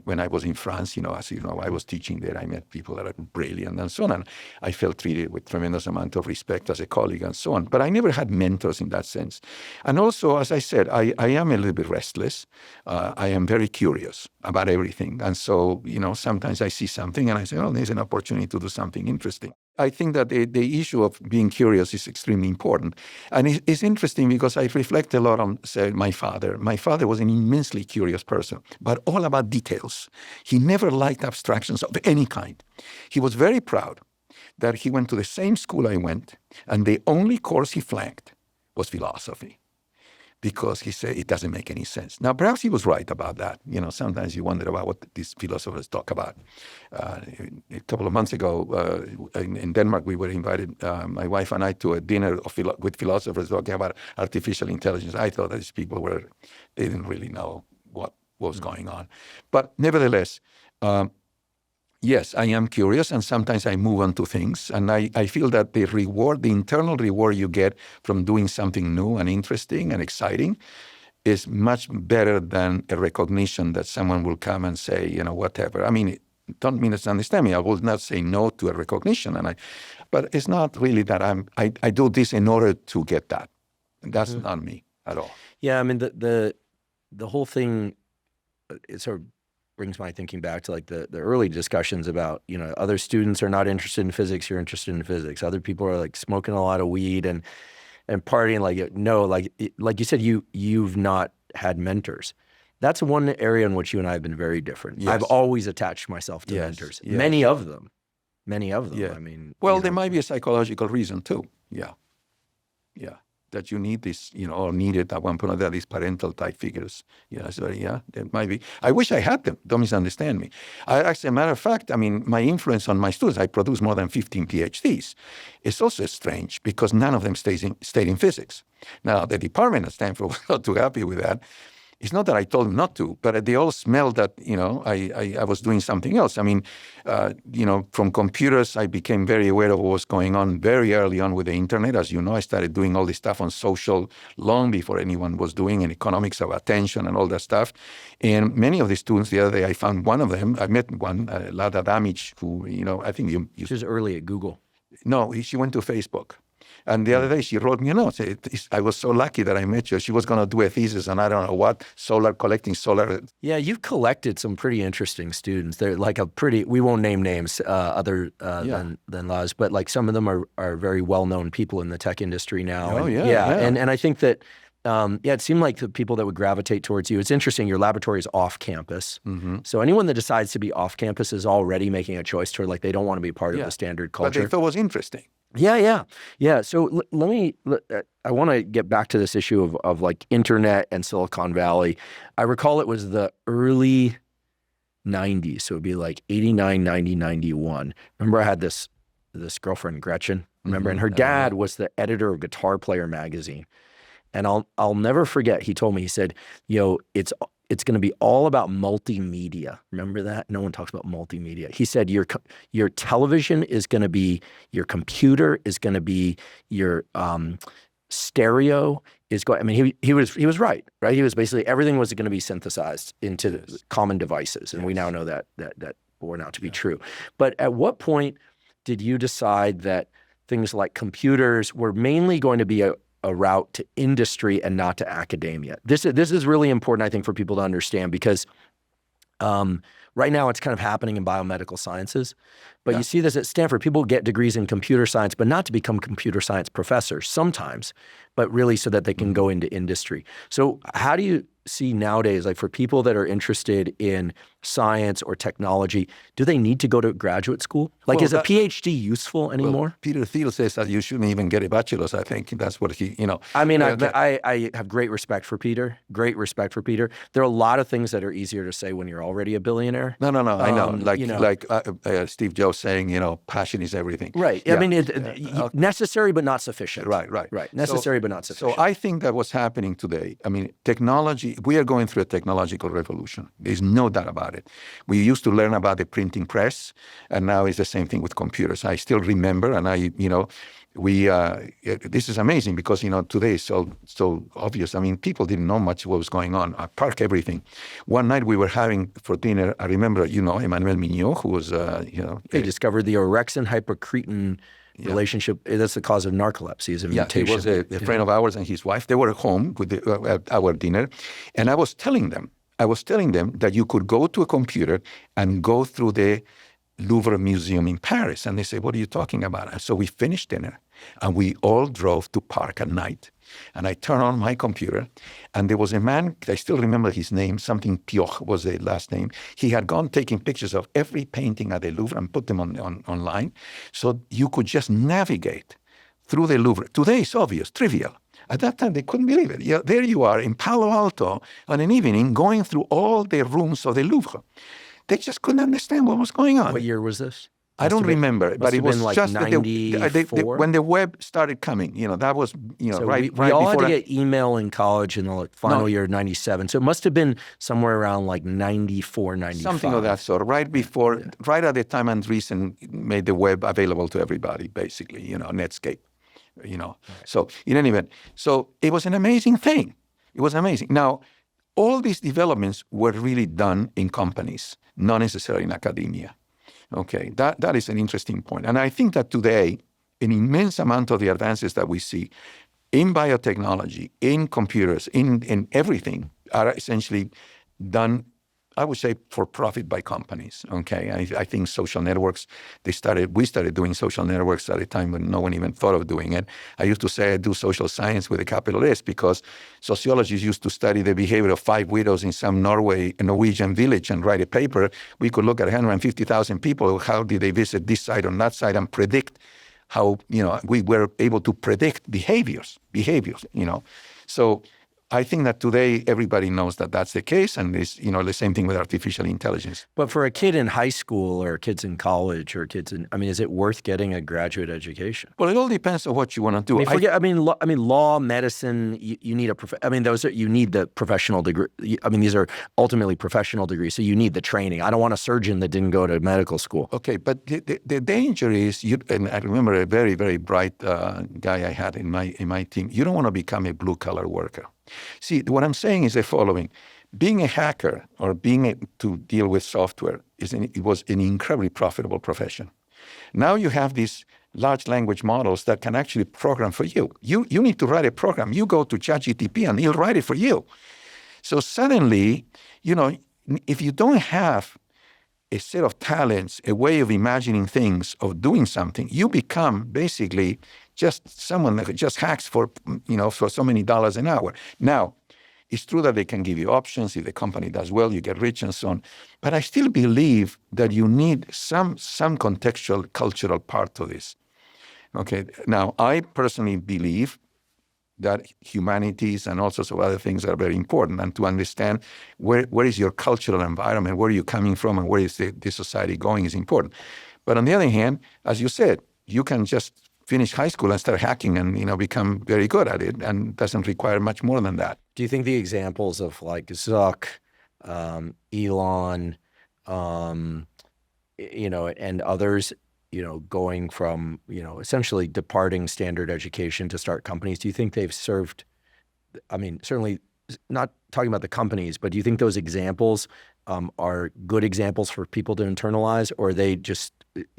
when I was in France. As you know, I was teaching there. I met people that are brilliant and so on. And I felt treated with tremendous amount of respect as a colleague and so on. But I never had mentors in that sense. And also, as I said, I am a little bit restless. I am very curious about everything. And so, sometimes I see something and I say, oh, there's an opportunity to do something interesting. I think that the issue of being curious is extremely important. And it's interesting because I reflect a lot on, say, my father. My father was an immensely curious person, but all about details. He never liked abstractions of any kind. He was very proud that he went to the same school I went, and the only course he flanked was philosophy, because he said it doesn't make any sense. Now, perhaps he was right about that. Sometimes you wonder about what these philosophers talk about. A couple of months ago in Denmark, we were invited, my wife and I, to a dinner with philosophers talking about artificial intelligence. I thought that these people they didn't really know what was going on. But nevertheless, yes, I am curious, and sometimes I move on to things. And I feel that the internal reward you get from doing something new and interesting and exciting is much better than a recognition that someone will come and say, whatever. I mean, don't misunderstand me. I will not say no to a recognition. But it's not really that I do this in order to get that. That's not me at all. Yeah, I mean, the whole thing, it sort of brings my thinking back to like the early discussions about, other students are not interested in physics, you're interested in physics. Other people are like smoking a lot of weed and partying. Like you said, you've not had mentors. That's one area in which you and I have been very different. Yes. I've always attached myself to mentors. Yes. Many of them. Yeah. I mean, well, there might be a psychological reason too. Yeah. That you need this, or needed at one point or that these parental type figures. That might be. I wish I had them. Don't misunderstand me. As a matter of fact, I mean, my influence on my students, I produce more than 15 PhDs. It's also strange because none of them stayed in physics. Now, the department at Stanford was not too happy with that. It's not that I told them not to, but they all smelled that, I was doing something else. I mean, from computers, I became very aware of what was going on very early on with the internet. As you know, I started doing all this stuff on social long before anyone was doing, and economics of attention and all that stuff. And many of the students, the other day, I found one of them. I met one, Lada Damage, who, I think you... She was early at Google. No, she went to Facebook. And the other day she wrote me a note. I was so lucky that I met you. She was going to do a thesis on I don't know what, collecting solar. Yeah, you've collected some pretty interesting students. They're like we won't name names than Laz, but like some of them are very well-known people in the tech industry now. Oh, and, yeah. And I think that, it seemed like the people that would gravitate towards you. It's interesting, your laboratory is off campus. Mm-hmm. So anyone that decides to be off campus is already making a choice toward like they don't want to be part of the standard culture. But they thought it was interesting. Yeah. So I want to get back to this issue of like internet and Silicon Valley. I recall it was the early 90s. So it'd be like 89, 90, 91. Remember I had this girlfriend, Gretchen, remember? And her dad was the editor of Guitar Player magazine. And I'll never forget, he told me, he said, it's going to be all about multimedia. Remember that? No one talks about multimedia. He said your television is going to be, your computer is going to be, your stereo is going. I mean, he was right. He was basically, everything was going to be synthesized into common devices, and we now know that bore out to be true. But at what point did you decide that things like computers were mainly going to be a a route to industry and not to academia. This is really important, I think, for people to understand, because right now it's kind of happening in biomedical sciences, but you see this at Stanford. People get degrees in computer science, but not to become computer science professors sometimes, but really so that they can go into industry. So how do you see nowadays, like for people that are interested in science or technology, do they need to go to graduate school? Like, is a Ph.D. useful anymore? Well, Peter Thiel says that you shouldn't even get a bachelor's. I think that's what he, I mean, I have great respect for Peter, There are a lot of things that are easier to say when you're already a billionaire. No, I know. Like Steve Jobs saying, passion is everything. Right. Yeah. I mean, necessary but not sufficient. Right. Necessary but not sufficient. So I think that what's happening today, I mean, technology, we are going through a technological revolution. There's no doubt about it. We used to learn about the printing press, and now it's the same thing with computers. I still remember, and this is amazing because, today is so obvious. I mean, people didn't know much what was going on. I park everything. One night we were having for dinner, I remember, Emmanuel Mignot, who was, They discovered the orexin-hypocretin relationship. That's the cause of narcolepsy, is a mutation. He was a friend of ours and his wife. They were at home with at our dinner. And I was telling them that you could go to a computer and go through the Louvre Museum in Paris. And they say, what are you talking about? And so we finished dinner and we all drove to park at night. And I turned on my computer and there was a man, I still remember his name, something Pioch was the last name. He had gone taking pictures of every painting at the Louvre and put them online. So you could just navigate through the Louvre. Today it's obvious, trivial. At that time, they couldn't believe it. There you are in Palo Alto on an evening going through all the rooms of the Louvre. They just couldn't understand what was going on. What year was this? I don't remember, but it was like just 94? When the web started coming. That was so right we all before had to get email in college in the final year of 97. So it must have been somewhere around like 94, 95. Something of that sort. Right at the time Andreessen made the web available to everybody, basically. Netscape. So in any event, so it was an amazing thing. It was amazing. Now, all these developments were really done in companies, not necessarily in academia. Okay, that is an interesting point. And I think that today, an immense amount of the advances that we see in biotechnology, in computers, in everything, are essentially done, I would say, for profit by companies. Okay, I think social networks. We started doing social networks at a time when no one even thought of doing it. I used to say I do social science with a capital S because sociologists used to study the behavior of 5 widows in some Norwegian village and write a paper. We could look at 150,000 people. How did they visit this side or that side and predict how? We were able to predict behaviors. So I think that today everybody knows that that's the case, and it's the same thing with artificial intelligence. But for a kid in high school or kids in college or is it worth getting a graduate education? Well, it all depends on what you want to do. Law, medicine. You need you need the professional degree. These are ultimately professional degrees, so you need the training. I don't want a surgeon that didn't go to medical school. Okay, but the danger is, and I remember a very, very bright guy I had in my team. You don't want to become a blue-collar worker. See, what I'm saying is the following. Being a hacker or to deal with software, it was an incredibly profitable profession. Now you have these large language models that can actually program for you. You need to write a program. You go to ChatGPT and he'll write it for you. So suddenly, if you don't have a set of talents, a way of imagining things, of doing something, you become basically just someone that just hacks for so many dollars an hour. Now, it's true that they can give you options. If the company does well, you get rich and so on. But I still believe that you need some contextual, cultural part to this. Okay. Now, I personally believe that humanities and all sorts of other things are very important, and to understand where is your cultural environment, where are you coming from, and where is the society going is important. But on the other hand, as you said, you can just finish high school and start hacking and become very good at it, and doesn't require much more than that. Do you think the examples of like Zuck, Elon, and others, going from, essentially departing standard education to start companies, do you think they've served, certainly not talking about the companies, but do you think those examples are good examples for people to internalize, or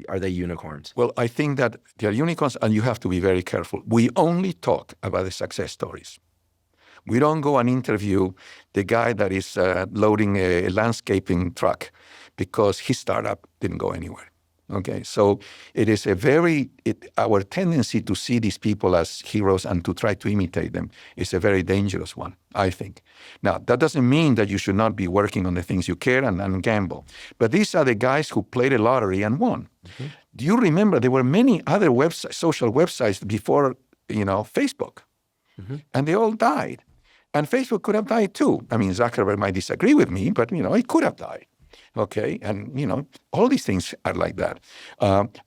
are they unicorns? Well, I think that they are unicorns, and you have to be very careful. We only talk about the success stories. We don't go and interview the guy that is loading a landscaping truck because his startup didn't go anywhere. Okay, so it is our tendency to see these people as heroes and to try to imitate them is a very dangerous one, I think. Now, that doesn't mean that you should not be working on the things you care and gamble. But these are the guys who played a lottery and won. Mm-hmm. Do you remember there were many other social websites before, Facebook? Mm-hmm. And they all died. And Facebook could have died too. I mean, Zuckerberg might disagree with me, but, it could have died. Okay, and all these things are like that.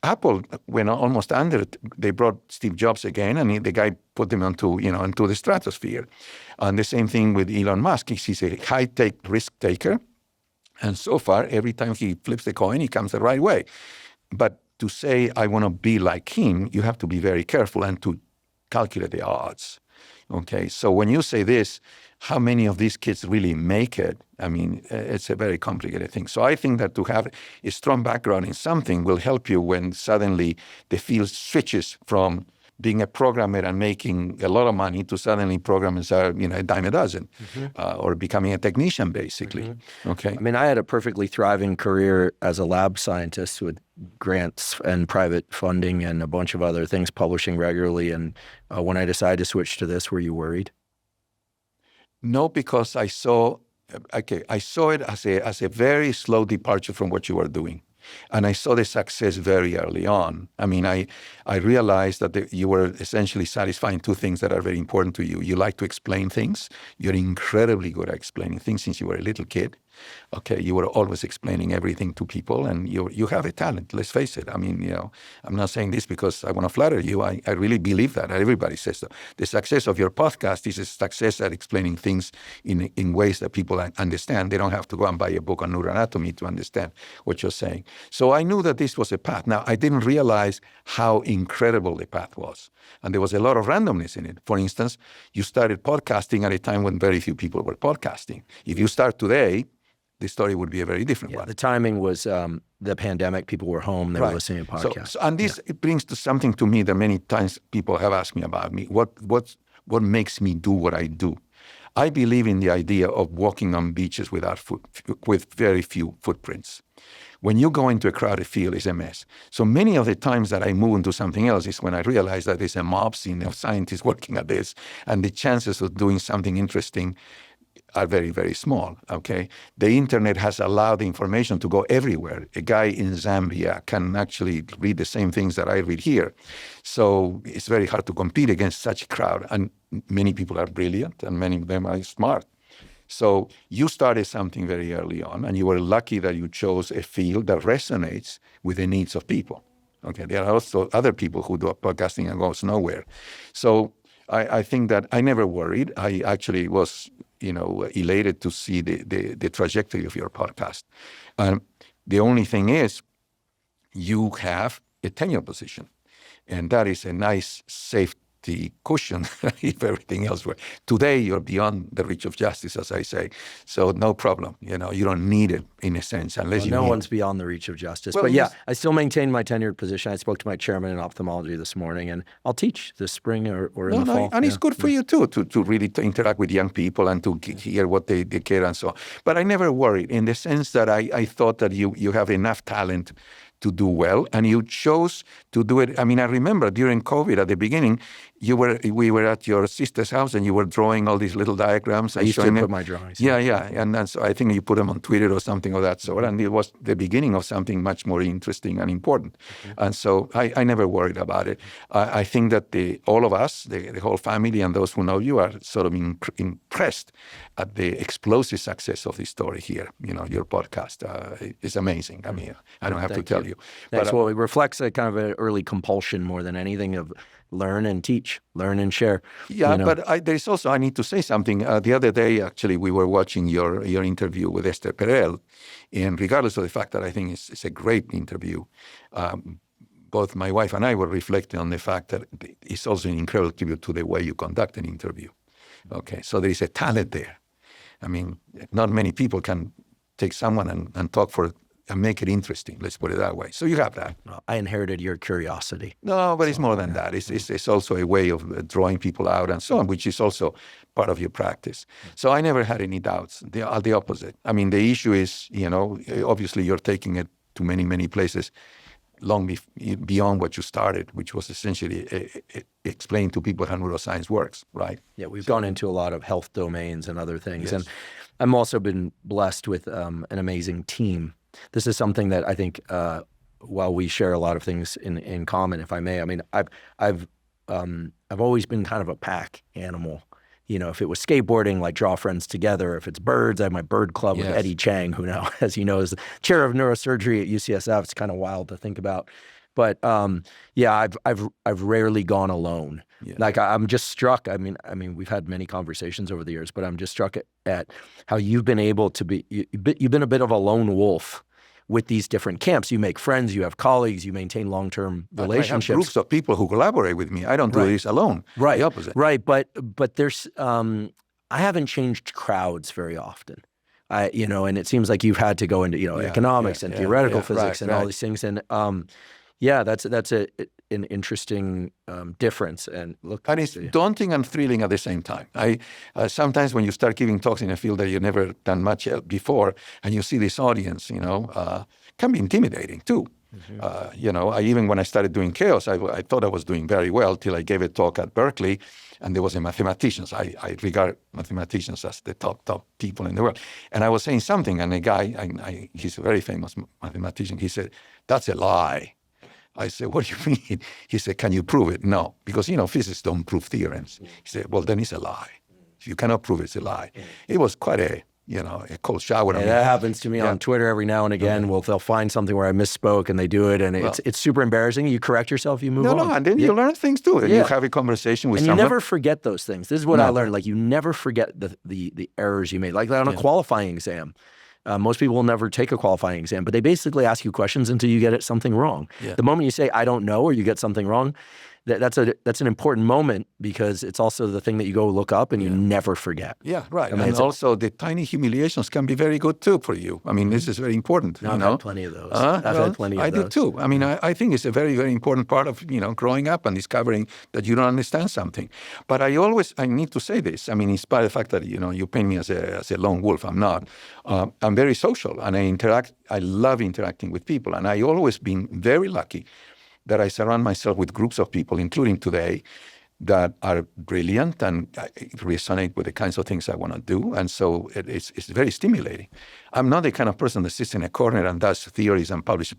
Apple went almost under. They brought Steve Jobs again, and the guy put them into the stratosphere. And the same thing with Elon Musk. He's a high-tech risk taker, and so far, every time he flips the coin, he comes the right way. But to say I want to be like him, you have to be very careful and to calculate the odds. Okay, so when you say this, how many of these kids really make it? I mean, it's a very complicated thing. So I think that to have a strong background in something will help you when suddenly the field switches from being a programmer and making a lot of money to suddenly programmers are, a dime a dozen, or becoming a technician, basically. Mm-hmm. Okay. I mean, I had a perfectly thriving career as a lab scientist with grants and private funding and a bunch of other things, publishing regularly. And when I decided to switch to this, were you worried? No, because I saw it as a very slow departure from what you were doing. And I saw the success very early on. I mean, I realized that you were essentially satisfying two things that are very important to you. You like to explain things. You're incredibly good at explaining things since you were a little kid. Okay, you were always explaining everything to people, and you have a talent, let's face it. I mean, I'm not saying this because I want to flatter you. I really believe that. Everybody says that. The success of your podcast is a success at explaining things in ways that people understand. They don't have to go and buy a book on neuroanatomy to understand what you're saying. So I knew that this was a path. Now, I didn't realize how incredible the path was. And there was a lot of randomness in it. For instance, you started podcasting at a time when very few people were podcasting. If you start today, the story would be a very different one. The timing was the pandemic. People were home. They were listening to podcasts. And this it brings to something to me that many times people have asked me about me. What makes me do what I do? I believe in the idea of walking on beaches with very few footprints. When you go into a crowded field, it's a mess. So many of the times that I move into something else is when I realize that there's a mob scene of scientists working at this, and the chances of doing something interesting are very, very small, okay? The internet has allowed the information to go everywhere. A guy in Zambia can actually read the same things that I read here. So it's very hard to compete against such a crowd. And many people are brilliant, and many of them are smart. So you started something very early on, and you were lucky that you chose a field that resonates with the needs of people. Okay, there are also other people who do podcasting and goes nowhere. So I think that I never worried. I actually was elated to see the trajectory of your podcast. The only thing is, you have a tenure position, and that is a nice safety cushion if everything else were. Today, you're beyond the reach of justice, as I say, so no problem. You don't need it in a sense, unless no one's beyond the reach of justice. Well, but yeah, I still maintain my tenured position. I spoke to my chairman in ophthalmology this morning, and I'll teach this spring or in the fall. And it's good for you too to really interact with young people and to hear what they care and so on. But I never worried in the sense that I thought that you have enough talent to do well, and you chose to do it. I mean, I remember during COVID at the beginning, we were at your sister's house, and you were drawing all these little diagrams. I used to put my drawings. Yeah, and so I think you put them on Twitter or something of that sort, and it was the beginning of something much more interesting and important. Mm-hmm. And so I never worried about it. I think that all of us, the whole family, and those who know you are sort of impressed at the explosive success of this story here. Your podcast is amazing. I mean, I don't have to tell you. But well, it reflects a kind of an early compulsion more than anything of learn and teach, learn and share. Yeah, but there's also, I need to say something. The other day, actually, we were watching your interview with Esther Perel, and regardless of the fact that I think it's a great interview, both my wife and I were reflecting on the fact that it's also an incredible tribute to the way you conduct an interview. Okay, so there is a talent there. I mean, not many people can take someone and talk for and make it interesting. Let's put it that way. So you have that. Well, I inherited your curiosity. No, but it's more than that. It's also a way of drawing people out and so on, which is also part of your practice. So I never had any doubts. The opposite. I mean, the issue is, obviously you're taking it to many, many places long beyond what you started, which was essentially explain to people how neuroscience works, right? Yeah, we've gone into a lot of health domains and other things. Yes. And I've also been blessed with an amazing team. This is something that I think, while we share a lot of things in common, if I may, I mean, I've always been kind of a pack animal. If it was skateboarding, like draw friends together. If it's birds, I have my bird club with Eddie Chang, who now, as you know, is the chair of neurosurgery at UCSF. It's kind of wild to think about. But I've rarely gone alone. Yeah. Like I'm just struck. I mean, we've had many conversations over the years, but I'm just struck at how you've been able to be. You've been a bit of a lone wolf with these different camps. You make friends, you have colleagues, you maintain long-term relationships. I have groups of people who collaborate with me. I don't do this alone. Right. The opposite. Right. But there's I haven't changed crowds very often. And it seems like you've had to go into economics and theoretical physics and all these things. And that's an interesting difference. And it's daunting and thrilling at the same time. Sometimes when you start giving talks in a field that you've never done much before, and you see this audience, can be intimidating too. Mm-hmm. Even when I started doing chaos, I thought I was doing very well till I gave a talk at Berkeley, and there was a mathematicians. I regard mathematicians as the top people in the world. And I was saying something, and a guy, he's a very famous mathematician, he said, "That's a lie." I said, "What do you mean?" He said, "Can you prove it?" No, because, physicists don't prove theorems. He said, "Well, then it's a lie. If you cannot prove it's a lie." It was quite a cold shower. Yeah, that happens to me on Twitter every now and again. Well, they'll find something where I misspoke and they do it, and it's super embarrassing. You correct yourself, you move on. No, and then you learn things too. And you have a conversation with someone. And you never forget those things. This is what I learned. Like, you never forget the errors you made. Like on a qualifying exam. Most people will never take a qualifying exam, but they basically ask you questions until you get something wrong. Yeah. The moment you say, "I don't know," or you get something wrong, that's an important moment, because it's also the thing that you go look up and you never forget. Yeah, right. And also the tiny humiliations can be very good too for you. I mean, this is very important. I've had plenty of those. I've had plenty of those. I do too. I mean, I think it's a very, very important part of, growing up and discovering that you don't understand something. But I need to say this. I mean, in spite of the fact that, you paint me as a lone wolf, I'm not. I'm very social, and I love interacting with people. And I always been very lucky that I surround myself with groups of people, including today, that are brilliant and resonate with the kinds of things I want to do. And so it's very stimulating. I'm not the kind of person that sits in a corner and does theories and publishes.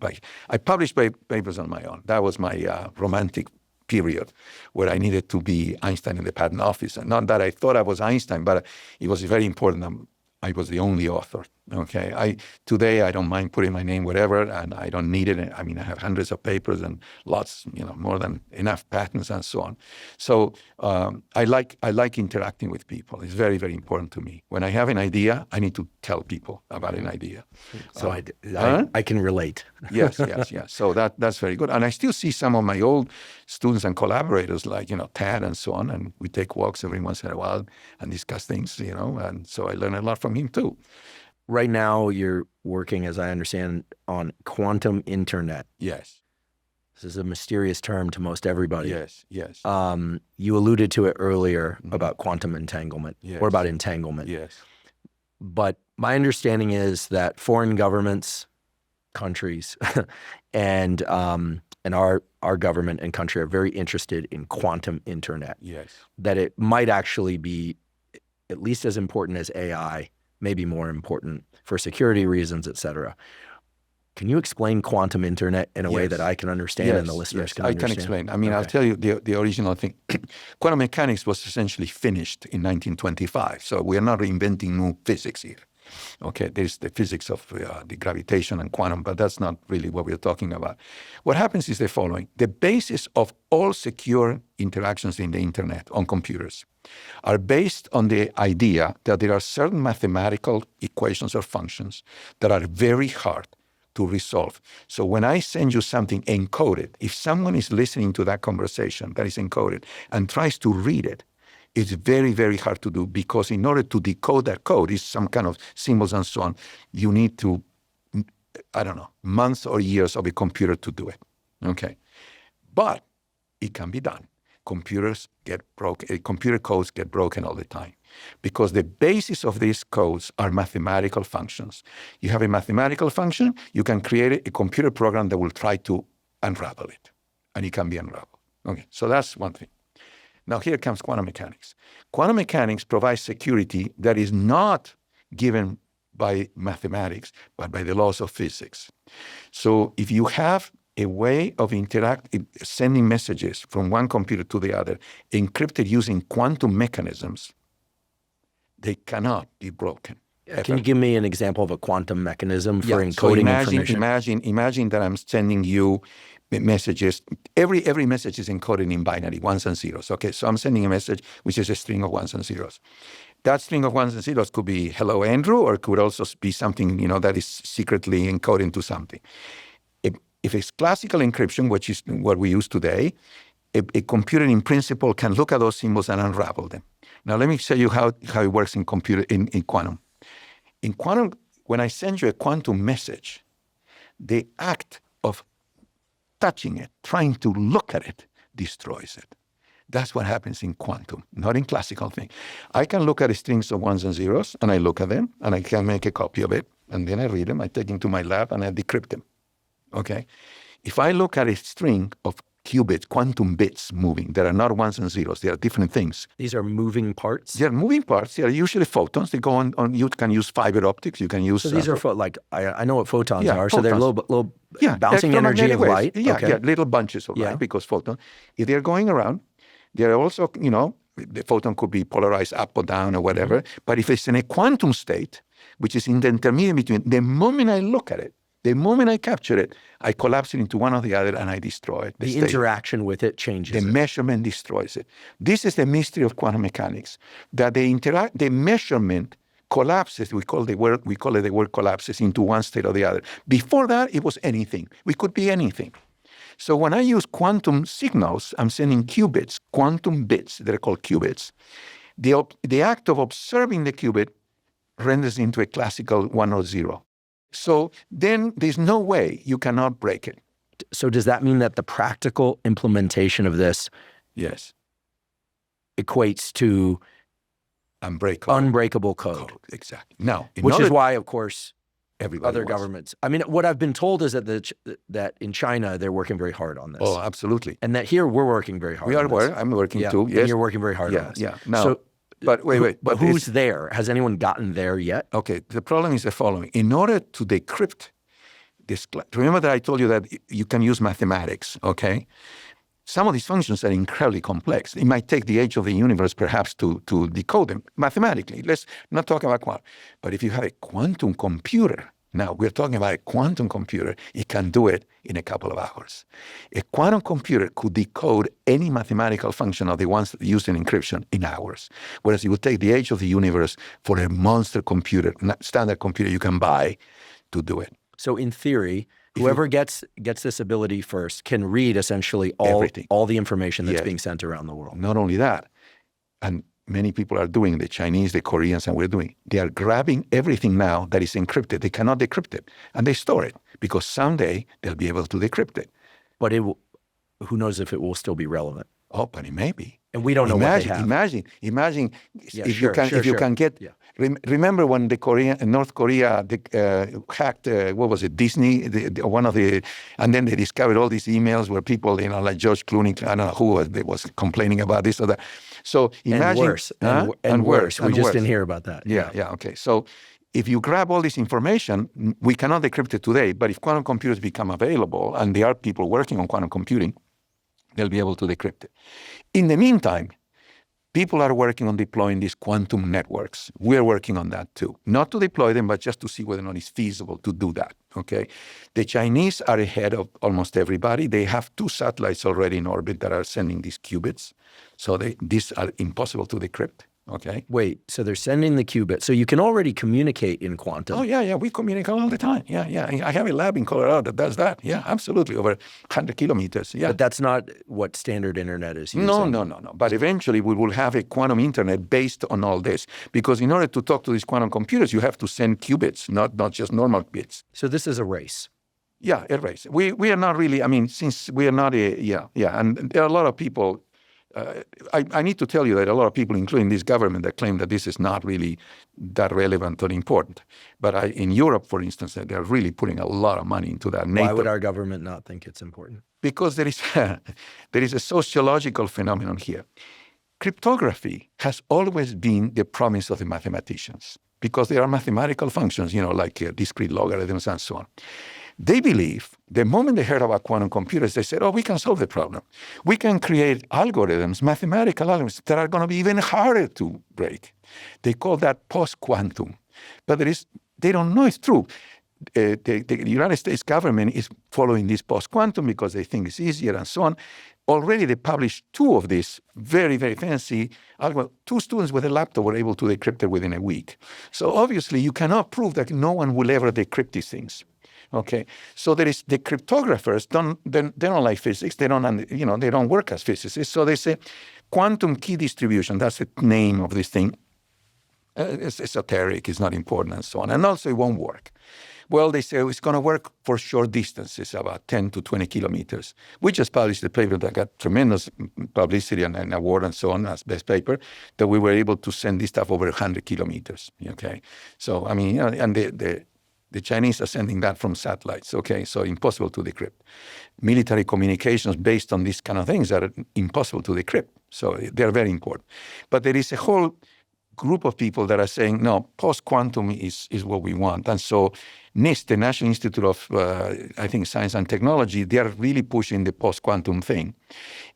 I publish papers on my own. That was my romantic period where I needed to be Einstein in the patent office. And not that I thought I was Einstein, but it was very important. I was the only author. Okay. Today I don't mind putting my name wherever, and I don't need it. I mean, I have hundreds of papers and lots, more than enough patents and so on. So I like interacting with people. It's very, very important to me. When I have an idea, I need to tell people about an idea. So I can relate. Yes. So that's very good. And I still see some of my old students and collaborators, like Tad and so on, and we take walks every once in a while and discuss things, and so I learn a lot from him too. Right now, you're working, as I understand, on quantum internet. Yes. This is a mysterious term to most everybody. Yes. You alluded to it earlier about quantum entanglement, or about entanglement. Yes. But my understanding is that foreign governments, countries, and our government and country are very interested in quantum internet. Yes. That it might actually be at least as important as AI, maybe more important for security reasons, et cetera. Can you explain quantum internet in a way that I can understand and the listeners can understand? I can explain. I mean, I'll tell you the original thing. Quantum mechanics was essentially finished in 1925. So we are not reinventing new physics here. Okay, there's the physics of the gravitation and quantum, but that's not really what we're talking about. What happens is the following. The basis of all secure interactions in the internet on computers are based on the idea that there are certain mathematical equations or functions that are very hard to resolve. So when I send you something encoded, if someone is listening to that conversation that is encoded and tries to read it, It's very, very hard to do because in order to decode that code, is some kind of symbols and so on, you need to, I don't know, months or years of a computer to do it, okay? But it can be done. Computers get broken, computer codes get broken all the time because the basis of these codes are mathematical functions. You have a mathematical function, you can create a computer program that will try to unravel it, and it can be unraveled. Okay, so that's one thing. Now here comes quantum mechanics. Quantum mechanics provides security that is not given by mathematics, but by the laws of physics. So if you have a way of sending messages from one computer to the other, encrypted using quantum mechanisms, they cannot be broken. Can you give me an example of a quantum mechanism for encoding information? Imagine that I'm sending you messages. Every message is encoded in binary, ones and zeros. Okay, so I'm sending a message which is a string of ones and zeros. That string of ones and zeros could be "Hello, Andrew," or it could also be something that is secretly encoded into something. If it's classical encryption, which is what we use today, a computer in principle can look at those symbols and unravel them. Now let me show you how it works in quantum. In quantum, when I send you a quantum message, the act of touching it, trying to look at it, destroys it. That's what happens in quantum, not in classical thing. I can look at strings of ones and zeros, and I look at them, and I can make a copy of it, and then I read them, I take them to my lab, and I decrypt them. Okay? If I look at a string of qubits, quantum bits moving, there are not ones and zeros, they are different things. These are moving parts? They are moving parts. They are usually photons. They go on you can use fiber optics, you can use... So these are, I know what photons are, photons. So they're little bouncing energy of light? Yeah, little bunches of light, because photon, if they're going around, they're also, the photon could be polarized up or down or whatever, but if it's in a quantum state, which is in the intermediate between, the moment I look at it, the moment I capture it, I collapse it into one or the other and I destroy it. The interaction with it changes the measurement destroys it. This is the mystery of quantum mechanics, that the measurement collapses, we call it the word collapses into one state or the other. Before that, it was anything. We could be anything. So when I use quantum signals, I'm sending qubits, quantum bits, they're called qubits. The act of observing the qubit renders into a classical 1 or 0. So then there's no way you cannot break it. So does that mean that the practical implementation of this equates to unbreakable code? Exactly. Now, which is why, of course, other governments. I mean, what I've been told is that in China, they're working very hard on this. Oh, absolutely. And that here, we're working very hard on this. I'm working too. Yes. And you're working very hard on this. Yeah. Now, but wait. But who's there? Has anyone gotten there yet? Okay. The problem is the following. In order to decrypt this, remember that I told you that you can use mathematics, okay? Some of these functions are incredibly complex. It might take the age of the universe perhaps to decode them mathematically. Let's not talk about quantum. But if you have a quantum computer, now we're talking about a quantum computer, it can do it in a couple of hours. A quantum computer could decode any mathematical function of the ones used in encryption in hours. Whereas it would take the age of the universe for a monster computer, standard computer you can buy, to do it. So in theory, whoever gets this ability first can read essentially all the information that's being sent around the world. Not only that, and many people are doing, the Chinese, the Koreans, and we're doing, they are grabbing everything now that is encrypted. They cannot decrypt it, and they store it because someday they'll be able to decrypt it. But who knows if it will still be relevant? Oh, but it may be. And we don't know what they have. Imagine if you can get. Remember when North Korea hacked, what was it, Disney, and then they discovered all these emails where people, like George Clooney, I don't know who was complaining about this or that. So imagine. And worse. We just didn't hear about that. Yeah, okay. So if you grab all this information, we cannot decrypt it today, but if quantum computers become available, and there are people working on quantum computing, they'll be able to decrypt it. In the meantime, people are working on deploying these quantum networks. We're working on that too. Not to deploy them, but just to see whether or not it's feasible to do that, okay? The Chinese are ahead of almost everybody. They have 2 satellites already in orbit that are sending these qubits. So these are impossible to decrypt, okay? Wait, so they're sending the qubit. So you can already communicate in quantum. Oh, yeah, we communicate all the time. Yeah. I have a lab in Colorado that does that. Yeah, absolutely, over 100 kilometers. Yeah. But that's not what standard internet is using. No. But eventually we will have a quantum internet based on all this. Because in order to talk to these quantum computers, you have to send qubits, not just normal bits. So this is a race. Yeah, a race. We are not really, I mean, since we are not and there are a lot of people, I need to tell you that a lot of people, including this government, that claim that this is not really that relevant or important. But in Europe, for instance, they're really putting a lot of money into that. Why would our government not think it's important? Because there is a sociological phenomenon here. Cryptography has always been the promise of the mathematicians because there are mathematical functions, like discrete logarithms and so on. They believe the moment they heard about quantum computers, they said, we can solve the problem. We can create algorithms, mathematical algorithms that are going to be even harder to break. They call that post-quantum. But they don't know it's true. The United States government is following this post-quantum because they think it's easier and so on. Already they published 2 of these very, very fancy algorithms. 2 students with a laptop were able to decrypt it within a week. So obviously you cannot prove that no one will ever decrypt these things. Okay, so there is the cryptographers they don't like physics. They don't work as physicists. So they say quantum key distribution. That's the name of this thing. It's esoteric. It's not important, and so on. And also, it won't work. Well, they say it's going to work for short distances, about 10 to 20 kilometers. We just published a paper that got tremendous publicity and award and so on as best paper, that we were able to send this stuff over 100 kilometers. Okay, so I mean, and the Chinese are sending that from satellites, okay? So impossible to decrypt. Military communications based on these kind of things are impossible to decrypt. So they're very important. But there is a whole group of people that are saying, no, post-quantum is what we want. And so NIST, the National Institute of, Science and Technology, they are really pushing the post-quantum thing.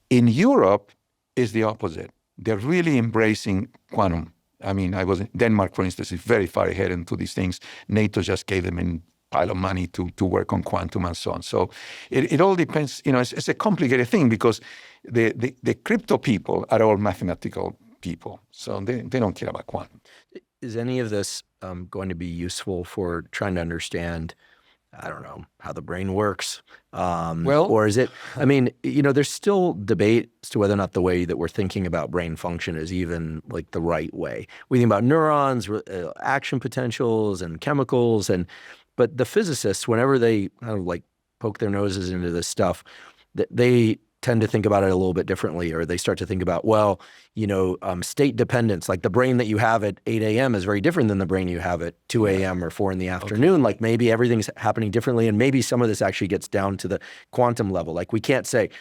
In Europe, it's the opposite. They're really embracing quantum. I mean, I was in Denmark, for instance, is very far ahead into these things. NATO just gave them a pile of money to work on quantum and so on. So it all depends. It's a complicated thing because the crypto people are all mathematical people. So they don't care about quantum. Is any of this going to be useful for trying to understand, I don't know, how the brain works? Or is it, there's still debate as to whether or not the way that we're thinking about brain function is even like the right way. We think about neurons, action potentials and chemicals, but the physicists, whenever they kind of like poke their noses into this stuff, they tend to think about it a little bit differently, or they start to think about, state dependence, like the brain that you have at 8 a.m. is very different than the brain you have at 2 a.m. or 4 in the afternoon. Okay. Like maybe everything's happening differently, and maybe some of this actually gets down to the quantum level. Like we can't say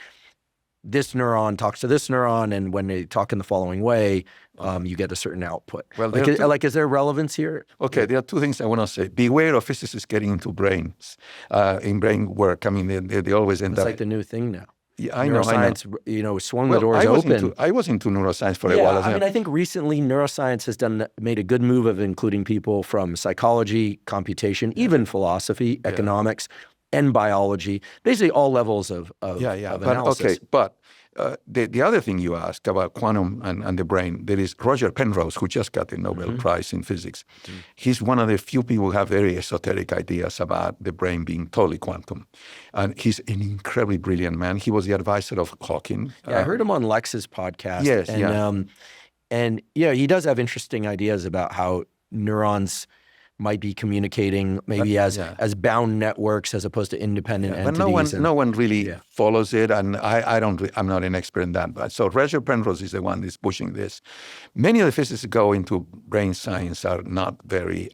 this neuron talks to this neuron, and when they talk in the following way, you get a certain output. Well, is there relevance here? Okay, there are 2 things I want to say. Beware of physicists getting into brains, in brain work. I mean, they always end up. It's like the new thing now. Yeah, I know. Neuroscience, swung the doors open. I was into neuroscience for a while. I think recently neuroscience has made a good move of including people from psychology, computation, even philosophy, economics, and biology, basically all levels of analysis. But the other thing you asked about quantum and the brain, there is Roger Penrose, who just got the Nobel Prize in physics. Mm-hmm. He's one of the few people who have very esoteric ideas about the brain being totally quantum. And he's an incredibly brilliant man. He was the advisor of Hawking. I heard him on Lex's podcast. Yes, and he does have interesting ideas about how neurons might be communicating maybe as bound networks as opposed to independent entities. But no one really follows it, and I'm not an expert in that. But so Roger Penrose is the one that's pushing this. Many of the physicists who go into brain science are not very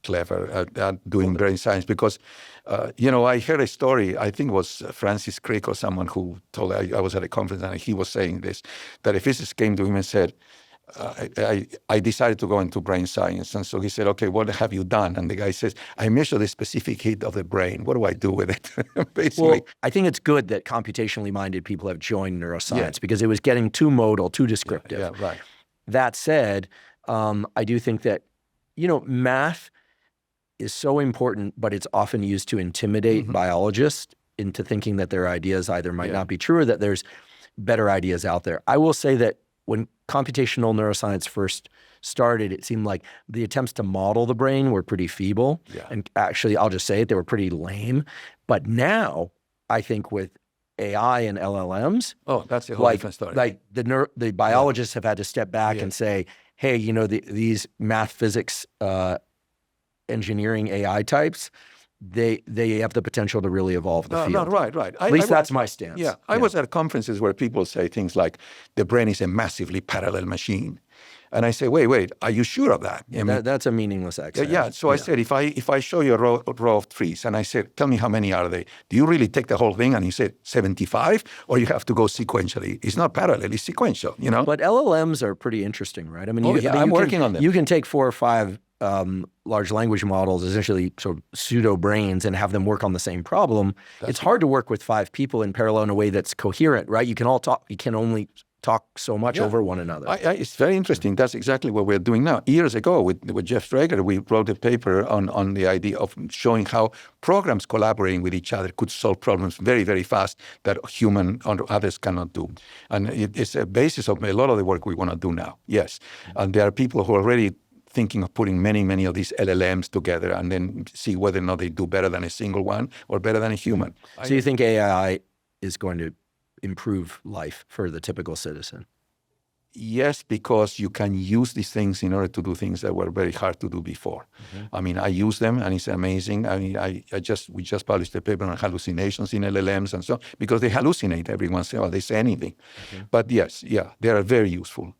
clever at doing brain science because, I heard a story, I think it was Francis Crick or someone who told, I was at a conference and he was saying this, that a physicist came to him and said, I decided to go into brain science. And so he said, okay, what have you done? And the guy says, I measure the specific heat of the brain. What do I do with it? Basically. Well, I think it's good that computationally minded people have joined neuroscience because it was getting too modal, too descriptive. Yeah, right. That said, I do think that, math is so important, but it's often used to intimidate biologists into thinking that their ideas either might not be true or that there's better ideas out there. I will say that when computational neuroscience first started, it seemed like the attempts to model the brain were pretty feeble. Yeah. And actually, I'll just say it, they were pretty lame. But now, I think with AI and LLMs, oh, that's a whole different story. Like the biologists have had to step back and say, hey, these math, physics, engineering AI types, they have the potential to really evolve the field. No, right. At least that's my stance. Yeah, I was at conferences where people say things like, the brain is a massively parallel machine. And I say, wait, are you sure of that? That's a meaningless exercise. So I said, if I show you a row of trees and I said, tell me how many are they? Do you really take the whole thing? And he said, 75? Or you have to go sequentially? It's not parallel, it's sequential, But LLMs are pretty interesting, right? I mean, I'm working on them. You can take 4 or 5 large language models, essentially sort of pseudo brains, and have them work on the same problem. It's hard to work with 5 people in parallel in a way that's coherent, right? You can all talk. You can only talk so much over one another. It's very interesting. That's exactly what we're doing now. Years ago, with Jeff Drager, we wrote a paper on the idea of showing how programs collaborating with each other could solve problems very, very fast that human or others cannot do. And it's a basis of a lot of the work we want to do now. Yes. And there are people who are already thinking of putting many of these LLMs together and then see whether or not they do better than a single one or better than a human. So you think AI is going to improve life for the typical citizen? Yes, because you can use these things in order to do things that were very hard to do before. I mean, I use them and it's amazing. I mean, we just published a paper on hallucinations in LLMs and so on, because they hallucinate every once in a while. They say anything. But yes, they are very useful.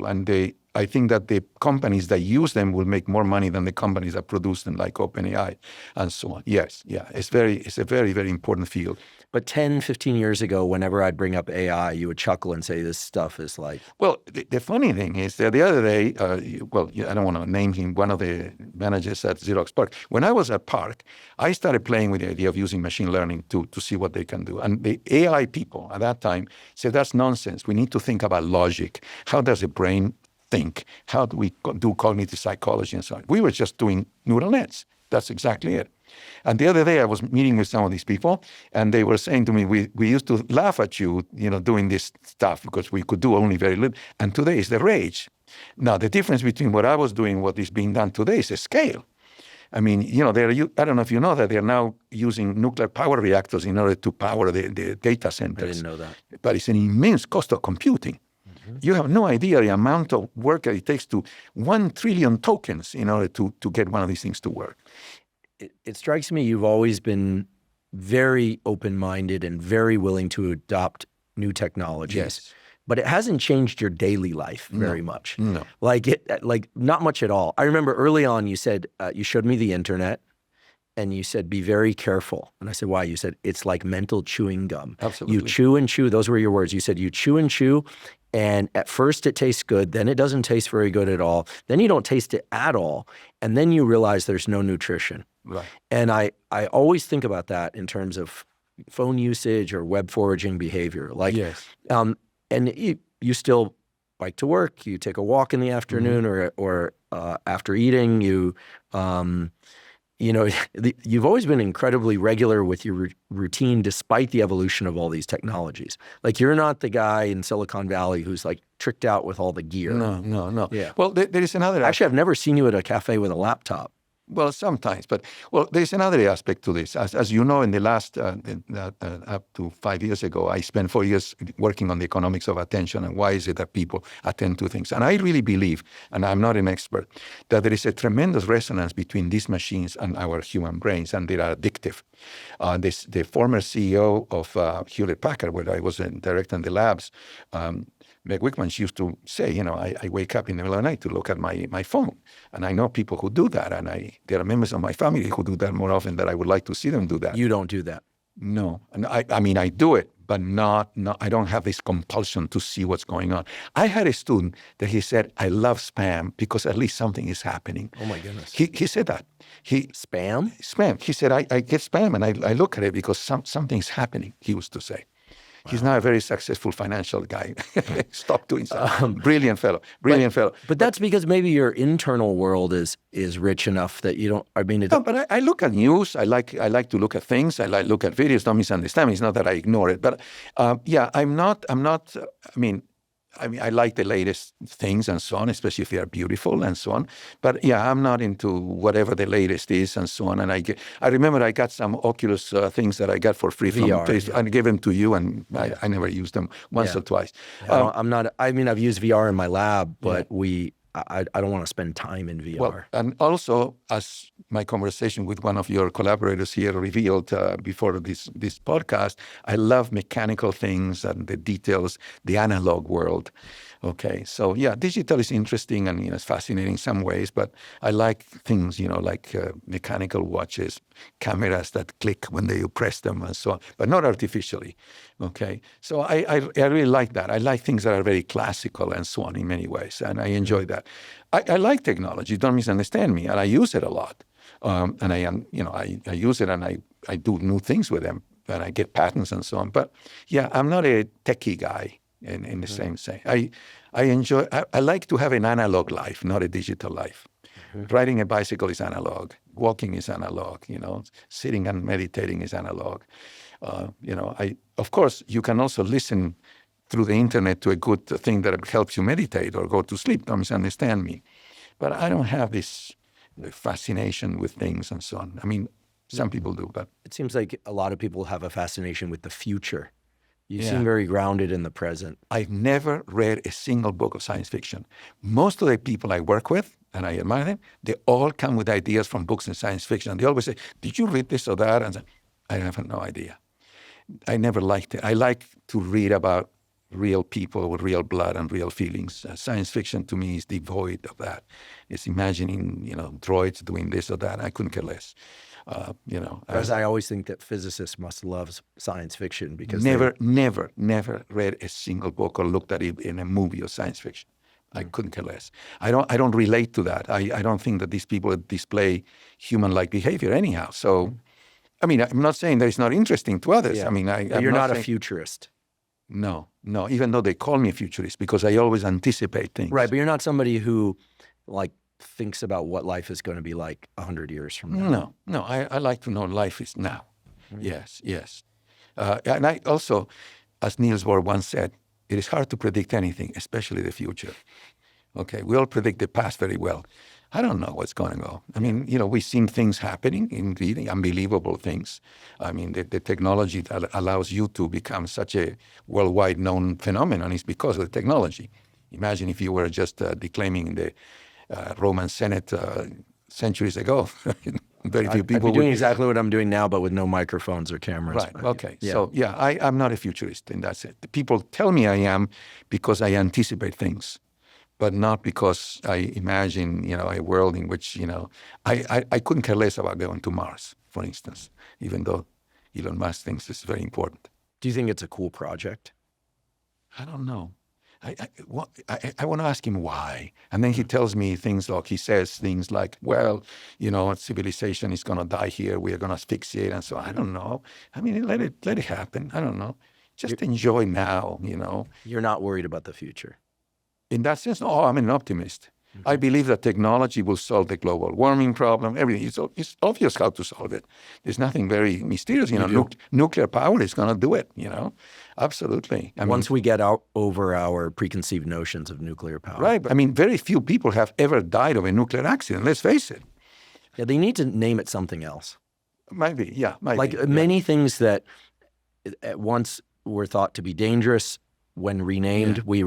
And I think that the companies that use them will make more money than the companies that produce them, like OpenAI and so on. Yes, it's a very, very important field. But 10, 15 years ago, whenever I'd bring up AI, you would chuckle and say this stuff is like... Well, the funny thing is that the other day, I don't want to name him, one of the managers at Xerox PARC. When I was at PARC, I started playing with the idea of using machine learning to see what they can do. And the AI people at that time said, that's nonsense. We need to think about logic. How does a brain think? How do we do cognitive psychology and so on? We were just doing neural nets. That's exactly it. And the other day I was meeting with some of these people and they were saying to me, we used to laugh at you, doing this stuff because we could do only very little. And today is the rage. Now, the difference between what I was doing and what is being done today is a scale. I mean, I don't know if you know that they're now using nuclear power reactors in order to power the data centers. I didn't know that. But it's an immense cost of computing. You have no idea the amount of work that it takes to 1 trillion tokens in order to get one of these things to work. It strikes me you've always been very open-minded and very willing to adopt new technologies. Yes. But it hasn't changed your daily life very much. No. Like not much at all. I remember early on you said, you showed me the internet and you said, be very careful. And I said, why? You said, it's like mental chewing gum. Absolutely. You chew and chew. Those were your words. You said, you chew and chew. And at first it tastes good. Then it doesn't taste very good at all. Then you don't taste it at all. And then you realize there's no nutrition. Right. And I always think about that in terms of phone usage or web foraging behavior. Like, yes. And you still bike to work. You take a walk in the afternoon or after eating. You've always been incredibly regular with your routine despite the evolution of all these technologies. Like you're not the guy in Silicon Valley who's like tricked out with all the gear. No. Yeah. Well, there is another... Actually, I've never seen you at a cafe with a laptop. Well, sometimes, but there's another aspect to this. As you know, in the last up to 5 years ago, I spent 4 years working on the economics of attention and why is it that people attend to things. And I really believe, and I'm not an expert, that there is a tremendous resonance between these machines and our human brains, and they are addictive. The former CEO of Hewlett-Packard, where I was a director in the labs, Meg Wickman, she used to say, I wake up in the middle of the night to look at my phone. And I know people who do that. And there are members of my family who do that more often than I would like to see them do that. You don't do that? No. And I mean, I do it, but not, I don't have this compulsion to see what's going on. I had a student that he said, I love spam because at least something is happening. Oh, my goodness. He said that. Spam? Spam. He said, I get spam and I look at it because something's happening, he used to say. Wow. He's now a very successful financial guy. Stop doing something. Brilliant fellow. But that's because maybe your internal world is rich enough that you don't. I mean, no. But I look at news. I like to look at things. I like look at videos. Don't misunderstand me. It's not that I ignore it. But I'm not. I mean, I mean, I like the latest things and so on, especially if they are beautiful and so on. But yeah, I'm not into whatever the latest is and so on. And I remember I got some Oculus things that I got for free from VR, Facebook. I gave them to you, and I never used them once or twice. I'm not. I mean, I've used VR in my lab, but I don't want to spend time in VR. Well, and also, as my conversation with one of your collaborators here revealed before this podcast, I love mechanical things and the details, the analog world. Okay, so yeah, digital is interesting and it's fascinating in some ways, but I like things, like mechanical watches, cameras that click when you press them and so on, but not artificially. Okay, so I really like that. I like things that are very classical and so on in many ways, and I enjoy that. I like technology. Don't misunderstand me, and I use it a lot. And I use it and I do new things with them, and I get patents and so on. But yeah, I'm not a techie guy in the same sense. I like to have an analog life, not a digital life. Riding a bicycle is analog. Walking is analog. Sitting and meditating is analog. Of course, you can also listen through the internet to a good thing that helps you meditate or go to sleep. Don't misunderstand me. But I don't have this fascination with things and so on. I mean, some people do, but it seems like a lot of people have a fascination with the future. You seem very grounded in the present. I've never read a single book of science fiction. Most of the people I work with, and I admire them, they all come with ideas from books in science fiction. They always say, did you read this or that? And I have no idea. I never liked it. I like to read about real people with real blood and real feelings. Science fiction to me is devoid of that. It's imagining, droids doing this or that. I couldn't care less. Whereas I always think that physicists must love science fiction because never read a single book or looked at it in a movie of science fiction. I couldn't care less. I don't relate to that. I don't think that these people display human-like behavior anyhow. So, I mean, I'm not saying that it's not interesting to others. Yeah. I mean, you're not a futurist. No. Even though they call me a futurist because I always anticipate things. Right, but you're not somebody who, thinks about what life is going to be like 100 years from now. No. I like to know life is now. Yes. And I also, as Niels Bohr once said, it is hard to predict anything, especially the future. Okay, we all predict the past very well. I don't know what's going to go. I mean, we've seen things happening, indeed, unbelievable things. I mean, the technology that allows you to become such a worldwide known phenomenon is because of the technology. Imagine if you were just declaiming in the Roman Senate centuries ago. Very few people I'd be doing exactly what I'm doing now, but with no microphones or cameras. Right, okay. Yeah. So, yeah, I'm not a futurist in that sense. People tell me I am because I anticipate things, but not because I imagine, a world in which, I couldn't care less about going to Mars, for instance, even though Elon Musk thinks it's very important. Do you think it's a cool project? I don't know. I want to ask him why. And then he tells me he says things like, well, civilization is going to die here. We are going to fix it. And so I don't know. I mean, let it happen. I don't know. Just enjoy now, You're not worried about the future. In that sense, no, I'm an optimist. Mm-hmm. I believe that technology will solve the global warming problem, everything. It's obvious how to solve it. There's nothing very mysterious. Nuclear power is going to do it, Absolutely. Once we get over our preconceived notions of nuclear power. Right. But, very few people have ever died of a nuclear accident, let's face it. Yeah, they need to name it something else. Might be. Many things that at once were thought to be dangerous, when renamed, we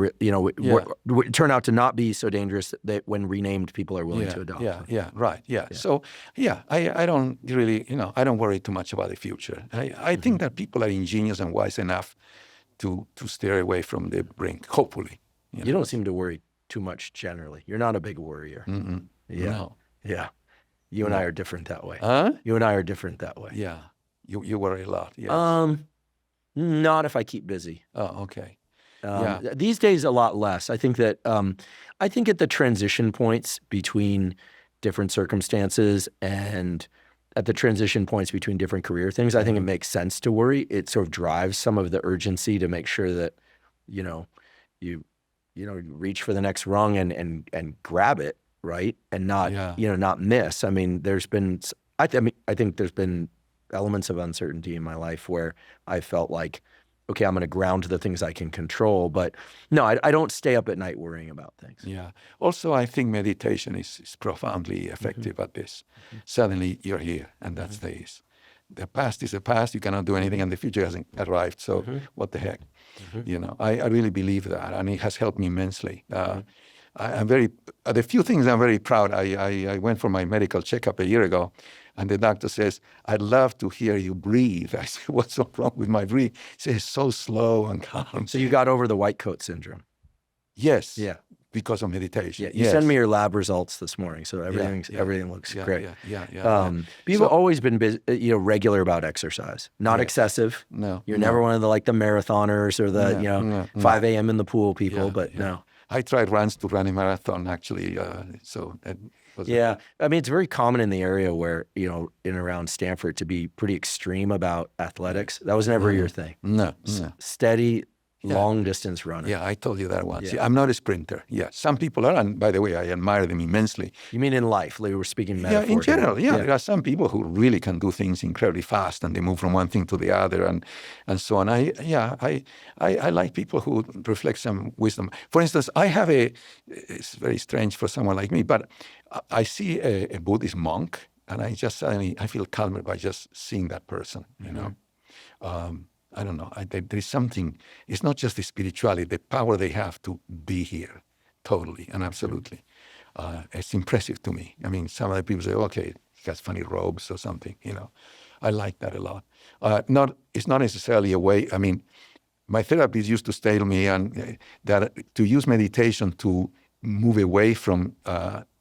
turn out to not be so dangerous that when renamed, people are willing to adopt. Right. So, I don't really, I don't worry too much about the future. I think that people are ingenious and wise enough to steer away from the brink, hopefully. You don't seem to worry too much generally. You're not a big worrier. Mm-mm. Yeah. No. Yeah. You and I are different that way. Huh? You and I are different that way. Yeah. You worry a lot. Yes. Not if I keep busy. Oh, okay. These days, a lot less. I think that I think at the transition points between different circumstances and at the transition points between different career things, I think it makes sense to worry. It sort of drives some of the urgency to make sure that you reach for the next rung and grab it, right, and not not miss. I mean, I think there's been elements of uncertainty in my life where I felt like okay, I'm going to ground to the things I can control. But no, I don't stay up at night worrying about things. Yeah. Also, I think meditation is profoundly effective at this. Suddenly you're here, and that stays. The past is the past. You cannot do anything, and the future hasn't arrived. So what the heck? You know, I really believe that, and it has helped me immensely. I'm very, the few things I'm very proud. I went for my medical checkup a year ago, and the doctor says, "I'd love to hear you breathe." I said, "What's so wrong with my breathing?" He says, "So slow and calm." So you got over the white coat syndrome. Yes. Yeah. Because of meditation. Yeah. You sent me your lab results this morning, so everything looks great. But you've always been regular about exercise, not excessive. No. You're never one of the marathoners or the 5 a.m. in the pool people. But no. I tried once to run a marathon actually. So that was I mean, it's very common in the area where in and around Stanford to be pretty extreme about athletics. That was never your thing. No. Steady. Long distance runner. Yeah, I told you that once. Yeah. I'm not a sprinter. Yeah, some people are, and by the way, I admire them immensely. You mean in life? Like we were speaking metaphor. Yeah, in general. Yeah, there are some people who really can do things incredibly fast, and they move from one thing to the other, and so on. I like people who reflect some wisdom. For instance, it's very strange for someone like me, but I see a Buddhist monk, and I feel calmer by just seeing that person. You know. I don't know. There is something. It's not just the spirituality, the power they have to be here, totally and absolutely. It's impressive to me. I mean, some other people say, "Okay, he has funny robes or something." I like that a lot. It's not necessarily a way. I mean, my therapist used to tell me that to use meditation to move away from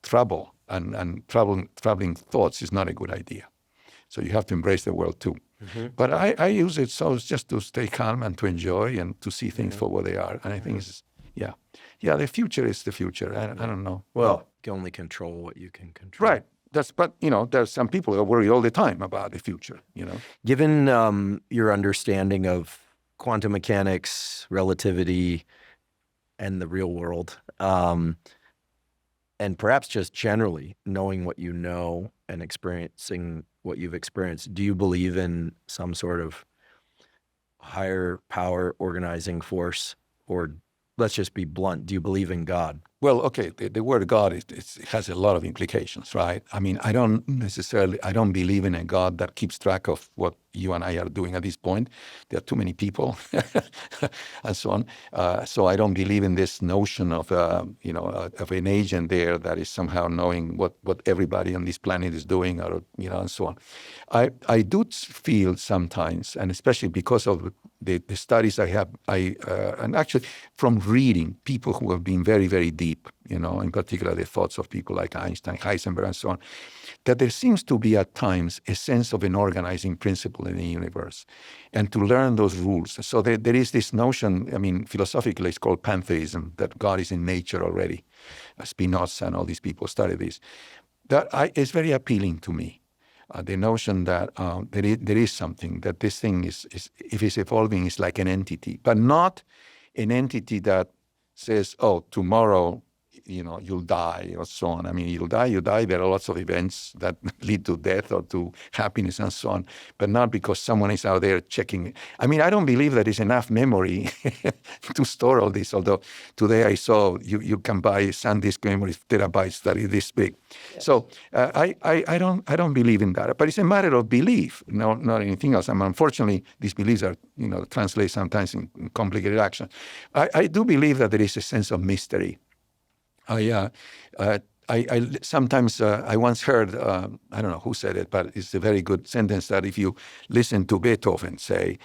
trouble and troubling thoughts is not a good idea. So you have to embrace the world too. But I use it just to stay calm and to enjoy and to see things for what they are. And I think the future is the future. I don't know. Well, you can only control what you can control. Right. But there's some people who worry all the time about the future. Given your understanding of quantum mechanics, relativity, and the real world, and perhaps just generally knowing what you know and experiencing what you've experienced, do you believe in some sort of higher power organizing force? Or let's just be blunt, do you believe in God? Well, okay, the word God it has a lot of implications, right? I mean, I don't believe in a God that keeps track of what you and I are doing at this point. There are too many people and so on. So I don't believe in this notion of of an agent there that is somehow knowing what everybody on this planet is doing, or and so on. I do feel sometimes, and especially because of the studies I have, and actually from reading people who have been very, very deep, in particular the thoughts of people like Einstein, Heisenberg, and so on, that there seems to be at times a sense of an organizing principle in the universe, and to learn those rules. So there is this notion, I mean, philosophically it's called pantheism, that God is in nature already. Spinoza and all these people study this. That is very appealing to me. The notion that there is something, that this thing is, if it's evolving, is like an entity, but not an entity that says, "Oh, tomorrow, you'll die," or so on. I mean, you die. There are lots of events that lead to death or to happiness and so on, but not because someone is out there checking. I mean, I don't believe that is enough memory to store all this, although today I saw you can buy SanDisk memory terabytes that is this big. Yes. So I don't believe in that, but it's a matter of belief, not anything else. And unfortunately, these beliefs are, translate sometimes in complicated action. I do believe that there is a sense of mystery. I sometimes I once heard, I don't know who said it, but it's a very good sentence that if you listen to Beethoven say,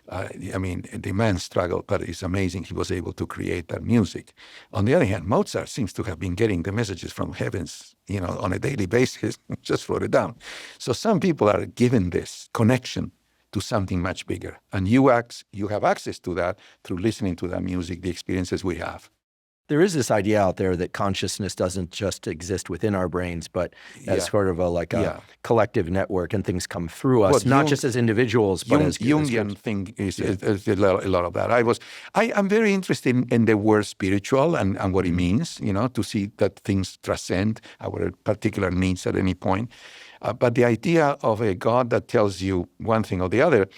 I mean, the man struggled, but it's amazing he was able to create that music. On the other hand, Mozart seems to have been getting the messages from heavens, on a daily basis, just wrote it down. So some people are given this connection to something much bigger. And you have access to that through listening to that music, the experiences we have. There is this idea out there that consciousness doesn't just exist within our brains, but as sort of a collective network, and things come through us, not just as individuals, but as Jungian thing is a lot of that. I'm very interested in the word spiritual and what it means, to see that things transcend our particular needs at any point. But the idea of a God that tells you one thing or the other,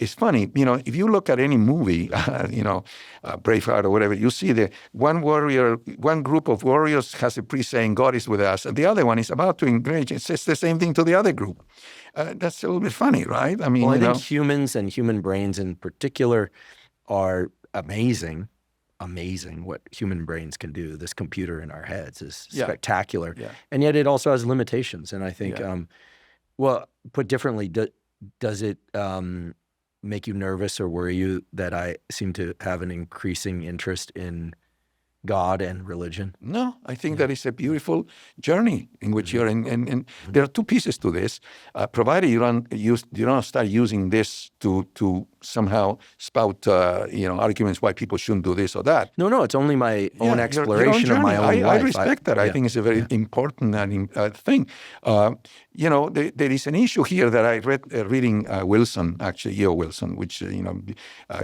it's funny, if you look at any movie, Braveheart or whatever, you see the one group of warriors has a priest saying, God is with us, and the other one is about to engage. It says the same thing to the other group. That's a little bit funny, right? I mean, I think humans and human brains in particular are amazing what human brains can do. This computer in our heads is spectacular. Yeah. And yet it also has limitations. And I think, well, put differently, does it make you nervous or worry you that I seem to have an increasing interest in God and religion? No, I think that is a beautiful journey in which you're in. And there are two pieces to this. Provided you don't start using this to somehow spout arguments why people shouldn't do this or that. No, it's only my own exploration of my own life. I respect that. I think it's a very important thing. There is an issue here that I read reading Wilson, actually E.O. Wilson, which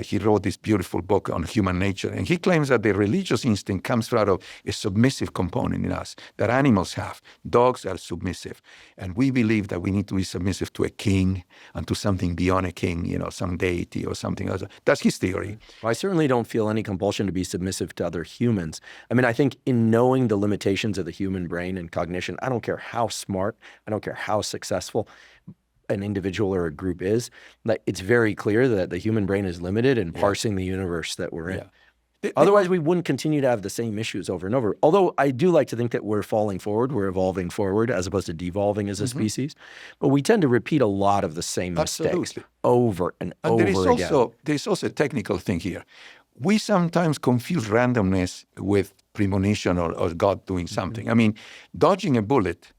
he wrote this beautiful book on human nature, and he claims that the religious instinct comes out of a submissive component in us that animals have. Dogs are submissive, and we believe that we need to be submissive to a king and to something beyond a king, some deity or something else. That's his theory. Well, I certainly don't feel any compulsion to be submissive to other humans. I mean, I think in knowing the limitations of the human brain and cognition, I don't care how smart, I don't care how successful an individual or a group is, like it's very clear that the human brain is limited in parsing the universe that we're in. Otherwise, we wouldn't continue to have the same issues over and over. Although I do like to think that we're falling forward, we're evolving forward as opposed to devolving as a species. But we tend to repeat a lot of the same mistakes over and over again. There's also a technical thing here. We sometimes confuse randomness with premonition or God doing something. I mean, dodging a bullet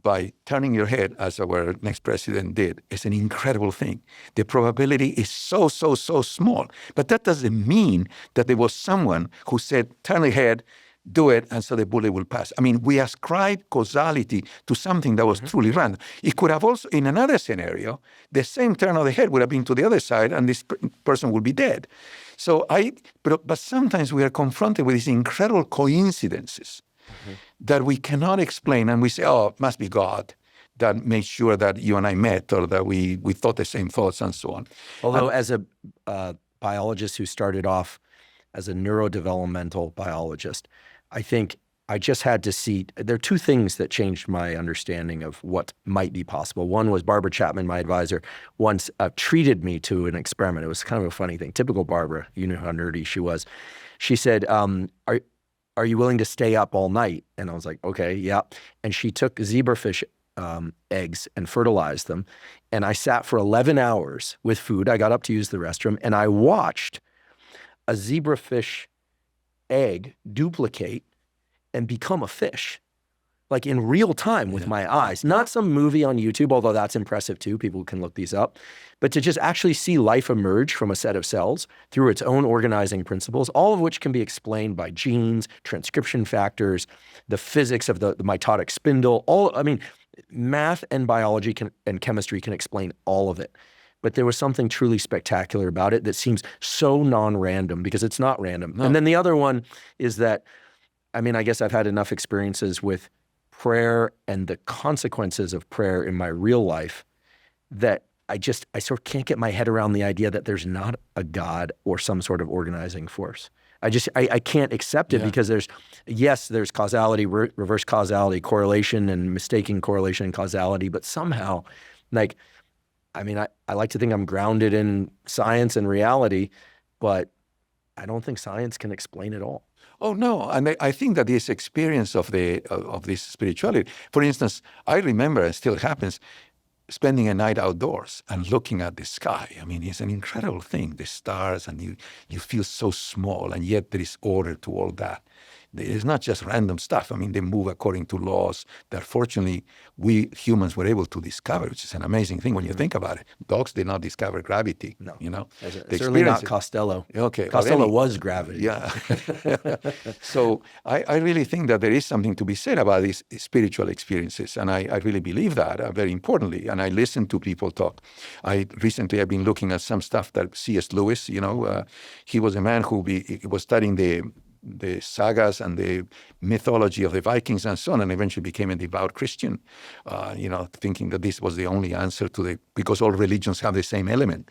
by turning your head, as our next president did, is an incredible thing. The probability is so small. But that doesn't mean that there was someone who said, turn your head, do it, and so the bullet will pass. I mean, we ascribe causality to something that was truly random. It could have also, in another scenario, the same turn of the head would have been to the other side, and this person would be dead. But sometimes we are confronted with these incredible coincidences that we cannot explain, and we say, oh, it must be God that made sure that you and I met, or that we thought the same thoughts, and so on. Although as a biologist who started off as a neurodevelopmental biologist, I think I just had to see, there are two things that changed my understanding of what might be possible. One was Barbara Chapman, my advisor, once treated me to an experiment. It was kind of a funny thing. Typical Barbara, you know how nerdy she was. She said, are you willing to stay up all night? And I was like, okay, yeah. And she took zebrafish eggs and fertilized them. And I sat for 11 hours with food. I got up to use the restroom, and I watched a zebrafish egg duplicate and become a fish, like in real time with my eyes. Not some movie on YouTube, although that's impressive too. People can look these up. But to just actually see life emerge from a set of cells through its own organizing principles, all of which can be explained by genes, transcription factors, the physics of the mitotic spindle. Math and biology and chemistry can explain all of it. But there was something truly spectacular about it that seems so non-random, because it's not random. No. And then the other one is that, I guess I've had enough experiences with prayer and the consequences of prayer in my real life that I sort of can't get my head around the idea that there's not a God or some sort of organizing force. I can't accept it because there's causality, reverse causality, correlation, and mistaking correlation and causality, but somehow, I like to think I'm grounded in science and reality, but I don't think science can explain it all. Oh, no. And I think that this experience of this spirituality, for instance, I remember, it still happens, spending a night outdoors and looking at the sky. It's an incredible thing, the stars, and you feel so small, and yet there is order to all that. It's not just random stuff. They move according to laws that fortunately we humans were able to discover, which is an amazing thing when you think about it. Dogs did not discover gravity. No. Certainly not Costello. Okay. Costello was gravity. Yeah. So I really think that there is something to be said about these spiritual experiences, and I really believe that very importantly. And I listen to people talk. Recently I've been looking at some stuff that C.S. Lewis, he was a man who was studying the the sagas and the mythology of the Vikings and so on, and eventually became a devout Christian, thinking that this was the only answer because all religions have the same element.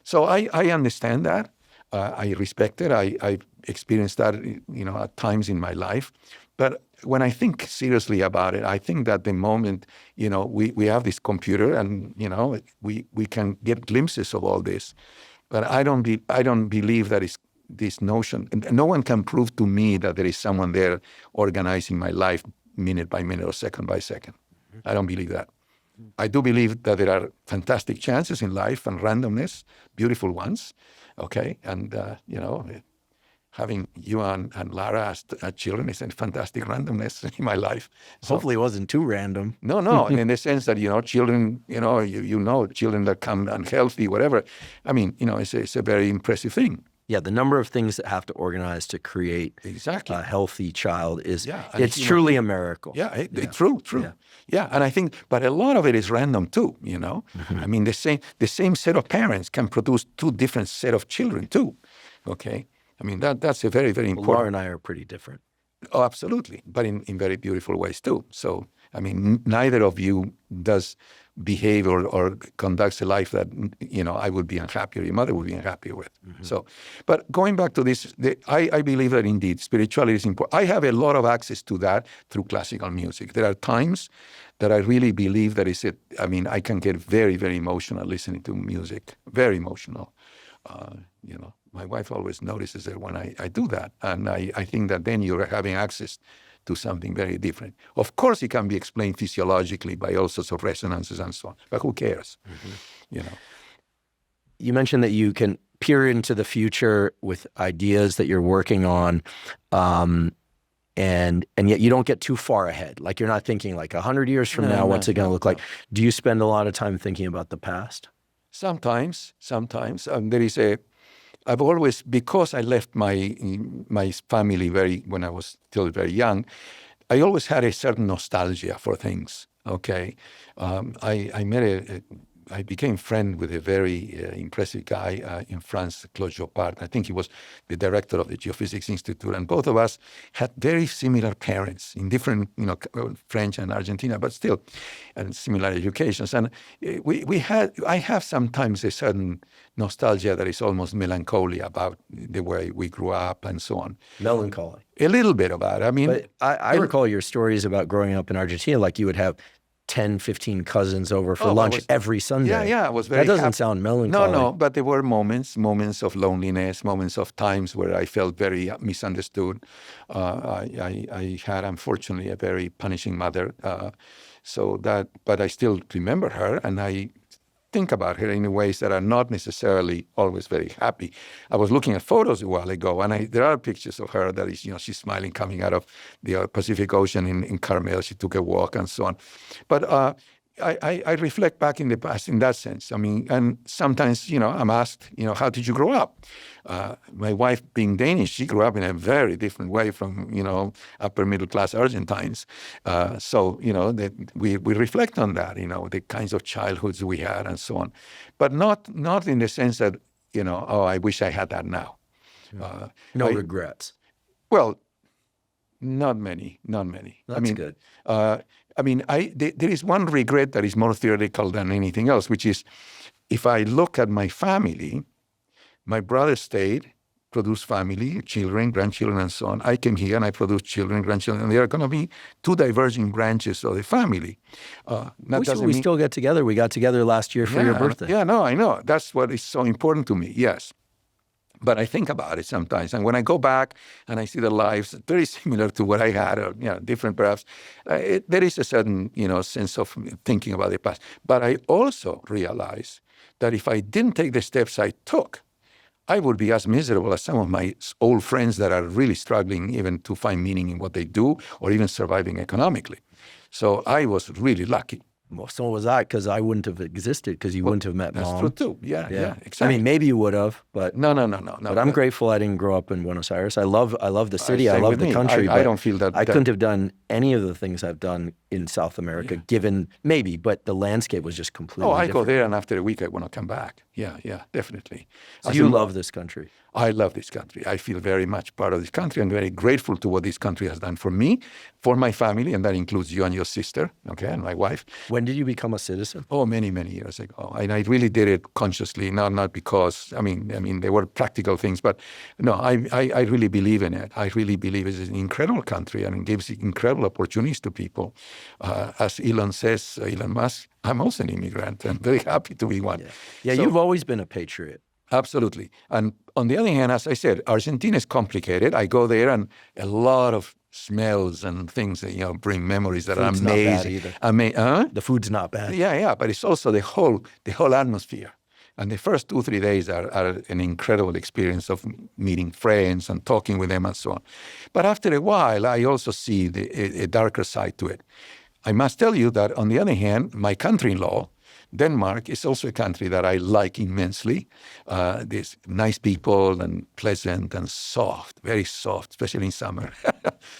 So I understand that. I respect it. I experienced that, at times in my life. But when I think seriously about it, I think that the moment, we have this computer and, we can get glimpses of all this. But I don't believe that is this notion. No one can prove to me that there is someone there organizing my life minute by minute or second by second. I don't believe that. I do believe that there are fantastic chances in life and randomness, beautiful ones. Okay, and having you and Lara as children is a fantastic randomness in my life. So, hopefully it wasn't too random. No, in the sense that, children, children that come unhealthy, whatever. I mean, it's a very impressive thing. Yeah, the number of things that have to organize to create a healthy child it's truly a miracle. Yeah, true. Yeah, and I think, but a lot of it is random too, I mean, the same set of parents can produce two different set of children too, okay? I mean, that's a very, very important. Laura and I are pretty different. Oh, absolutely, but in very beautiful ways too. So, I mean, neither of you does behave or conducts a life that, I would be unhappy or your mother would be unhappy with. Mm-hmm. So, but going back to this, I believe that indeed spirituality is important. I have a lot of access to that through classical music. There are times that I really believe that I can get very, very emotional listening to music, very emotional. My wife always notices it when I do that. And I think that then you're having access to something very different. Of course, it can be explained physiologically by all sorts of resonances and so on, but who cares? Mm-hmm. You mentioned that you can peer into the future with ideas that you're working on, and yet you don't get too far ahead. Like you're not thinking like 100 years from now, what's it going to look like? Do you spend a lot of time thinking about the past? Sometimes. I've always, because I left my family when I was still very young, I always had a certain nostalgia for things. Okay, I became friend with a very impressive guy in France, Claude Jopard. I think he was the director of the Geophysics Institute, and both of us had very similar parents in different, French and Argentina, but still, and similar educations. And I have sometimes a certain nostalgia that is almost melancholy about the way we grew up and so on. Melancholy. A little bit about it. I mean, but I recall your stories about growing up in Argentina, like you would have 10, 15 cousins over for lunch every Sunday. Yeah, I was very That doesn't sound melancholy. No, but there were moments of loneliness, moments of times where I felt very misunderstood. I had, unfortunately, a very punishing mother. But I still remember her, and I think about her in ways that are not necessarily always very happy. I was looking at photos a while ago, and there are pictures of her that is, she's smiling coming out of the Pacific Ocean in Carmel. She took a walk and so on. But I reflect back in the past in that sense. I mean, and sometimes, I'm asked, how did you grow up? My wife, being Danish, she grew up in a very different way from, upper middle class Argentines. So, we reflect on that, the kinds of childhoods we had and so on. But not in the sense that, I wish I had that now. No regrets. Well, not many. That's good. There is one regret that is more theoretical than anything else, which is if I look at my family, my brother stayed, produced family, children, grandchildren, and so on. I came here and I produced children, grandchildren, and there are going to be two diverging branches of the family. We still get together. We got together last year for your birthday. Yeah, no, I know. That's what is so important to me, yes. But I think about it sometimes, and when I go back and I see the lives very similar to what I had, or different perhaps, there is a certain sense of thinking about the past. But I also realize that if I didn't take the steps I took, I would be as miserable as some of my old friends that are really struggling even to find meaning in what they do, or even surviving economically. So I was really lucky. Well, so was I, because I wouldn't have existed, because you wouldn't have met Mom. That's true too. Yeah, exactly. I mean, maybe you would have, but no. But I'm grateful I didn't grow up in Buenos Aires. I love the city. I love the country. I don't feel that. I couldn't have done any of the things I've done in South America, given maybe, but the landscape was just completely I different. go there and after a week I want to come back. Yeah, definitely. So you love this country. I love this country. I feel very much part of this country and very grateful to what this country has done for me, for my family, and that includes you and your sister, okay, and my wife. When did you become a citizen? Oh, many, many years ago. And I really did it consciously, not because, I mean, there were practical things, but no, I really believe in it. I really believe it's an incredible country and it gives incredible opportunities to people. As Elon Musk, I'm also an immigrant. I'm very happy to be one. Yeah, so, you've always been a patriot. Absolutely. And on the other hand, as I said, Argentina is complicated. I go there and a lot of smells and things that, bring memories that are amazing. Not bad either. The food's not bad. Yeah, but it's also the whole atmosphere. And the first 2-3 days are an incredible experience of meeting friends and talking with them and so on. But after a while, I also see a darker side to it. I must tell you that, on the other hand, my country-in-law, Denmark, is also a country that I like immensely. There's nice people and pleasant and soft, very soft, especially in summer.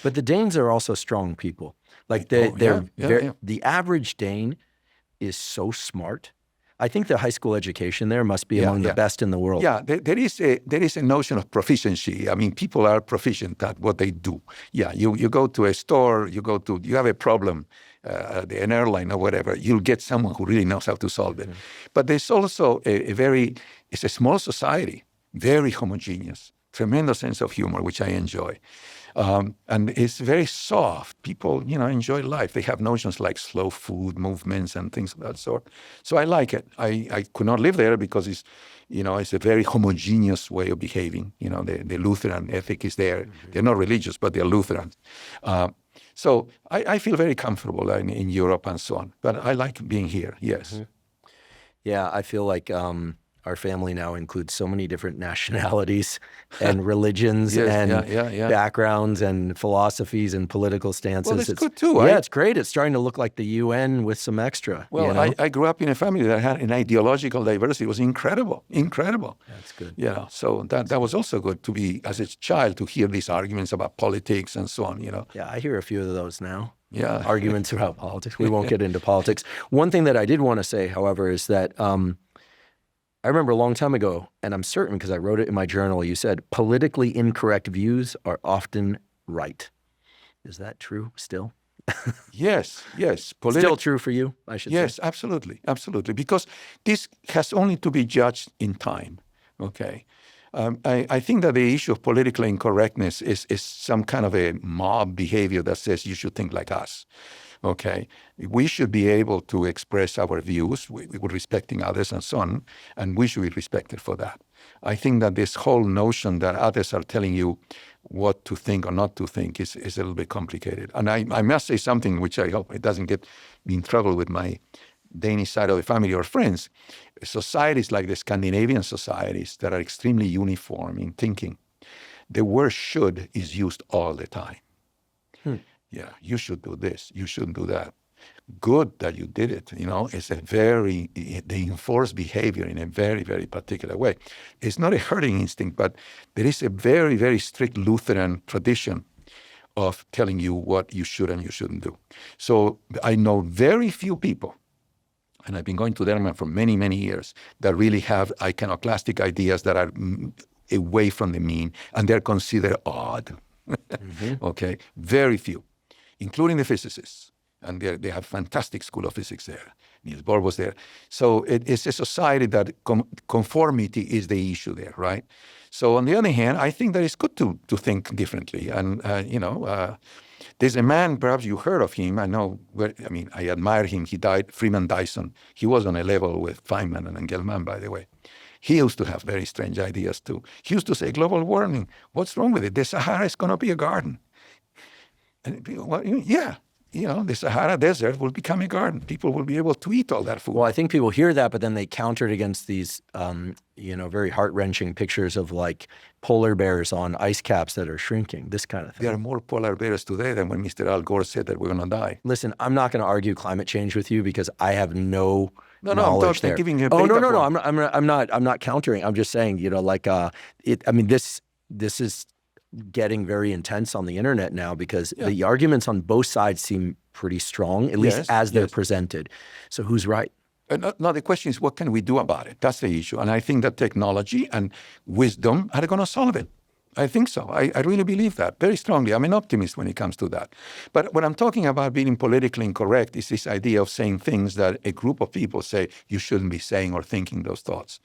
But the Danes are also strong people. Like the average Dane is so smart. I think the high school education there must be among the best in the world. Yeah, there is a notion of proficiency. I mean, people are proficient at what they do. Yeah, you go to a store, you have a problem, an airline or whatever, you'll get someone who really knows how to solve it. But there's also it's a small society, very homogeneous, tremendous sense of humor, which I enjoy. And it's very soft. People, enjoy life. They have notions like slow food movements and things of that sort. So I like it. I could not live there because it's a very homogeneous way of behaving. The Lutheran ethic is there. They're not religious, but they're Lutherans. So I feel very comfortable in Europe and so on. But I like being here, yes. Mm-hmm. Yeah, I feel like our family now includes so many different nationalities and religions and backgrounds and philosophies and political stances. Well, it's good too. Yeah, it's great. It's starting to look like the UN with some extra. Well, I grew up in a family that had an ideological diversity. It was incredible. That's good. So that was also good to be, as a child, to hear these arguments about politics and so on, Yeah, I hear a few of those now. Yeah. Arguments about politics. We won't get into politics. One thing that I did want to say, however, is that I remember a long time ago, and I'm certain because I wrote it in my journal, you said, politically incorrect views are often right. Is that true still? Yes. Still true for you, I should say. Yes, absolutely. Because this has only to be judged in time, okay? I think that the issue of political incorrectness is some kind of a mob behavior that says you should think like us. Okay, we should be able to express our views with respecting others and so on, and we should be respected for that. I think that this whole notion that others are telling you what to think or not to think is a little bit complicated. And I must say something which I hope it doesn't get me in trouble with my Danish side of the family or friends. Societies like the Scandinavian societies that are extremely uniform in thinking, the word should is used all the time. Yeah, you should do this, you shouldn't do that. Good that you did it, it's they enforce behavior in a very, very particular way. It's not a herding instinct, but there is a very, very strict Lutheran tradition of telling you what you should and you shouldn't do. So I know very few people, and I've been going to Denmark for many, many years, that really have iconoclastic ideas that are away from the mean, and they're considered odd. Okay, very few. Including the physicists. And they have fantastic school of physics there. Niels Bohr was there. So it's a society that conformity is the issue there, right? So on the other hand, I think that it's good to think differently. And, there's a man, perhaps you heard of him. I admire him. He died, Freeman Dyson. He was on a level with Feynman and Engelmann, by the way. He used to have very strange ideas too. He used to say, global warming, what's wrong with it? The Sahara is going to be a garden. And people, the Sahara Desert will become a garden. People will be able to eat all that food. Well, I think people hear that, but then they counter it against these, very heart-wrenching pictures of like polar bears on ice caps that are shrinking, this kind of thing. There are more polar bears today than when Mr. Al Gore said that we're going to die. Listen, I'm not going to argue climate change with you because I have no knowledge there. I'm giving you a I'm not countering. I'm just saying, this is getting very intense on the internet now because the arguments on both sides seem pretty strong, at least as they're presented. So who's right? No, the question is, what can we do about it? That's the issue. And I think that technology and wisdom are going to solve it. I think so. I really believe that very strongly. I'm an optimist when it comes to that. But when I'm talking about being politically incorrect, is this idea of saying things that a group of people say you shouldn't be saying or thinking those thoughts.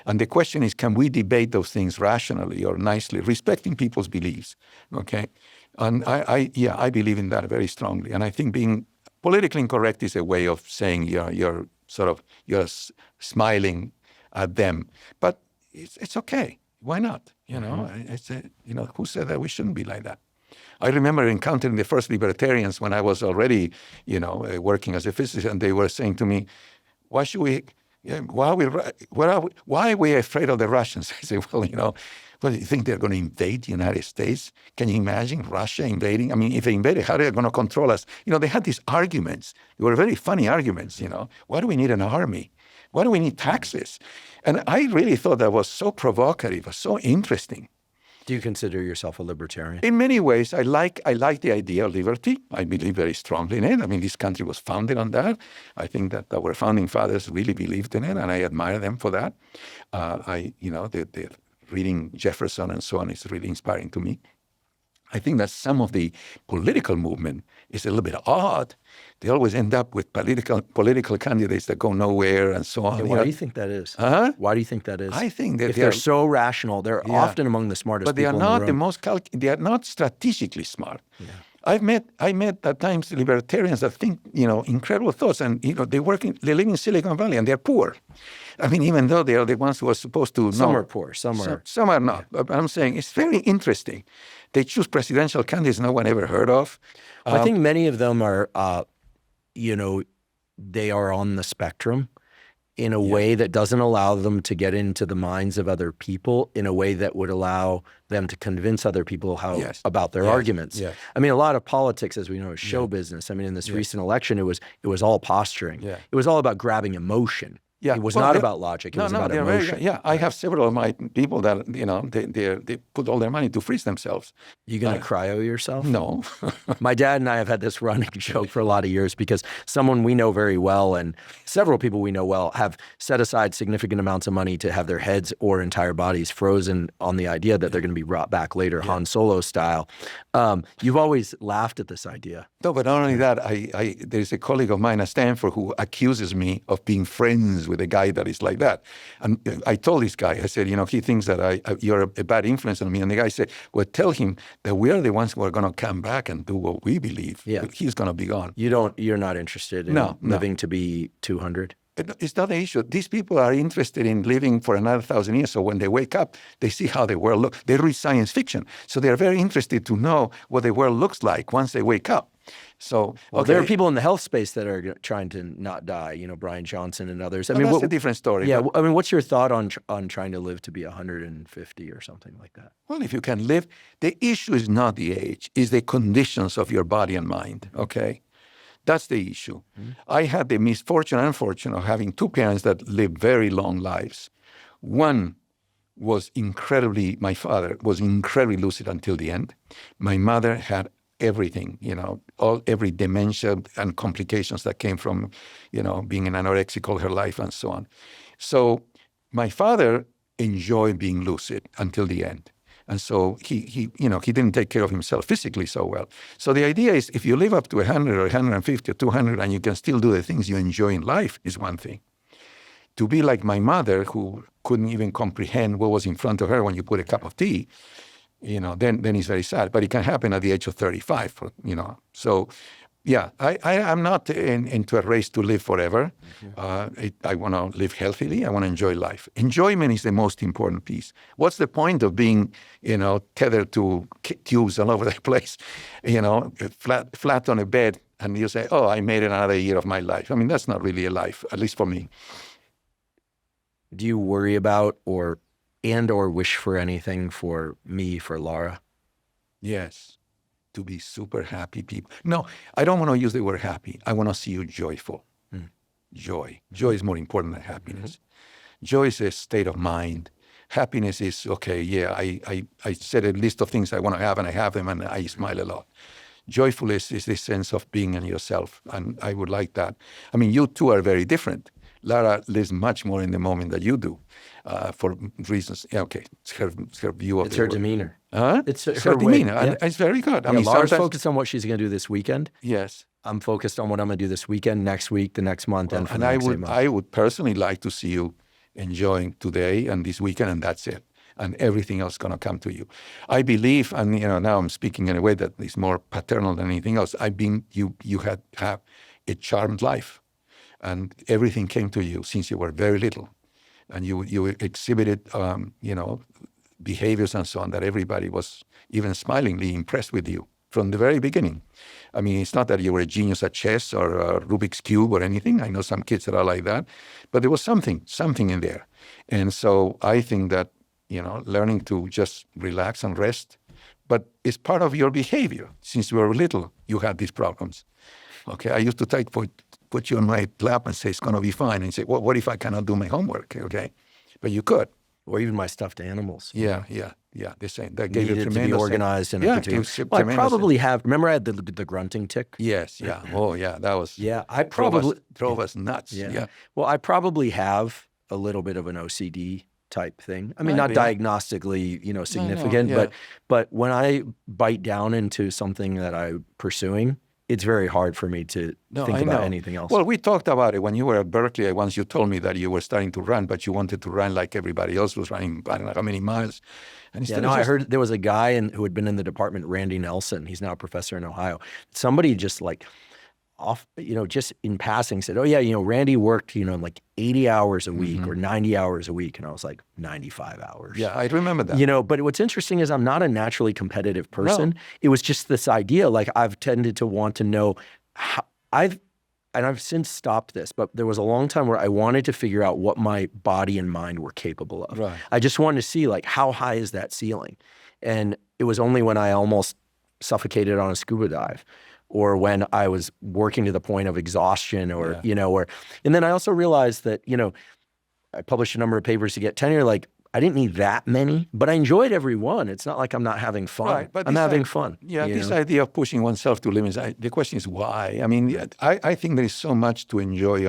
And the question is, can we debate those things rationally or nicely, respecting people's beliefs? Okay. And I believe in that very strongly. And I think being politically incorrect is a way of saying you're smiling at them. But it's okay. Why not? Who said that we shouldn't be like that? I remember encountering the first libertarians when I was already, working as a physicist, and they were saying to me, why are we afraid of the Russians? I said, well, do you think they're going to invade the United States? Can you imagine Russia invading? I mean, if they invaded, how are they going to control us? They had these arguments. They were very funny arguments, Why do we need an army? Why do we need taxes? And I really thought that was so provocative, so interesting. Do you consider yourself a libertarian? In many ways, I like the idea of liberty. I believe very strongly in it. I mean, this country was founded on that. I think that our founding fathers really believed in it, and I admire them for that. The reading Jefferson and so on is really inspiring to me. I think that some of the political movement is a little bit odd. They always end up with political candidates that go nowhere and so on. Yeah, why do you think that is? Huh? Why do you think that is? I think that if they're so rational, they're often among the smartest but they people are not in the room. they are not strategically smart. Yeah. I met at times libertarians that think, incredible thoughts, and they live in Silicon Valley and they're poor. I mean, even though they are the ones who are supposed to know. Some are poor, some are not. Yeah. But I'm saying it's very interesting. They choose presidential candidates no one ever heard of. I think many of them are, they are on the spectrum in a way that doesn't allow them to get into the minds of other people in a way that would allow them to convince other people about their arguments. Yes. I mean, a lot of politics, as we know, is show business. I mean, in this recent election, it was all posturing. Yeah. It was all about grabbing emotion. Yeah, it was not about logic. It was about emotion. I have several of my people that they put all their money to freeze themselves. You gonna cryo yourself? No. My dad and I have had this running joke for a lot of years because someone we know very well and several people we know well have set aside significant amounts of money to have their heads or entire bodies frozen on the idea that they're going to be brought back later, Han Solo style. You've always laughed at this idea. No, but not only that, there's a colleague of mine at Stanford who accuses me of being friends with a guy that is like that. And I told this guy, I said, he thinks that you're a bad influence on me. And the guy said, well, tell him that we are the ones who are going to come back and do what we believe. Yeah. He's going to be gone. You're not interested in living to be 200? It's not an issue. These people are interested in living for another 1,000 years. So when they wake up, they see how the world looks. They read science fiction. So they're very interested to know what the world looks like once they wake up. So there are people in the health space that are trying to not die, Brian Johnson and others. That's a different story. Yeah, I mean, what's your thought on trying to live to be 150 or something like that? Well, if you can live, the issue is not the age, it's the conditions of your body and mind, okay? That's the issue. Mm-hmm. I had the misfortune and unfortune of having two parents that lived very long lives. One was my father was incredibly lucid until the end. My mother had everything, every dementia and complications that came from, being an anorexic all her life and so on. So my father enjoyed being lucid until the end. And so he didn't take care of himself physically so well. So the idea is if you live up to 100 or 150 or 200 and you can still do the things you enjoy in life is one thing. To be like my mother, who couldn't even comprehend what was in front of her when you put a cup of tea, then it's very sad. But it can happen at the age of 35, So, yeah, I'm not into a race to live forever. Mm-hmm. I want to live healthily. I want to enjoy life. Enjoyment is the most important piece. What's the point of being, tethered to tubes all over the place, flat on a bed, and you say, oh, I made it another year of my life. I mean, that's not really a life, at least for me. Do you worry about or wish for anything for me, for Laura? Yes. To be super happy people. No, I don't want to use the word happy. I want to see you joyful. Joy. Joy is more important than happiness. Mm-hmm. Joy is a state of mind Happiness is, okay, yeah, I set a list of things I want to have, and I have them, and I smile a lot. Joyfulness is this sense of being in yourself, and I would like that. I mean, you two are very different. Lara lives much more in the moment than you do, for reasons. Yeah, okay, it's her view of It's her demeanor. Huh? It's her demeanor, and it's very good. I mean, Lara's focused on what she's going to do this weekend. Yes. I'm focused on what I'm going to do this weekend, next week, the next month, and for the next 8 months. I would personally like to see you enjoying today and this weekend, and that's it. And everything else is going to come to you. I believe, and now I'm speaking in a way that is more paternal than anything else. You have a charmed life, and everything came to you since you were very little, and you exhibited behaviors and so on that everybody was even smilingly impressed with you from the very beginning. I mean, it's not that you were a genius at chess or Rubik's Cube or anything. I know some kids that are like that, but there was something in there. And so I think that, learning to just relax and rest, but it's part of your behavior. Since you were little, you had these problems. Okay, I used to put you on my lap and say, it's going to be fine. And say, well, what if I cannot do my homework? Okay, but you could. Or even my stuffed animals. Yeah. The same. That gave needed you to be organized and I probably have. Remember, I had the grunting tick. Yes. Yeah. Oh, yeah. That was. Yeah. I probably drove us nuts. Yeah. Well, I probably have a little bit of an OCD type thing. I mean, not diagnostically, significant, but when I bite down into something that I'm pursuing, it's very hard for me to think about anything else. Well, we talked about it when you were at Berkeley. Once you told me that you were starting to run, but you wanted to run like everybody else was running, I don't know how many miles. And I heard there was a guy who had been in the department, Randy Nelson. He's now a professor in Ohio. Somebody just just in passing said, oh yeah, Randy worked, like 80 hours a week or 90 hours a week. And I was like, 95 hours. Yeah, I remember that. But what's interesting is I'm not a naturally competitive person. No. It was just this idea, like I've tended to want to know how I've since stopped this, but there was a long time where I wanted to figure out what my body and mind were capable of. Right. I just wanted to see like, how high is that ceiling? And it was only when I almost suffocated on a scuba dive, or when I was working to the point of exhaustion, and then I also realized that, I published a number of papers to get tenure. Like, I didn't need that many, but I enjoyed every one. It's not like I'm not having fun. Right, but I'm having fun. Yeah, this idea of pushing oneself to limits, the question is why? I mean, I think there is so much to enjoy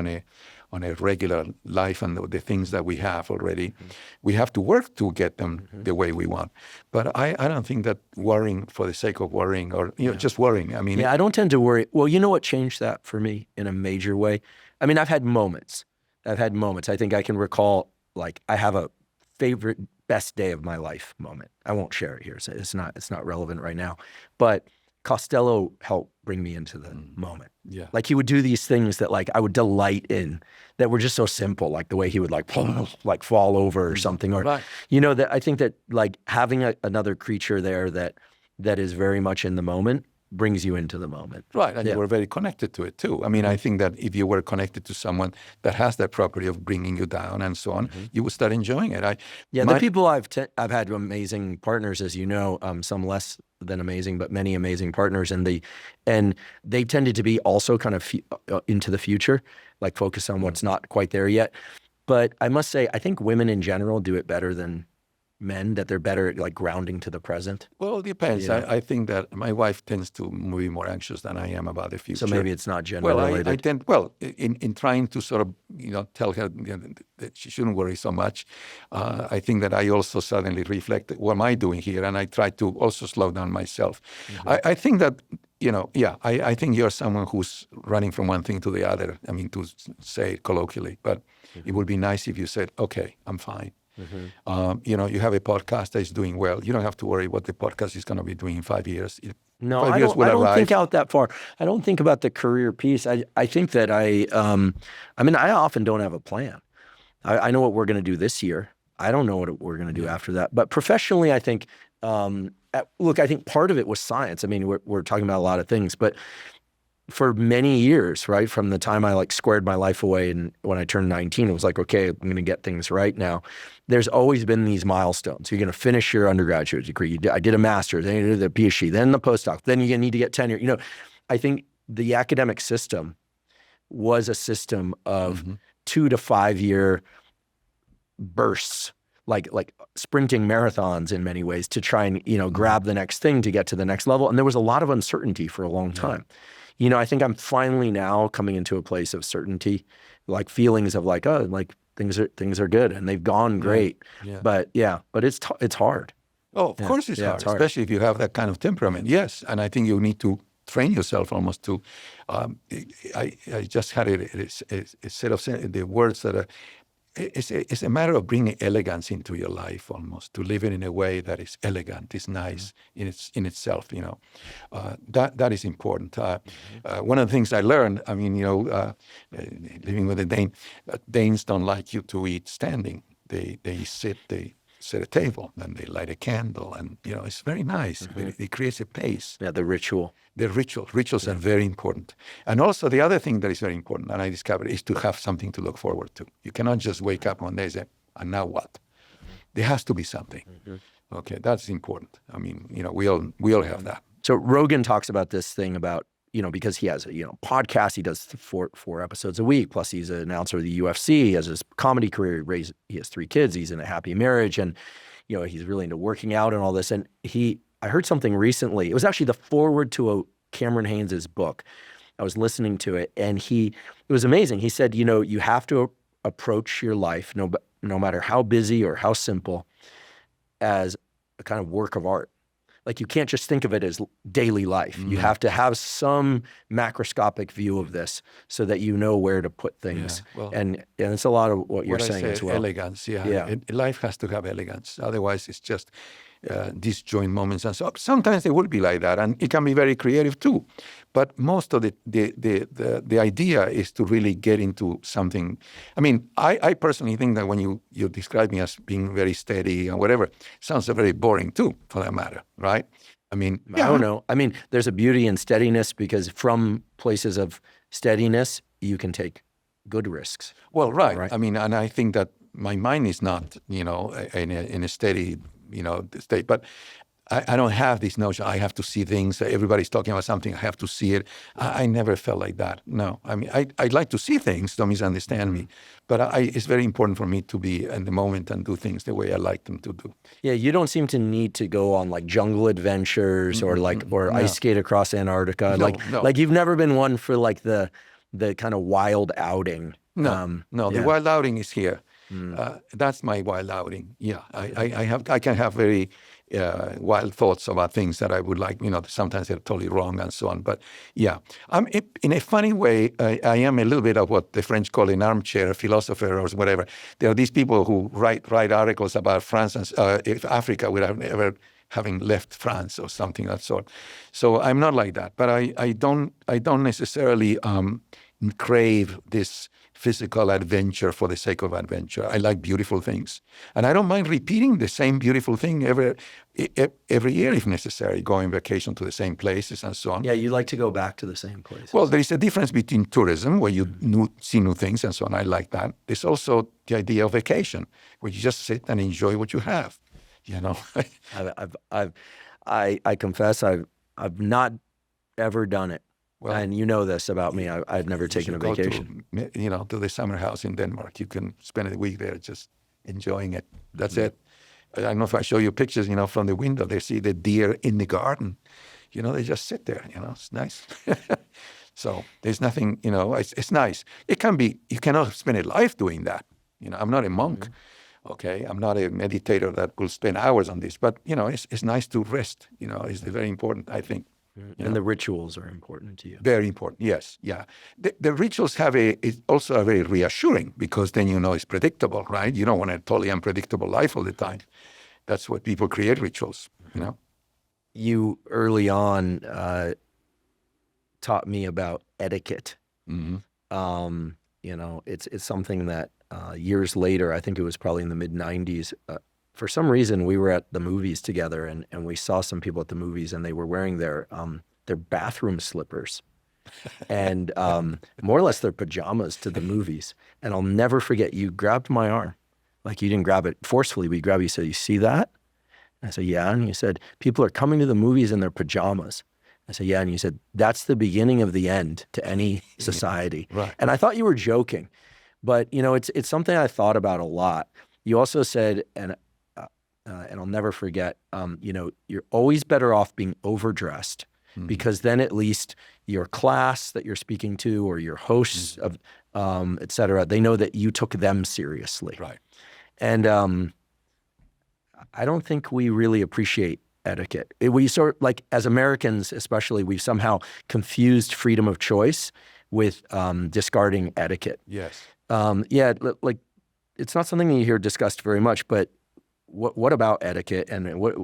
on a regular life and the things that we have already. We have to work to get them the way we want. But I don't think that worrying for the sake of worrying or just worrying. I mean, I don't tend to worry. Well, you know what changed that for me in a major way? I mean, I've had moments. I think I can recall, like, I have a favorite best day of my life moment. I won't share it here. So it's not relevant right now. But Costello helped bring me into the moment. Yeah. Like he would do these things that like I would delight in that were just so simple, like the way he would like fall over or something, or that I think that like having another creature there that is very much in the moment brings you into the moment. Right, and you were very connected to it too. I mean, I think that if you were connected to someone that has that property of bringing you down and so on, you would start enjoying it. The people I've had amazing partners, as you know, some less than amazing, but many amazing partners, and they tended to be also kind of into the future, like focus on what's not quite there yet. But I must say, I think women in general do it better than men, that they're better at like grounding to the present? Well, it depends. I think that my wife tends to be more anxious than I am about the future. So maybe it's not gender related. I tend, in trying to sort of, tell her that she shouldn't worry so much, I think that I also suddenly reflect, what am I doing here? And I try to also slow down myself. I think that, I think you're someone who's running from one thing to the other. I mean, to say it colloquially, but it would be nice if you said, okay, I'm fine. You have a podcast that is doing well. You don't have to worry what the podcast is going to be doing in 5 years. No, I don't think out that far. I don't think about the career piece. I think that I often don't have a plan. I know what we're going to do this year. I don't know what we're going to do after that. But professionally, I think, I think part of it was science. I mean, we're talking about a lot of things, but for many years, right, from the time I like squared my life away and when I turned 19, it was like, okay, I'm going to get things right now. There's always been these milestones. You're going to finish your undergraduate degree. I did a master's, then you did the Ph.D., then the postdoc, then you're going to need to get tenure. I think the academic system was a system of 2 to 5 year bursts. like sprinting marathons in many ways to try and, grab the next thing to get to the next level. And there was a lot of uncertainty for a long time. I think I'm finally now coming into a place of certainty, like feelings of like, oh, like things are good and they've gone great. But it's hard. Oh, of course it's hard, especially if you have that kind of temperament. Yes, and I think you need to train yourself almost to. I just had a set of the words that are. It's a matter of bringing elegance into your life, almost to live it in a way that is elegant, is nice in itself. That is important. One of the things I learned, living with a Dane, Danes don't like you to eat standing. They set a table, and they light a candle, and it's very nice. It creates a pace. Yeah, the ritual. The rituals are very important. And also the other thing that is very important, and I discovered, is to have something to look forward to. You cannot just wake up one day and say, and now what? There has to be something. Okay, that's important. I mean, we all have that. So Rogan talks about this thing about, because he has a podcast, he does four episodes a week, plus he's an announcer of the UFC, he has his comedy career, he has 3 kids, he's in a happy marriage, and he's really into working out and all this. And I heard something recently. It was actually the foreword to Cameron Haynes' book. I was listening to it, and it was amazing. He said, you have to approach your life, no matter how busy or how simple, as a kind of work of art. Like, you can't just think of it as daily life. You have to have some macroscopic view of this so that you know where to put things. Yeah, well, and it's a lot of what you're saying as well. Elegance, life has to have elegance. Otherwise, it's just disjoint moments. And so sometimes it will be like that, and it can be very creative too. But most of the idea is to really get into something. I mean, I personally think that when you describe me as being very steady and whatever, sounds very boring too, for that matter, right? I mean, I don't know. I mean, there's a beauty in steadiness, because from places of steadiness, you can take good risks. Well, right. I mean, and I think that my mind is not, in a steady, state. But I don't have this notion, I have to see things, everybody's talking about something, I have to see it. I never felt like that. No. I mean, I'd like to see things, don't misunderstand me. But it's very important for me to be in the moment and do things the way I like them to do. Yeah, you don't seem to need to go on like jungle adventures or ice skate across Antarctica. No. Like you've never been one for like the kind of wild outing. The wild outing is here. That's my wild outing. Yeah, I can have very wild thoughts about things that I would like. Sometimes they're totally wrong and so on. But yeah, in a funny way, I am a little bit of what the French call an armchair philosopher or whatever. There are these people who write articles about France and Africa without ever having left France or something of that sort. So I'm not like that. But I don't necessarily crave this physical adventure for the sake of adventure. I like beautiful things. And I don't mind repeating the same beautiful thing every year if necessary, going on vacation to the same places and so on. Yeah, you like to go back to the same places. Well, there is a difference between tourism, where you see new things and so on. I like that. There's also the idea of vacation, where you just sit and enjoy what you have. I confess I've not ever done it. Well, and you know this about me. I've never taken a vacation. To the summer house in Denmark. You can spend a week there just enjoying it. That's it. I don't know if I show you pictures, from the window. They see the deer in the garden. They just sit there. It's nice. So there's nothing, it's nice. It can be, you cannot spend a life doing that. I'm not a monk. Okay, I'm not a meditator that will spend hours on this. But, it's nice to rest. It's very important, I think. And the rituals are important to you. Very important, yes, yeah. The rituals also are very reassuring, because then it's predictable, right? You don't want a totally unpredictable life all the time. That's what people create rituals, You early on taught me about etiquette. It's something that years later, I think it was probably in the mid-'90s, for some reason, we were at the movies together, and we saw some people at the movies, and they were wearing their bathroom slippers, and more or less their pajamas to the movies. And I'll never forget, you grabbed my arm, like you didn't grab it forcefully, but you grabbed it. You said, "You see that?" And I said, "Yeah." And you said, "People are coming to the movies in their pajamas." I said, "Yeah." And you said, "That's the beginning of the end to any society." Right. And I thought you were joking, but it's something I thought about a lot. you also said, and I'll never forget, you're always better off being overdressed because then at least your class that you're speaking to or your hosts of, et cetera, they know that you took them seriously. Right. And I don't think we really appreciate etiquette. We sort of, like, as Americans especially, we've somehow confused freedom of choice with discarding etiquette. Yes. Like, it's not something that you hear discussed very much, but what about etiquette and what?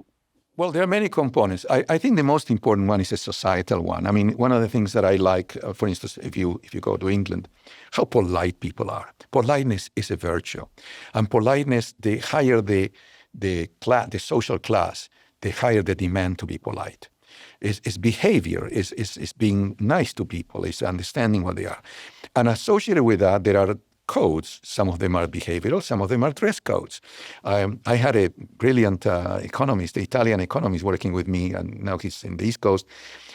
Well, there are many components. I think the most important one is a societal one. I mean, one of the things that I like, for instance, if you go to England, how polite people are. Politeness is a virtue, and politeness, the higher the social class, the higher the demand to be polite. Is behavior, is being nice to people, is understanding what they are, and associated with that, there are codes. Some of them are behavioral, some of them are dress codes. I had a brilliant economist, Italian economist, working with me, and now he's in the East Coast,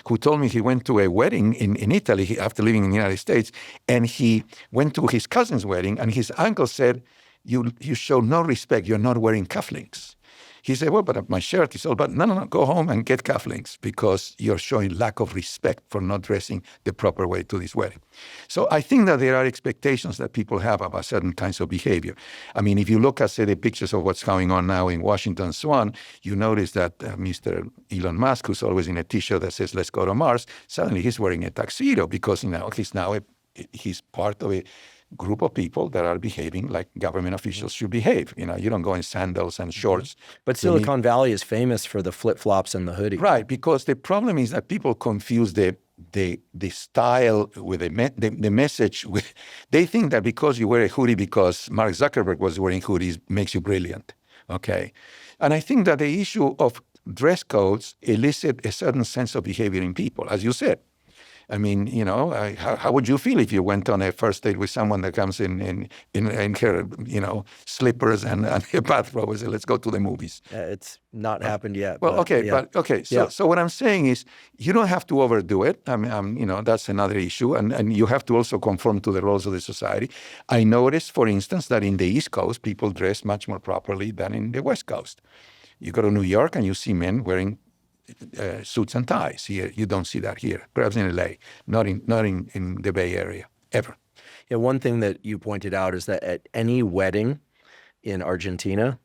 who told me he went to a wedding in Italy after living in the United States, and he went to his cousin's wedding, and his uncle said, you show no respect, you're not wearing cufflinks. He said, well, but my shirt is all, but no, go home and get cufflinks because you're showing lack of respect for not dressing the proper way to this wedding. So I think that there are expectations that people have about certain kinds of behavior. I mean, if you look at, say, the pictures of what's going on now in Washington and so on, you notice that Mr. Elon Musk, who's always in a T-shirt that says, let's go to Mars, suddenly he's wearing a tuxedo because he's part of a group of people that are behaving like government officials should behave. You don't go in sandals and shorts. But Silicon Valley is famous for the flip-flops and the hoodie. Right, because the problem is that people confuse the style with the message. They think that because you wear a hoodie because Mark Zuckerberg was wearing hoodies makes you brilliant, okay? And I think that the issue of dress codes elicit a certain sense of behavior in people, as you said. I mean, how would you feel if you went on a first date with someone that comes in her, slippers and a bathrobe and said, let's go to the movies? It's not happened yet. Well, So what I'm saying is you don't have to overdo it. I mean, that's another issue. And you have to also conform to the roles of the society. I noticed, for instance, that in the East Coast, people dress much more properly than in the West Coast. You go to New York and you see men wearing suits and ties. Here, you don't see that here. Perhaps in LA, not in the Bay Area ever. Yeah, one thing that you pointed out is that at any wedding in Argentina,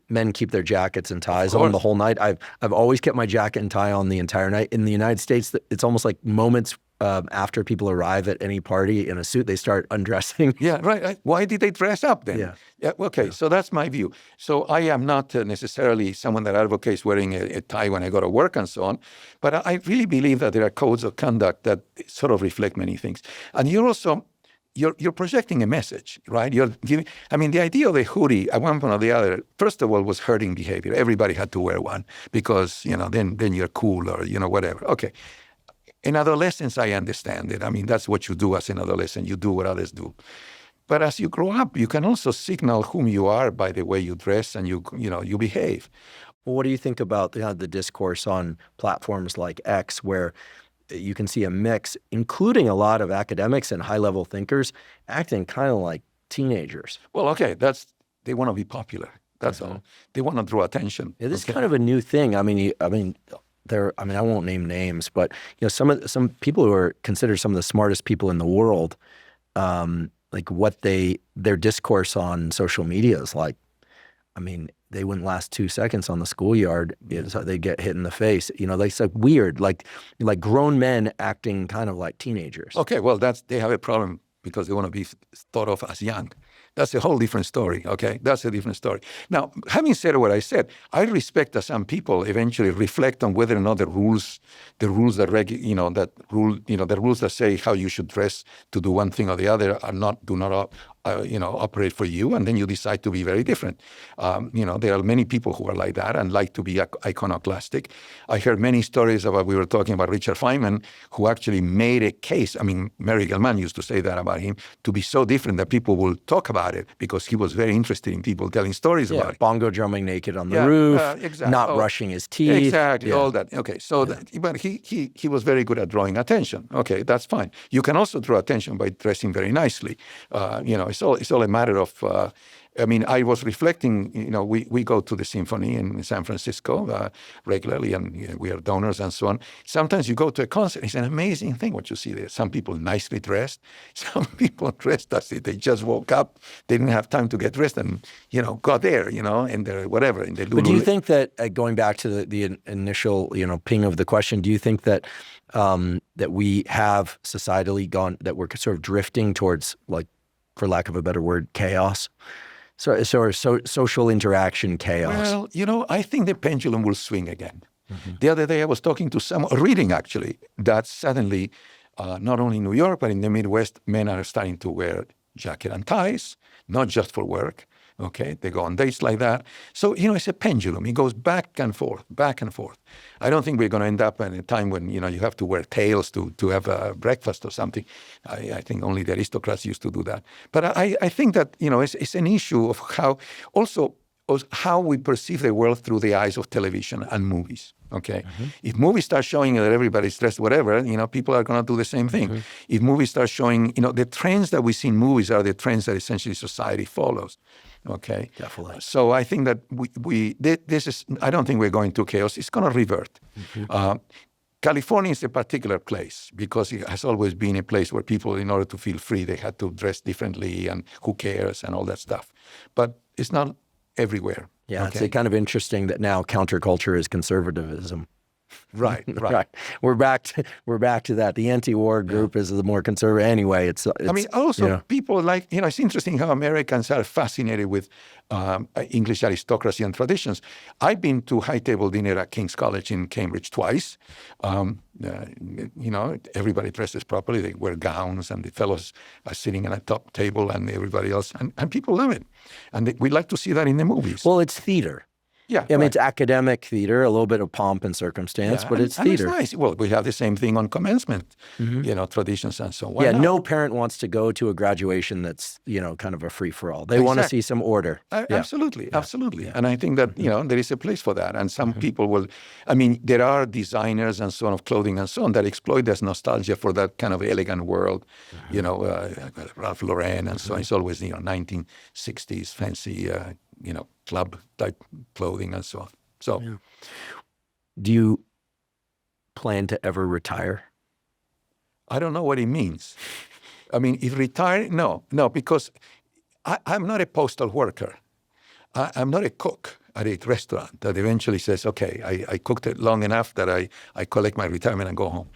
men keep their jackets and ties on the whole night. I've always kept my jacket and tie on the entire night. In the United States, it's almost like moments after people arrive at any party in a suit, they start undressing. Yeah, right. Why did they dress up then? Yeah. Okay, so that's my view. So I am not necessarily someone that advocates wearing a tie when I go to work and so on, but I really believe that there are codes of conduct that sort of reflect many things. And you're projecting a message, right? You're giving. I mean, the idea of a hoodie at one point or the other, first of all, was herding behavior. Everybody had to wear one because then you're cool or whatever. Okay. In adolescence, I understand it. I mean, that's what you do as an adolescent. You do what others do. But as you grow up, you can also signal whom you are by the way you dress and you behave. Well, what do you think about the discourse on platforms like X, where you can see a mix, including a lot of academics and high-level thinkers, acting kind of like teenagers? Well, okay, they want to be popular. That's all. They want to draw attention. Yeah, this is kind of a new thing. I won't name names, but some people who are considered some of the smartest people in the world, like their discourse on social media is like, they wouldn't last 2 seconds on the schoolyard. They get hit in the face. It's like weird, like grown men acting kind of like teenagers. Okay, well, they have a problem because they want to be thought of as young. That's a whole different story, okay? That's a different story. Now, having said what I said, I respect that some people eventually reflect on whether or not the rules that the rules that say how you should dress to do one thing or the other do not operate for you, and then you decide to be very different. There are many people who are like that and like to be iconoclastic. I heard many stories about, we were talking about Richard Feynman, who actually made a case. Mary Gell-Mann used to say that about him, to be so different that people will talk about it because he was very interested in people telling stories about it. Bongo drumming naked on the roof, exactly. Not brushing his teeth. Exactly, all that. Okay, so but he was very good at drawing attention. Okay, that's fine. You can also draw attention by dressing very nicely. it's all a matter of. I mean, I was reflecting. We go to the symphony in San Francisco regularly, and we are donors and so on. Sometimes you go to a concert; it's an amazing thing what you see there. Some people nicely dressed, some people dressed as if they just woke up, they didn't have time to get dressed, and got there, and they're whatever in the. But do you think that going back to the initial ping of the question, do you think that that we have societally gone, that we're sort of drifting towards, like, for lack of a better word, chaos? So social interaction chaos. Well, I think the pendulum will swing again. The other day I was talking to someone, reading actually, that suddenly, not only in New York, but in the Midwest, men are starting to wear jacket and ties, not just for work. Okay, they go on dates like that. So, it's a pendulum. It goes back and forth, back and forth. I don't think we're going to end up in a time when, you have to wear tails to have a breakfast or something. I think only the aristocrats used to do that. But I think that, it's an issue of how we perceive the world through the eyes of television and movies. Okay, if movies start showing that everybody's dressed whatever, people are going to do the same thing. If movies start showing, the trends that we see in movies are the trends that essentially society follows. Okay, definitely. So I think that this is. I don't think we're going to chaos. It's going to revert. California is a particular place because it has always been a place where people, in order to feel free, they had to dress differently, and who cares and all that stuff. But it's not everywhere. Yeah, okay? It's kind of interesting that now counterculture is conservatism. Right. We're back to that. The anti-war group is the more conservative. Anyway, it's I mean, also people like, it's interesting how Americans are fascinated with English aristocracy and traditions. I've been to high table dinner at King's College in Cambridge twice. Everybody dresses properly. They wear gowns, and the fellows are sitting at a top table, and everybody else, and people love it. And we like to see that in the movies. Well, it's theater. Yeah, I mean, it's academic theater, a little bit of pomp and circumstance, but it's theater. And it's nice. Well, we have the same thing on commencement, traditions and so on. Why not? No parent wants to go to a graduation that's, kind of a free-for-all. They want to see some order. Absolutely. Yeah. And I think that, there is a place for that. And some people will, there are designers and so on of clothing and so on that exploit this nostalgia for that kind of elegant world, Ralph Lauren and so on. It's always, 1960s fancy, club type clothing and so on. So, do you plan to ever retire? I don't know what it means. If retire, no, because I'm not a postal worker. I'm not a cook at a restaurant that eventually says, okay, I cooked it long enough that I collect my retirement and go home.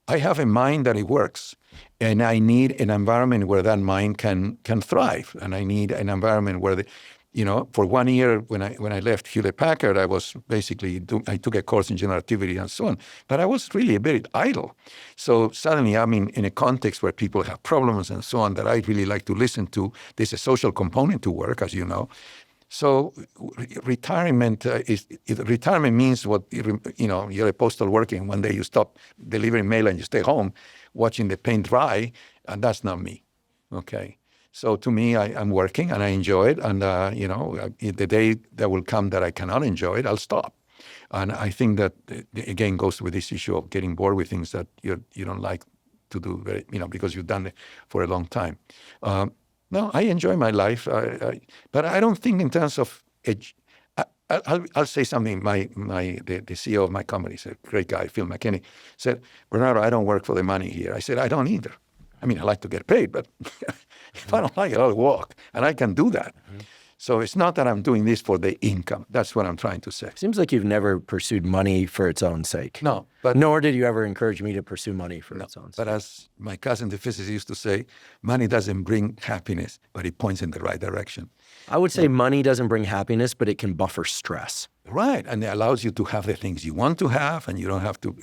I have a mind that it works, and I need an environment where that mind can thrive, and I need an environment where for 1 year when I left Hewlett-Packard, I was basically I took a course in general relativity and so on, but I was really a bit idle. So suddenly I'm in a context where people have problems and so on that I really like to listen to. There's a social component to work, as you know. So retirement retirement means what you're a postal worker, and one day you stop delivering mail and you stay home watching the paint dry, and that's not me. Okay. So to me, I'm working and I enjoy it. And, the day that will come that I cannot enjoy it, I'll stop. And I think that, again, goes with this issue of getting bored with things that you don't like to do, because you've done it for a long time. No, I enjoy my life. But I don't think in terms of I'll say something. The CEO of my company, is a great guy, Phil McKinney, said, Bernardo, I don't work for the money here. I said, I don't either. I like to get paid, but if I don't like it, I'll walk. And I can do that. So it's not that I'm doing this for the income. That's what I'm trying to say. Seems like you've never pursued money for its own sake. No. But nor did you ever encourage me to pursue money for its own sake. But as my cousin, the physicist, used to say, money doesn't bring happiness, but it points in the right direction. I would say money doesn't bring happiness, but it can buffer stress. Right. And it allows you to have the things you want to have, and you don't have to.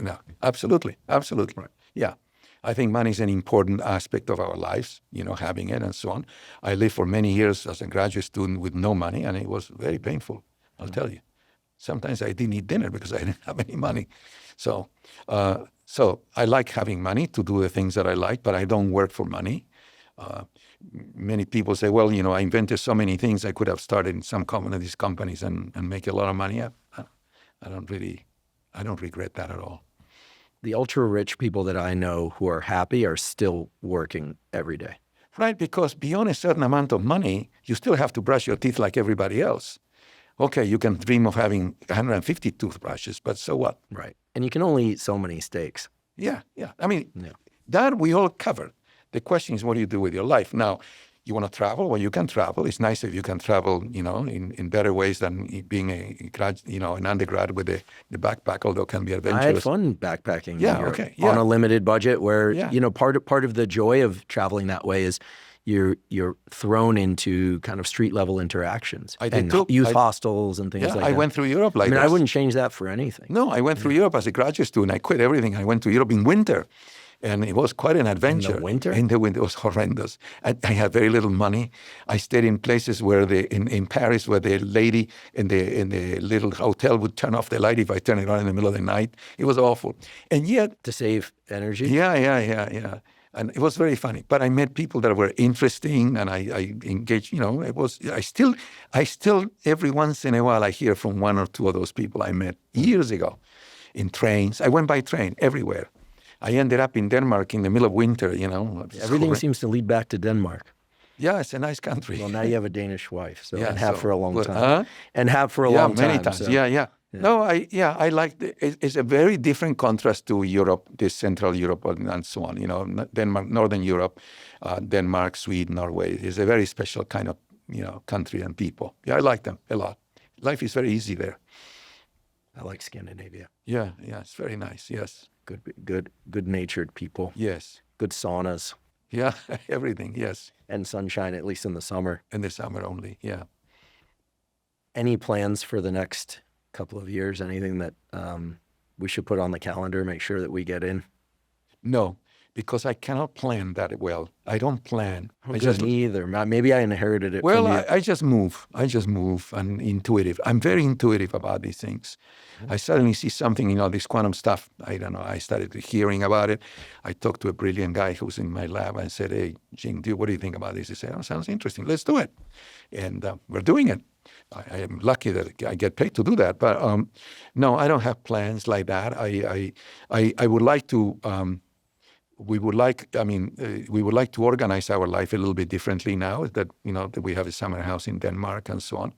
Absolutely. Right. Yeah. I think money is an important aspect of our lives, having it and so on. I lived for many years as a graduate student with no money, and it was very painful, I'll tell you. Sometimes I didn't eat dinner because I didn't have any money. So I like having money to do the things that I like, but I don't work for money. Many people say, well, I invented so many things, I could have started in some of these companies and make a lot of money. I don't regret that at all. The ultra-rich people that I know who are happy are still working every day. Right, because beyond a certain amount of money, you still have to brush your teeth like everybody else. Okay, you can dream of having 150 toothbrushes, but so what? Right. And you can only eat so many steaks. Yeah. I mean, that we all covered. The question is, what do you do with your life? Now, you want to travel? Well, you can travel. It's nice if you can travel, in better ways than being an undergrad with the backpack, although it can be adventurous. I had fun backpacking in Europe okay. Yeah. on a limited budget where, part of the joy of traveling that way is you're thrown into kind of street level interactions and youth hostels and things like that. I went through Europe like this. I wouldn't change that for anything. No, I went through Europe as a graduate student. I quit everything. I went to Europe in winter. And it was quite an adventure. In the winter? In the winter. It was horrendous. I had very little money. I stayed in places where in Paris where the lady in the little hotel would turn off the light if I turned it on in the middle of the night. It was awful. And yet... To save energy? Yeah. And it was very funny. But I met people that were interesting, and I engaged. I still every once in a while I hear from one or two of those people I met years ago in trains. I went by train everywhere. I ended up in Denmark in the middle of winter. Everything seems to lead back to Denmark. Yeah, it's a nice country. Well, now you have a Danish wife, and have for a long time. And have for a long time. Yeah, many times. So. Yeah. No, I like it's a very different contrast to Europe, this Central Europe and so on. Denmark, Northern Europe, Denmark, Sweden, Norway is a very special kind of country and people. Yeah, I like them a lot. Life is very easy there. I like Scandinavia. Yeah, it's very nice. Yes. Good-natured people. Yes. Good saunas. Yeah, everything. Yes. And sunshine, at least in the summer. In the summer only. Yeah. Any plans for the next couple of years? Anything that we should put on the calendar, make sure that we get in? No, because I cannot plan that well. I don't plan. Me either. Maybe I inherited it. Well, I just move. I'm intuitive. I'm very intuitive about these things. Mm-hmm. I suddenly see something, this quantum stuff. I don't know. I started hearing about it. I talked to a brilliant guy who's in my lab and said, "Hey, Jing, what do you think about this?" He said, "Oh, sounds interesting. Let's do it." And we're doing it. I am lucky that I get paid to do that. But no, I don't have plans like that. I would like to. We would like to organize our life a little bit differently now that that we have a summer house in Denmark and so on.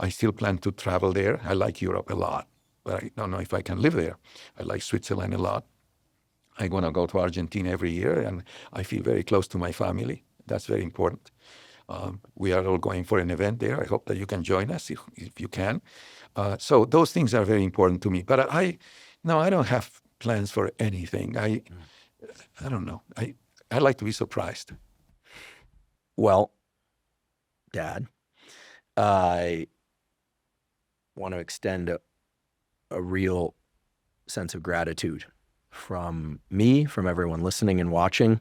I still plan to travel there. I like Europe a lot, but I don't know if I can live there. I like Switzerland a lot. I want to go to Argentina every year, and I feel very close to my family. That's very important. We are all going for an event there. I hope that you can join us if you can. So those things are very important to me. But I don't have plans for anything. I don't know. I like to be surprised. Well, Dad, I want to extend a real sense of gratitude from me, from everyone listening and watching.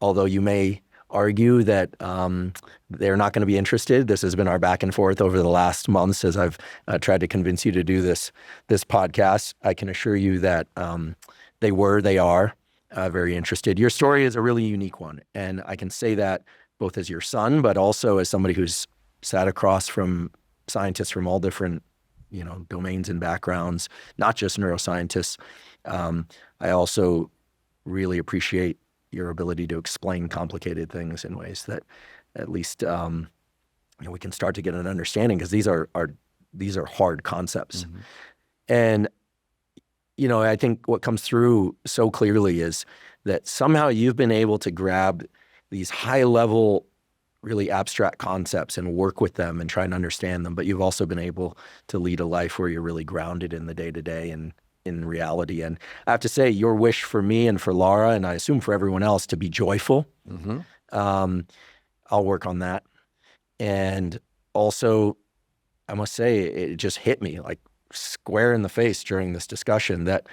Although you may argue that they're not going to be interested. This has been our back and forth over the last months as I've tried to convince you to do this podcast. I can assure you that they are very interested. Your story is a really unique one, and I can say that both as your son, but also as somebody who's sat across from scientists from all different, domains and backgrounds, not just neuroscientists. I also really appreciate your ability to explain complicated things in ways that at least we can start to get an understanding, because these are hard concepts. Mm-hmm. And I think what comes through so clearly is that somehow you've been able to grab these high-level, really abstract concepts and work with them and try and understand them, but you've also been able to lead a life where you're really grounded in the day-to-day and in reality. And I have to say, your wish for me and for Laura, and I assume for everyone else, to be joyful. Mm-hmm. I'll work on that. And also, I must say, it just hit me like square in the face during this discussion that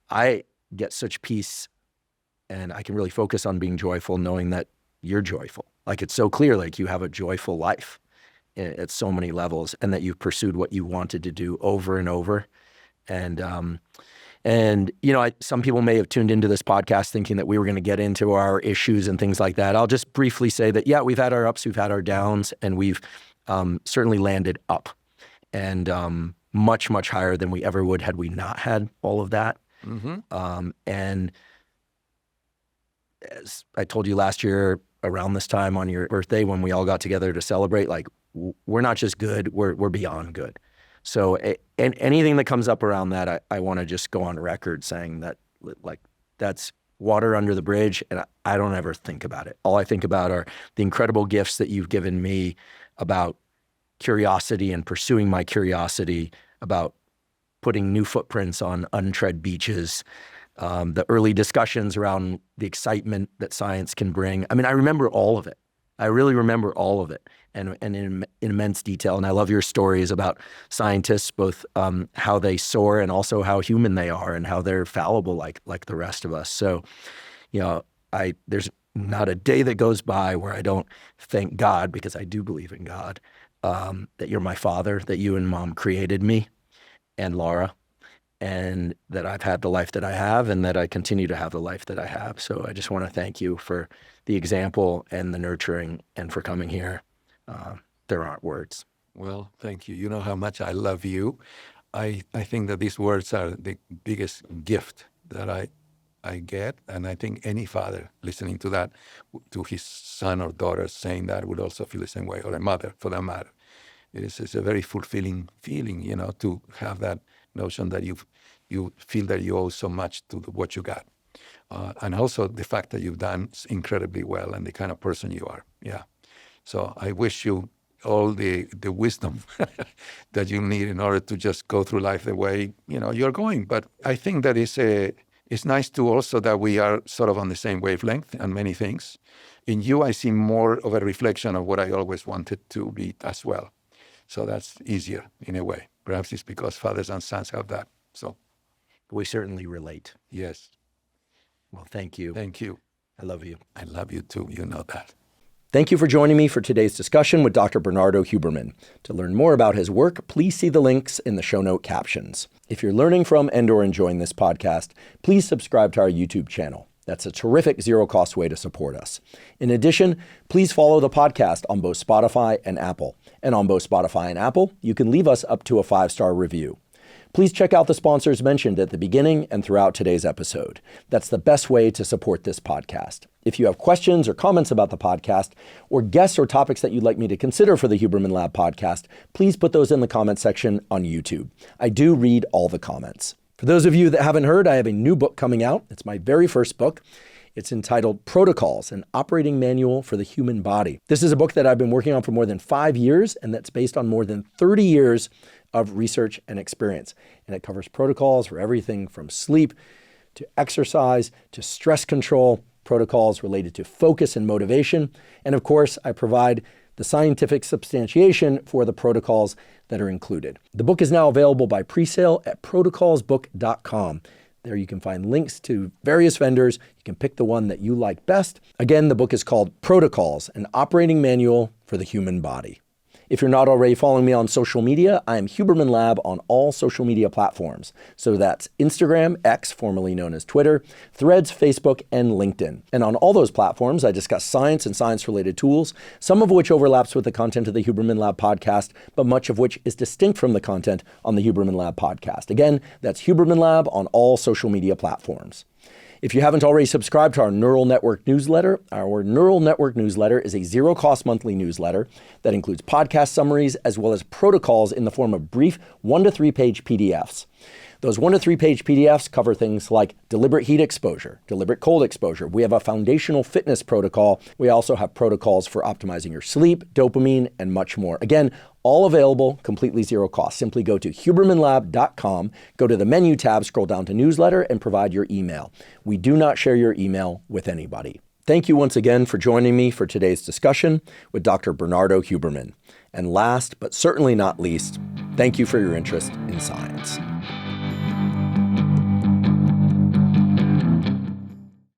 I get such peace and I can really focus on being joyful, knowing that you're joyful. Like, it's so clear, like you have a joyful life at so many levels, and that you've pursued what you wanted to do over and over. And some people may have tuned into this podcast thinking that we were going to get into our issues and things like that. I'll just briefly say that, yeah, we've had our ups, we've had our downs, and we've certainly landed up, and much, much higher than we ever would had we not had all of that. Mm-hmm. And as I told you last year, around this time on your birthday when we all got together to celebrate, like, we're not just good, we're beyond good. So and anything that comes up around that, I want to just go on record saying that, like, that's water under the bridge, and I don't ever think about it. All I think about are the incredible gifts that you've given me about curiosity and pursuing my curiosity, about putting new footprints on untread beaches, the early discussions around the excitement that science can bring. I mean, I remember all of it. I really remember all of it, and in immense detail. And I love your stories about scientists, both how they soar and also how human they are and how they're fallible like the rest of us. So, there's not a day that goes by where I don't thank God, because I do believe in God, that you're my father, that you and Mom created me and Laura, and that I've had the life that I have, and that I continue to have the life that I have. So I just want to thank you for the example and the nurturing, and for coming here. There aren't words. Well, thank you. You know how much I love you. I think that these words are the biggest gift that I get, and I think any father listening to that, to his son or daughter saying that, would also feel the same way, or a mother for that matter. It's a very fulfilling feeling, to have that notion that you feel that you owe so much to what you got. And also the fact that you've done incredibly well, and the kind of person you are. Yeah. So I wish you all the wisdom that you need in order to just go through life the way, you're going. But I think that it's nice too also that we are sort of on the same wavelength on many things. In you, I see more of a reflection of what I always wanted to be as well. So that's easier in a way. Perhaps it's because fathers and sons have that. So We certainly relate. yes. Well, thank you. Thank you. I love you. I love you too. You know that. Thank you for joining me for today's discussion with Dr. Bernardo Huberman. To learn more about his work, please see the links in the show note captions. If you're learning from and/or enjoying this podcast, please subscribe to our YouTube channel. That's a terrific zero-cost way to support us. In addition, please follow the podcast on both Spotify and Apple. And on both Spotify and Apple, you can leave us up to a 5-star review. Please check out the sponsors mentioned at the beginning and throughout today's episode. That's the best way to support this podcast. If you have questions or comments about the podcast, or guests or topics that you'd like me to consider for the Huberman Lab podcast, please put those in the comment section on YouTube. I do read all the comments. For those of you that haven't heard, I have a new book coming out. It's my very first book. It's entitled Protocols, an Operating Manual for the Human Body. This is a book that I've been working on for more than 5 years, and that's based on more than 30 years of research and experience. And it covers protocols for everything from sleep to exercise to stress control, protocols related to focus and motivation. And of course, I provide the scientific substantiation for the protocols that are included. The book is now available by pre-sale at protocolsbook.com. There you can find links to various vendors. You can pick the one that you like best. Again, the book is called Protocols, an Operating Manual for the Human Body. If you're not already following me on social media, I am Huberman Lab on all social media platforms. So that's Instagram, X, formerly known as Twitter, Threads, Facebook, and LinkedIn. And on all those platforms, I discuss science and science-related tools, some of which overlaps with the content of the Huberman Lab podcast, but much of which is distinct from the content on the Huberman Lab podcast. Again, that's Huberman Lab on all social media platforms. If you haven't already subscribed to our Neural Network newsletter is a zero-cost monthly newsletter that includes podcast summaries as well as protocols in the form of brief 1 to 3 page PDFs. Those 1 to 3 page PDFs cover things like deliberate heat exposure, deliberate cold exposure. We have a foundational fitness protocol. We also have protocols for optimizing your sleep, dopamine, and much more. Again, all available, completely zero cost. Simply go to hubermanlab.com, go to the menu tab, scroll down to newsletter, and provide your email. We do not share your email with anybody. Thank you once again for joining me for today's discussion with Dr. Bernardo Huberman. And last, but certainly not least, thank you for your interest in science.